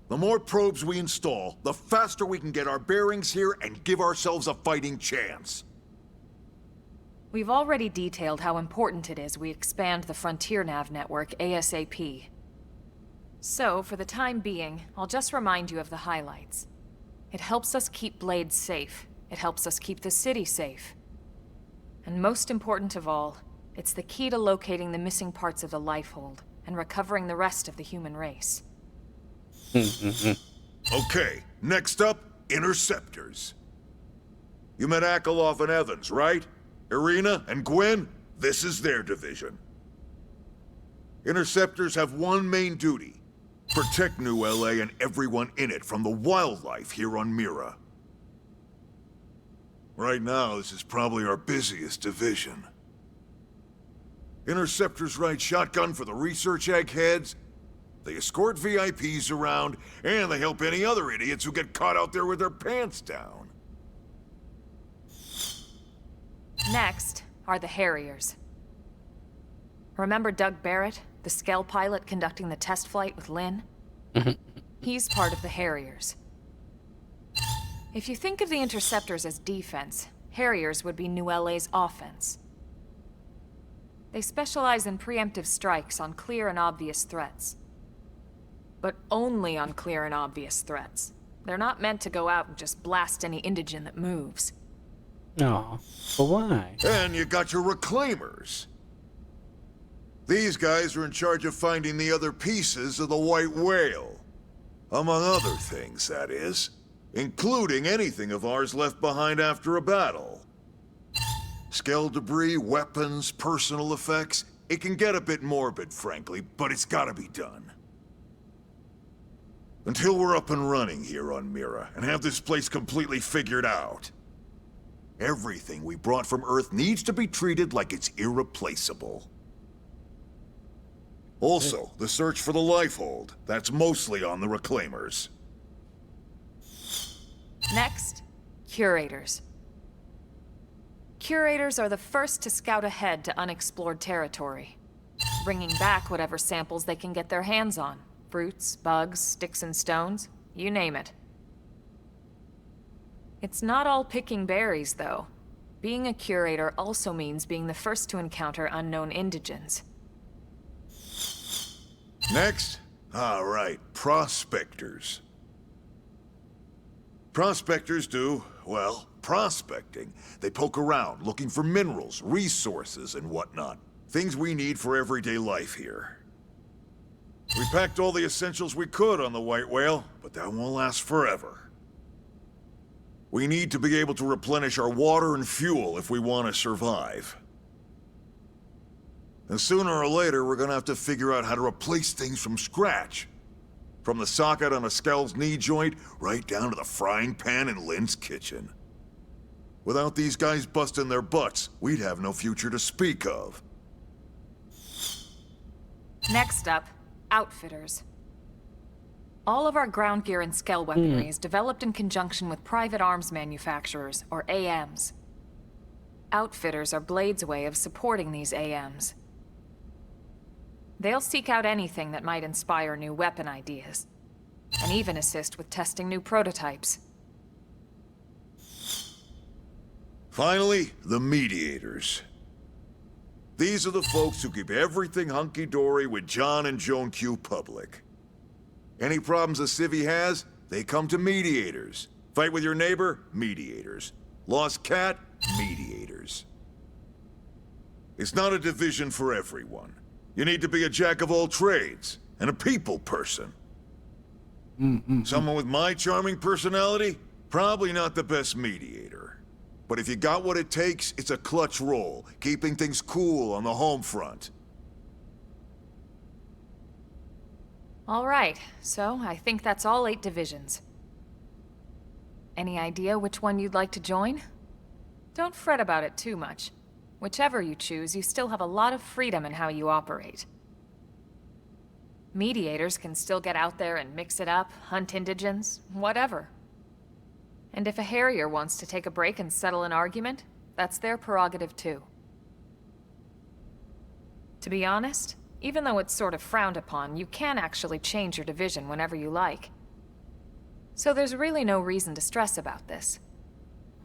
The more probes we install, the faster we can get our bearings here and give ourselves a fighting chance. We've already detailed how important it is we expand the Frontier Nav network ASAP. So, for the time being, I'll just remind you of the highlights. It helps us keep Blade safe. It helps us keep the city safe. And most important of all, it's the key to locating the missing parts of the Lifehold and recovering the rest of the human race. Okay, next up, Interceptors. You met Akalov and Evans, right? Irina and Gwen? This is their division. Interceptors have one main duty: protect New LA and everyone in it from the wildlife here on Mira. Right now, this is probably our busiest division. Interceptors ride shotgun for the research eggheads, they escort VIPs around, and they help any other idiots who get caught out there with their pants down. Next are the Harriers. Remember Doug Barrett, the Skell pilot conducting the test flight with Lynn? He's part of the Harriers. If you think of the Interceptors as defense, Harriers would be New LA's offense. They specialize in preemptive strikes on clear and obvious threats. But only on clear and obvious threats. They're not meant to go out and just blast any indigene that moves. No, but why? And you got your Reclaimers. These guys are in charge of finding the other pieces of the White Whale. Among other things, that is. Including anything of ours left behind after a battle. Skell debris, weapons, personal effects. It can get a bit morbid, frankly, but it's gotta be done. Until we're up and running here on Mira, and have this place completely figured out, everything we brought from Earth needs to be treated like it's irreplaceable. Also, the search for the Lifehold. That's mostly on the Reclaimers. Next, Curators. Curators are the first to scout ahead to unexplored territory, bringing back whatever samples they can get their hands on. Fruits, bugs, sticks and stones, you name it. It's not all picking berries, though. Being a curator also means being the first to encounter unknown indigens. Next? All right, Prospectors. Prospectors do, well, prospecting. They poke around, looking for minerals, resources, and whatnot. Things we need for everyday life here. We packed all the essentials we could on the White Whale, but that won't last forever. We need to be able to replenish our water and fuel if we want to survive. And sooner or later, we're gonna have to figure out how to replace things from scratch. From the socket on a Skell's knee joint, right down to the frying pan in Lynn's kitchen. Without these guys busting their butts, we'd have no future to speak of. Next up, Outfitters. All of our ground gear and Skell weaponry is developed in conjunction with private arms manufacturers, or AMs. Outfitters are Blade's way of supporting these AMs. They'll seek out anything that might inspire new weapon ideas, and even assist with testing new prototypes. Finally, the mediators. These are the folks who keep everything hunky-dory with John and Joan Q public. Any problems a civvy has, they come to mediators. Fight with your neighbor? Mediators. Lost cat? Mediators. It's not a division for everyone. You need to be a jack of all trades, and a people person. Someone with my charming personality? Probably not the best mediator. But if you got what it takes, it's a clutch role, keeping things cool on the home front. All right, so I think that's all 8 divisions. Any idea which one you'd like to join? Don't fret about it too much. Whichever you choose, you still have a lot of freedom in how you operate. Mediators can still get out there and mix it up, hunt indigents, whatever. And if a Harrier wants to take a break and settle an argument, that's their prerogative too. To be honest, even though it's sort of frowned upon, you can actually change your division whenever you like. So there's really no reason to stress about this.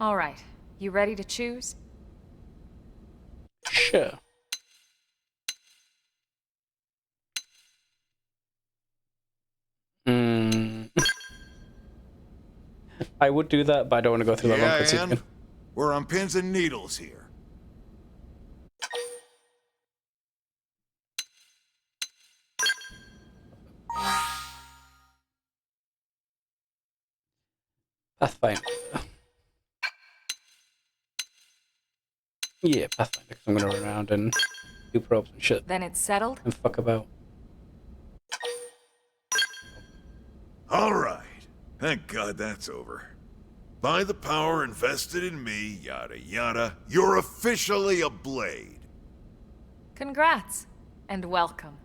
All right, you ready to choose? Sure. I would do that, but I don't want to go through that long cutscene. We're on pins and needles here. Pathfinder. Yeah, Pathfinder, because I'm going to run around and do probes and shit. Then it's settled? And fuck about. All right. Thank God that's over. By the power invested in me, yada yada, you're officially a Blade. Congrats, and welcome.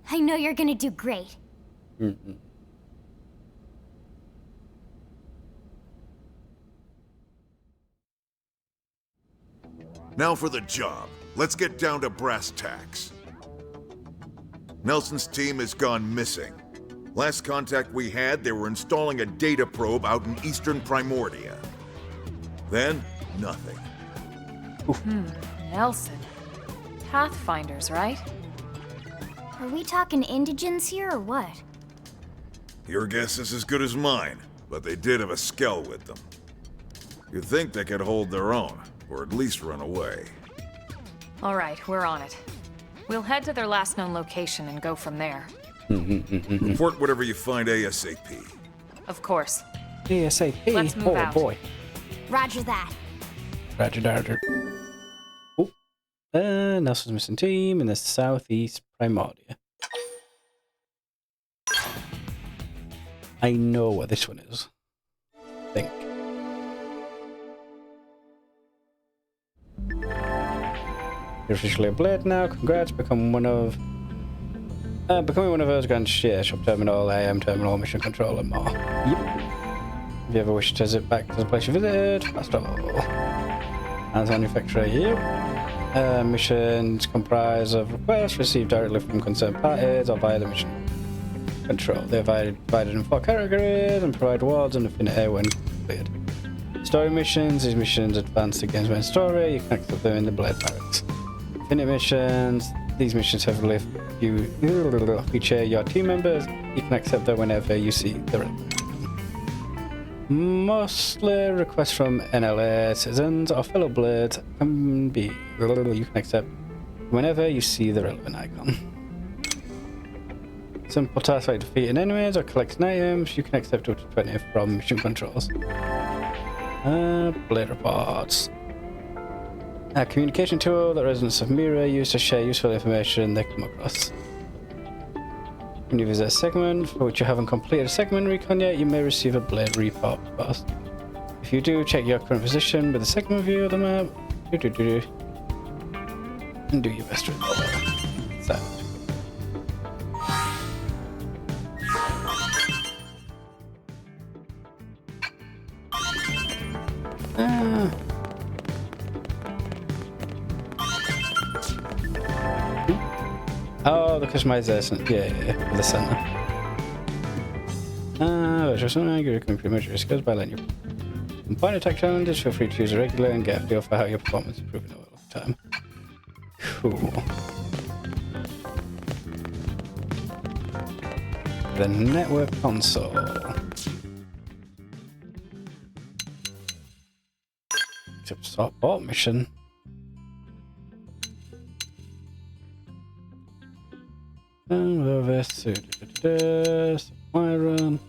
I know you're gonna do great. Now for the job. Let's get down to brass tacks. Nelson's team has gone missing. Last contact we had, they were installing a data probe out in eastern Primordia. Then, nothing. Nelson. Pathfinders, right? Are we talking indigents here or what? Your guess is as good as mine, but they did have a skell with them. You'd think they could hold their own, or at least run away. All right, we're on it. We'll head to their last known location and go from there. Report whatever you find ASAP. Of course. ASAP. Let's move out. Oh boy. Roger that. Roger that. Oh. Nelson's missing team in the southeast Primordia. I know what this one is. I think. You're officially a Blade now. Congrats. Becoming one of us, Grand Shop Terminal, AM Terminal, Mission Control, and more. Yep. If you ever wish to visit back to the place you visited, fast travel. As manufacturer, yep. Missions comprise of requests received directly from concerned parties or via the mission control. They are divided in 4 categories and provide rewards and affinity when completed. Story missions. These missions advance the game's main story. You can accept them in the Blade barracks. Infinite missions. These missions heavily feature your team members. You can accept them whenever you see the relevant. Mostly requests from NLA citizens or fellow Blades can be you can accept whenever you see the relevant icon. Simple tasks like defeating enemies or collecting items, you can accept up to 20 from mission controls. Blade reports. A communication tool that residents of Mira use to share useful information they come across. When you visit a segment for which you haven't completed a segment recon yet, you may receive a Blade report first. If you do, check your current position with the segment view of the map. And do your best to report it. So. Oh, the customization. Yeah, the center. Just something you can pretty much your skills by letting you combine attack challenges. Feel free to use a regular and get a feel for how your performance is improving over time. Cool. The network console. Support mission. Over supply run.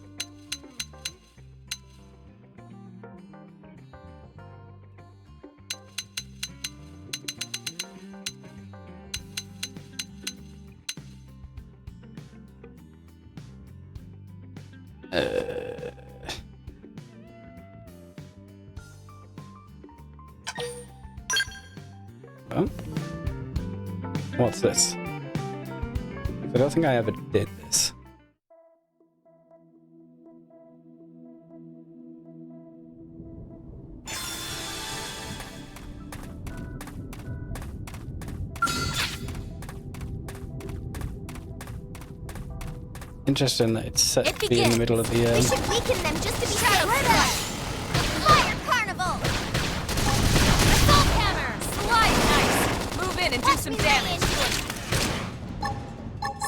Well, what's this? I don't think I ever did this. Interesting that it's set to be in the middle of the We should weaken them just to be sure. Fire Carnival! Assault Hammer! Slide nice! Move in and do some damage.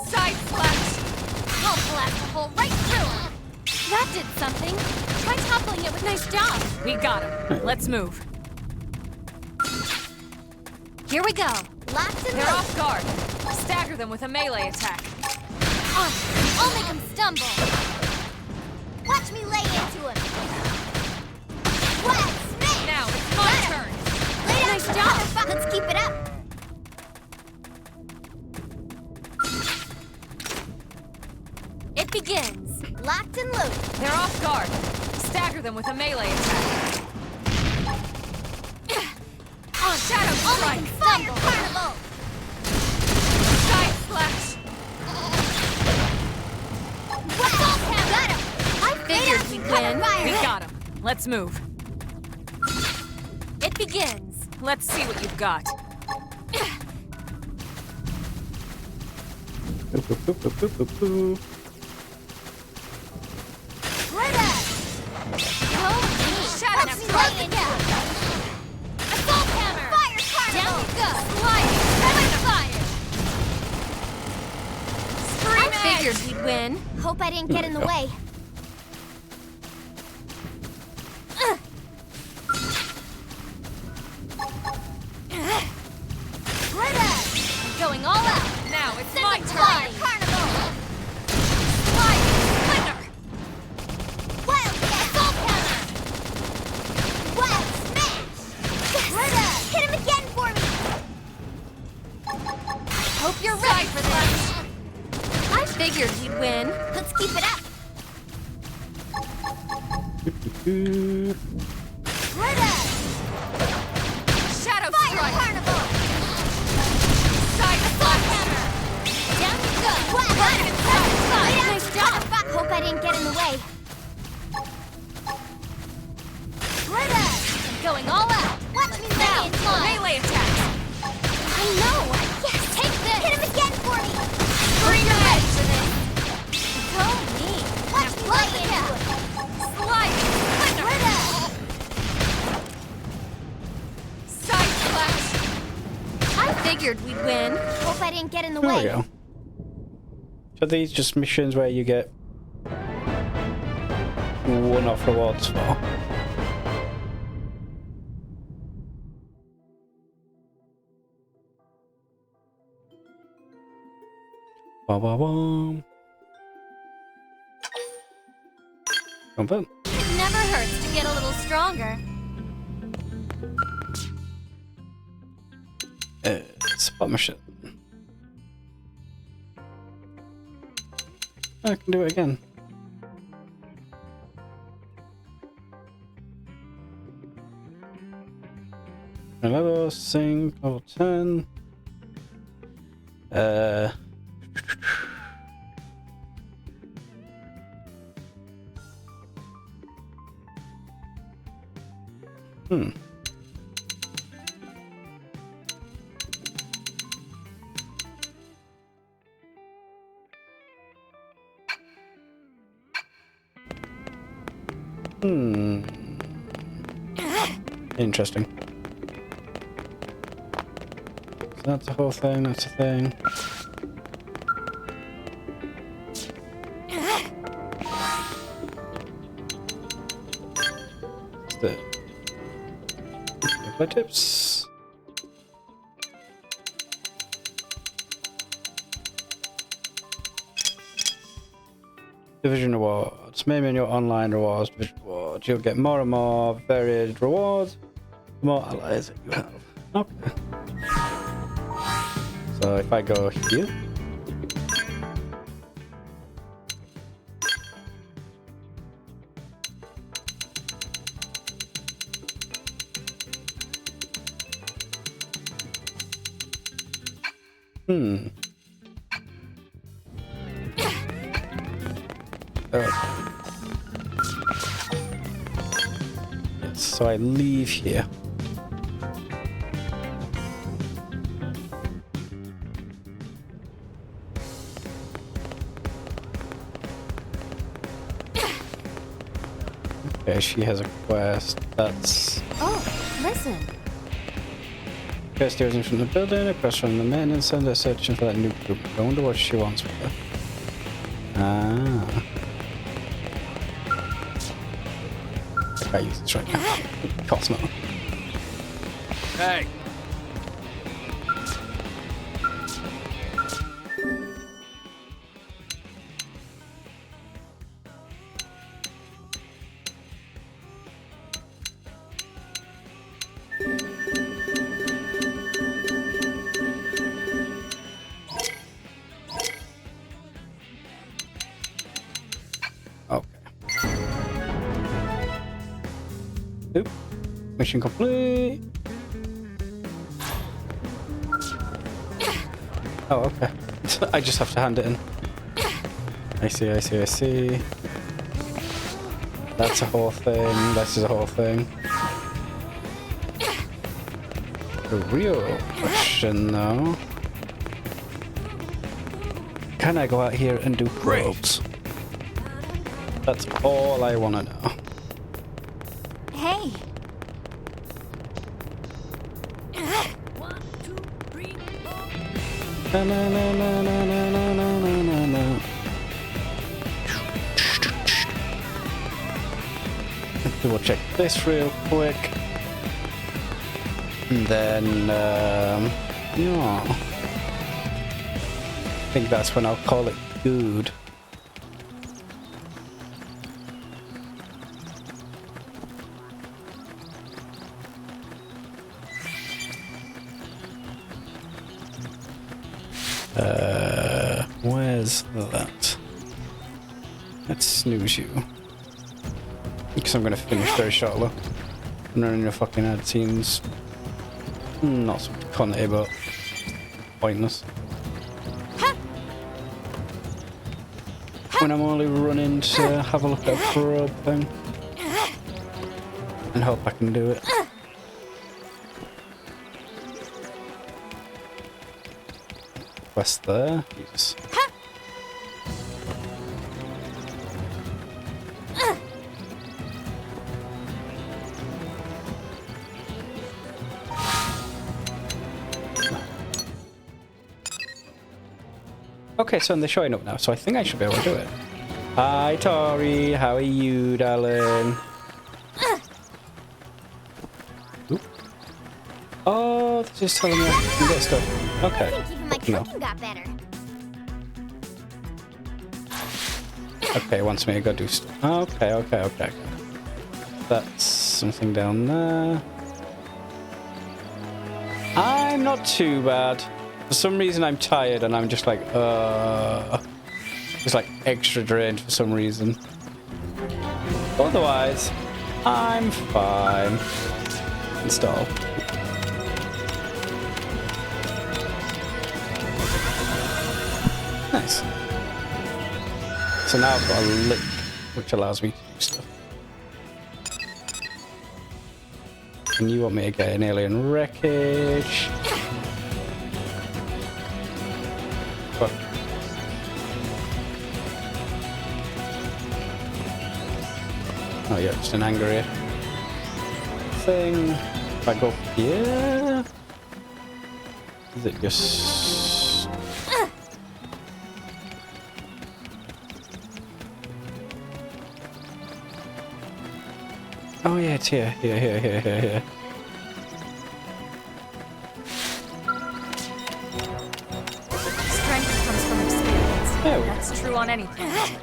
Side slash! I'll blast a hole right through him! That did something! Try toppling it with nice job! We got him. Let's move. Here we go! Locked and They're loaded! off guard. Stagger them with a melee attack. I'll make him stumble! Watch me lay into him! What? Smash! Now it's my turn. Lay down nice job! Let's keep it up! It begins! Locked and loaded! They're off guard. Stagger them with a melee attack. On Shadow Strike! Fire Carnival! Side slash! Got him! I figured we'd win! We got him. Let's move. It begins! Let's see what you've got. Shadow Strike! Assault Hammer! Fire Carnival! Down we go! Sliding! Fire! Scream I figured we'd win. Hope I didn't get in the way. I'm going all out. Now it's Send my it turn. flying. Carnival! Sliding splinter! Wild Assault Hammer! Wild Smash! Hit him again for me! Hope you're ready for this. I figured we'd win. Let's keep it up. Shadow Fire Strike! Carnival! Side Assault slash! Hammer! Down you go! Nice job! Hope I didn't get in the way. I'm going all out. Watch me lay in line. Melee attack! I know! Yes! Take this! Hit him again for me! Scream You're ready edge! for this! Go me! Watch me lay into it! Sliding splinter! Side slash! I figured we'd win. Hope I didn't get in the There way. we go. So these just missions where you get one-off rewards for. Ba-ba-bum. Confirm. It never hurts to get a little stronger. Spot mission. I can do it again. Level sync, level 10. Interesting. So that's the whole thing, that's the thing. The tips. Division rewards. Maybe in your online rewards, division rewards, you'll get more and more varied rewards, the more allies that you have. Okay. So if I go here. Oh. Yes, so I leave here. Okay, she has a quest. That's... Oh, listen. Quest steers in from the building, a quest from the maintenance center, searching for that new group. I wonder what she wants with her. Ah. I use this right now. Of course not. Hey! Oop. Mission complete. Oh, okay. I just have to hand it in. I see, I see, I see. That's a whole thing. This is a whole thing. The real question, though. Can I go out here and do probes? That's all I want to know. Hey. One, two, three, four. Na, na, na, na, na, na, na, na, na, na. We'll check this real quick. And then, yeah. I think that's when I'll call it good. Where's that? Let's snooze you. Because I'm gonna finish very shortly. I'm running your fucking ad scenes. Not so cunty, but pointless. When I'm only running to have a look at a probe thing. And hope I can do it. Quest there. Jesus. Okay, so they're showing up now, so I think I should be able to do it. Hi, Tori. How are you, darling? Oop. Oh, they're just telling me I can get stuff. Okay. I think even my cooking got better. Okay, it wants me to go do stuff. Okay. That's something down there. I'm not too bad. For some reason I'm tired and I'm just like, just like extra drained for some reason. Otherwise, I'm fine. Install. Nice. So now I've got a link, which allows me to do stuff. And you want me to get an alien wreckage? What? Oh yeah, just an angry thing. If I go here, is it just? Oh yeah, it's here. Here. Strength comes from experience. There we go. That's true on anything. Okay.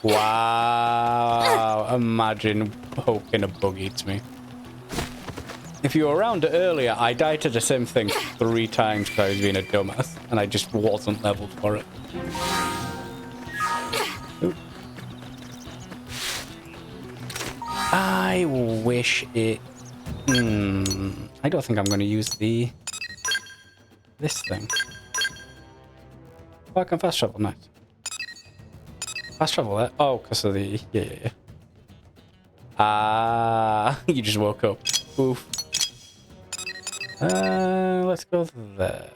Wow, imagine poking a bug eats me. If you were around earlier, I died to the same thing 3 times because I was being a dumbass, and I just wasn't leveled for it. Ooh. I wish it... I don't think I'm going to use this thing. Oh, I can fast travel, nice. Fast travel there? Oh, because of the... Yeah. You just woke up. Oof. Let's go there.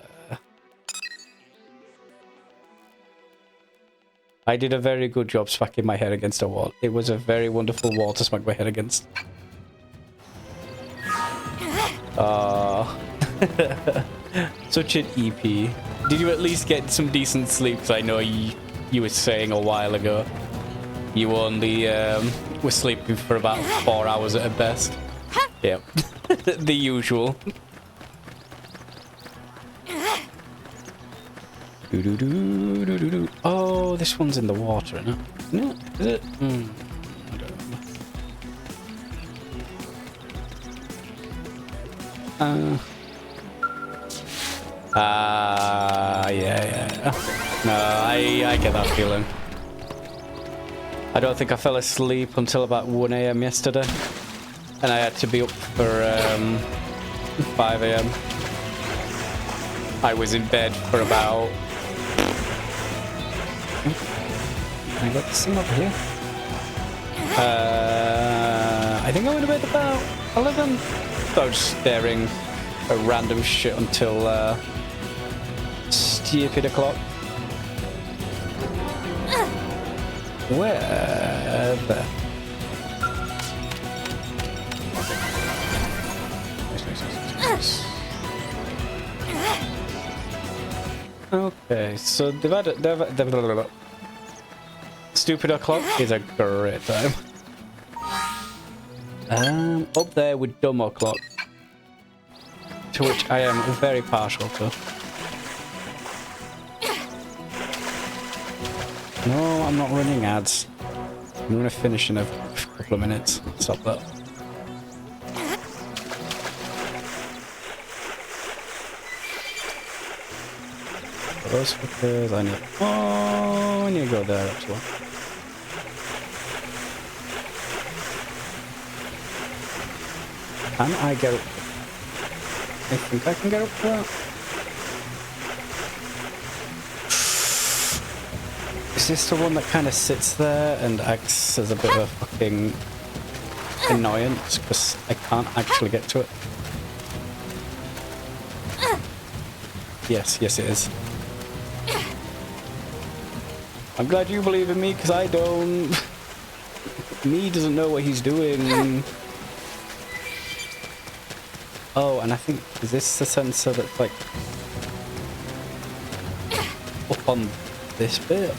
I did a very good job smacking my head against a wall. It was a very wonderful wall to smack my head against. Such an EP. Did you at least get some decent sleep? Because I know you were saying a while ago you only were sleeping for about 4 hours at best. Yep. The usual. Oh, this one's in the water, isn't it? No, is it? I don't know. Yeah. No, I get that feeling. I don't think I fell asleep until about 1 AM yesterday. And I had to be up for 5 AM. I was in bed for about... Can I get this thing over here? I think I went to bed about 11. So I was just staring at random shit until stupid o'clock. Where the... Nice. Okay, so stupid o'clock is a great time. Up there with dumb o'clock, to which I am very partial to. No, I'm not running ads. I'm gonna finish in a couple of minutes. Stop that. Those because I need... Oh, I need to go there actually. Can I get up? I think I can get up to that. Is this the one that kind of sits there and acts as a bit of a fucking annoyance because I can't actually get to it? Yes, it is. I'm glad you believe in me, because I don't. Me doesn't know what he's doing. Oh, and I think, is this the sensor that's like up on this bit?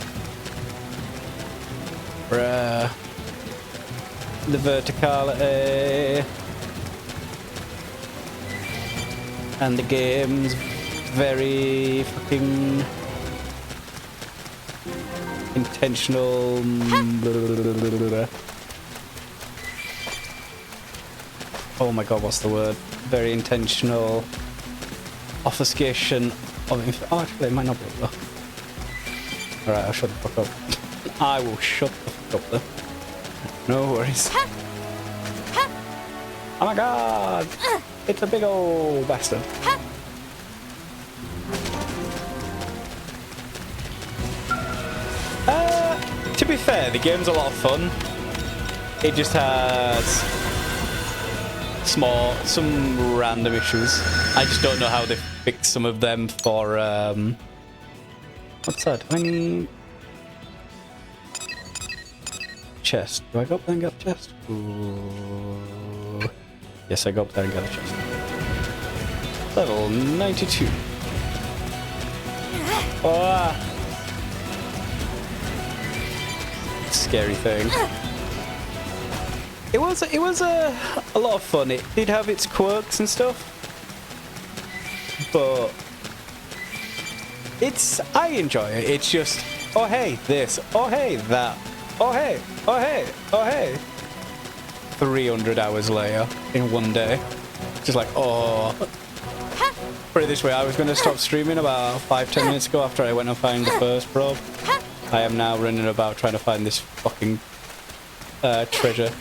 Bruh. The verticality. And the game's very fucking intentional. Oh my god, what's the word? Very intentional obfuscation of. Oh, actually, it might not be though. Alright, I'll shut the fuck up. I will shut the fuck up then. No worries. Oh my god! It's a big old bastard. To be fair, the game's a lot of fun. It just has some random issues. I just don't know how they fix some of them for, what's that? chest. Do I go up there and get the chest? Ooh. Yes, I go up there and get the chest. Level 92. Oh, scary thing. It was a lot of fun. It did have its quirks and stuff, but I enjoy it. It's just, oh hey this, oh hey that, oh hey, oh hey, oh hey. 300 hours later in one day, just like, oh. Put it this way, I was going to stop streaming about 5-10 minutes ago after I went and found the first probe. I am now running about trying to find this fucking treasure.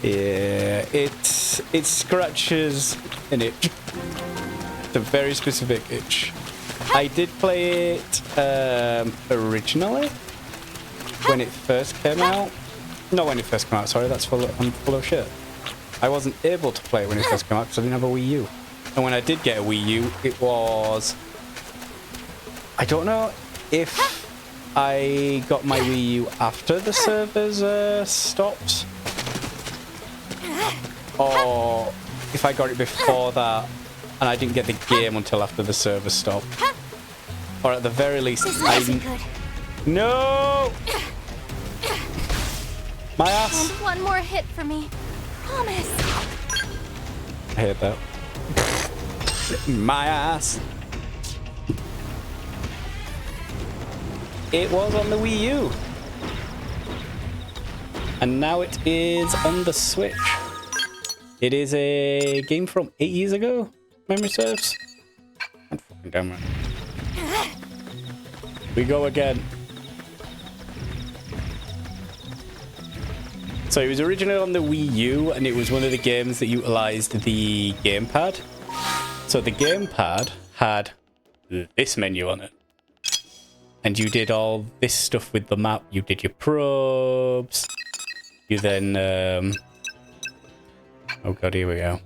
Yeah, it scratches an itch. It's a very specific itch. I did play it originally when it first came out. Not when it first came out, sorry, I'm full of shit. I wasn't able to play it when it first came out because I didn't have a Wii U. And when I did get a Wii U, it was... I don't know if I got my Wii U after the servers stopped, or if I got it before that and I didn't get the game until after the servers stopped. Or at the very least, No! My ass! And one more hit for me. Promise. I hate that. My ass. It was on the Wii U. And now it is on the Switch. It is a game from 8 years ago, memory serves. God fucking damn it. We go again. So it was originally on the Wii U, and it was one of the games that utilized the gamepad. So the gamepad had this menu on it. And you did all this stuff with the map. You did your probes. You then... oh god, here we go.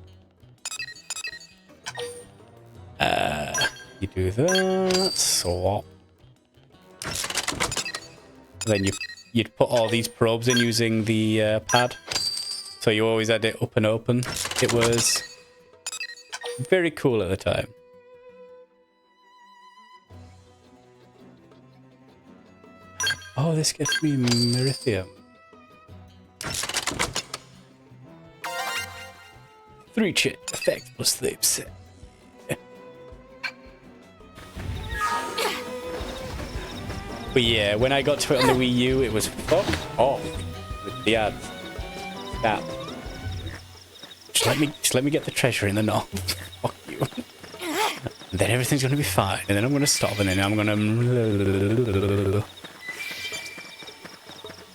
You do that. Swap. Then you'd put all these probes in using the pad. So you always had it up and open. It was very cool at the time. Oh, this gets me Merithium. 3 chip effect plus sleeps. But yeah, when I got to it on the Wii U, it was fuck off with the ads. That. Just let me get the treasure in the north. Fuck you. And then everything's gonna be fine. And then I'm gonna stop, and then I'm gonna.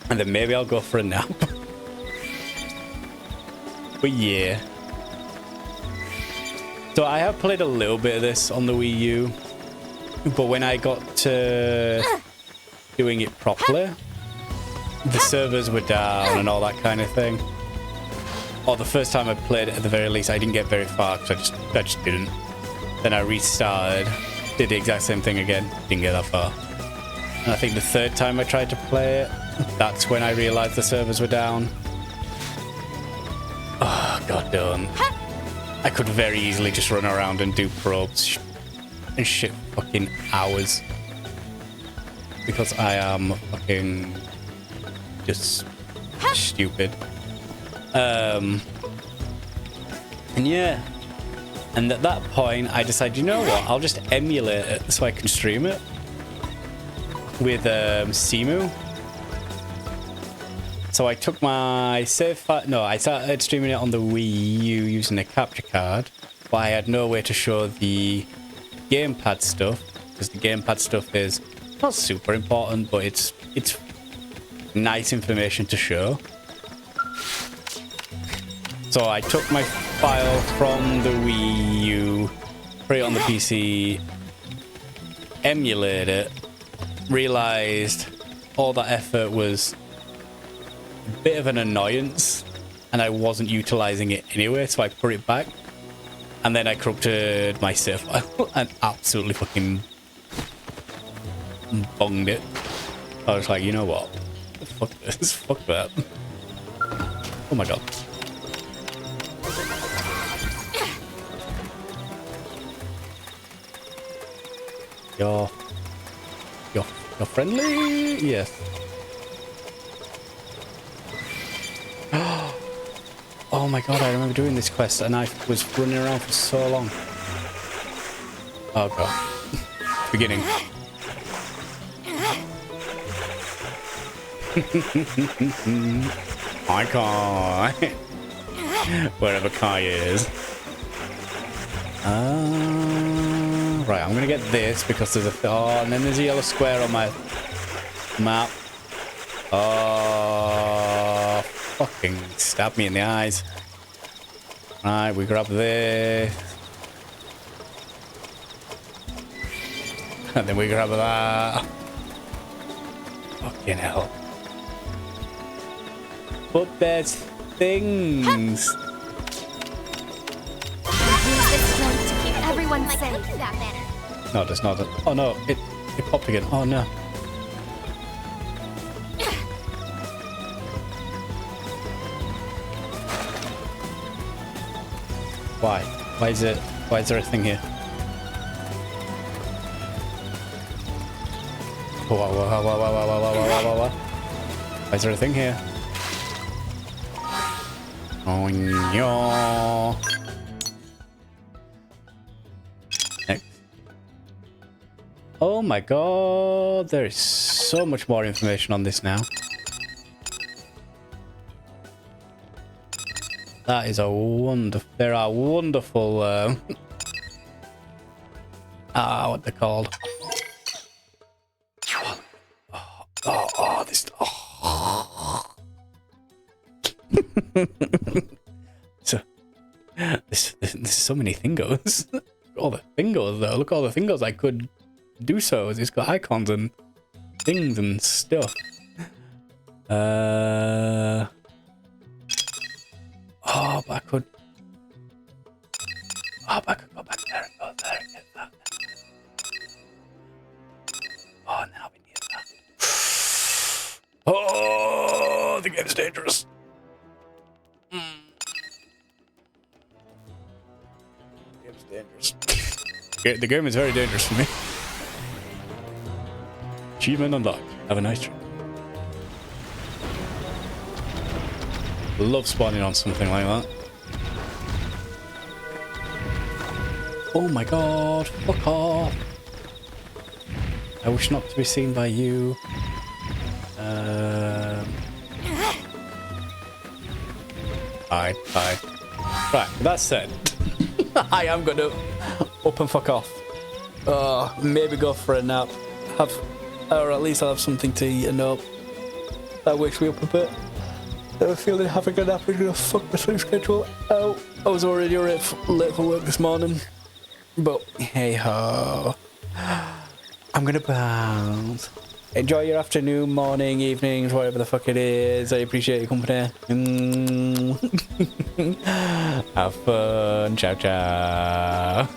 And then maybe I'll go for a nap. But yeah. So I have played a little bit of this on the Wii U. But when I got to doing it properly, the servers were down and all that kind of thing. Or the first time I played it, at the very least, I didn't get very far because I just didn't. Then I restarted, did the exact same thing again, didn't get that far. And I think the third time I tried to play it, that's when I realized the servers were down. Oh, god damn. I could very easily just run around and do probes and shit fucking hours. Because I am fucking just stupid. And yeah. And at that point, I decided, you know what? I'll just emulate it so I can stream it with Simu. So I took my save file. No, I started streaming it on the Wii U using a capture card, but I had no way to show the gamepad stuff because the gamepad stuff is not super important, but it's nice information to show. So I took my file from the Wii U, put it on the PC, emulate it, realized all that effort was a bit of an annoyance and I wasn't utilizing it anyway, so I put it back and then I corrupted my save file and absolutely fucking bunged it. I was like, you know what? Fuck this. Fuck that. Oh my god. You're friendly? Yes. Oh my god, I remember doing this quest and I was running around for so long. Oh god. Beginning. Hi Kai. Wherever Kai is. Right, I'm gonna get this because there's a... Oh, and then there's a yellow square on my map. Oh, fucking stab me in the eyes. Right, we grab this. And then we grab that. Fucking hell. But there's things. Use this strength to keep everyone safe. No, it does not. Oh no, it popped again. Oh no. Why? Why is there a thing here? Whoa. Why is there a thing here? Oh no. Next. Oh my god, there is so much more information on this now. That is a wonderful... There are wonderful... what they're called. This... Oh. So... There's so many thingos. All the thingos, though. Look at all the thingos I could do so. It's got icons and things and stuff. Oh, but I could... Oh, but I could go back there and go there and get that. Oh, now we need that. Oh, the game's dangerous. The game's dangerous. The game is very dangerous for me. Achievement unlocked. Have a nice trip. Love spawning on something like that. Oh my god, fuck off. I wish not to be seen by you. Hi. Right, that said, I am gonna up and fuck off. Maybe go for a nap. Or at least I'll have something to eat and up. That wakes me up a bit. I have a feeling having a nap is gonna fuck my sleep schedule out. I was already late for work this morning. But hey ho. I'm gonna bounce. Enjoy your afternoon, morning, evenings, whatever the fuck it is. I appreciate your company. Have fun. Ciao, ciao.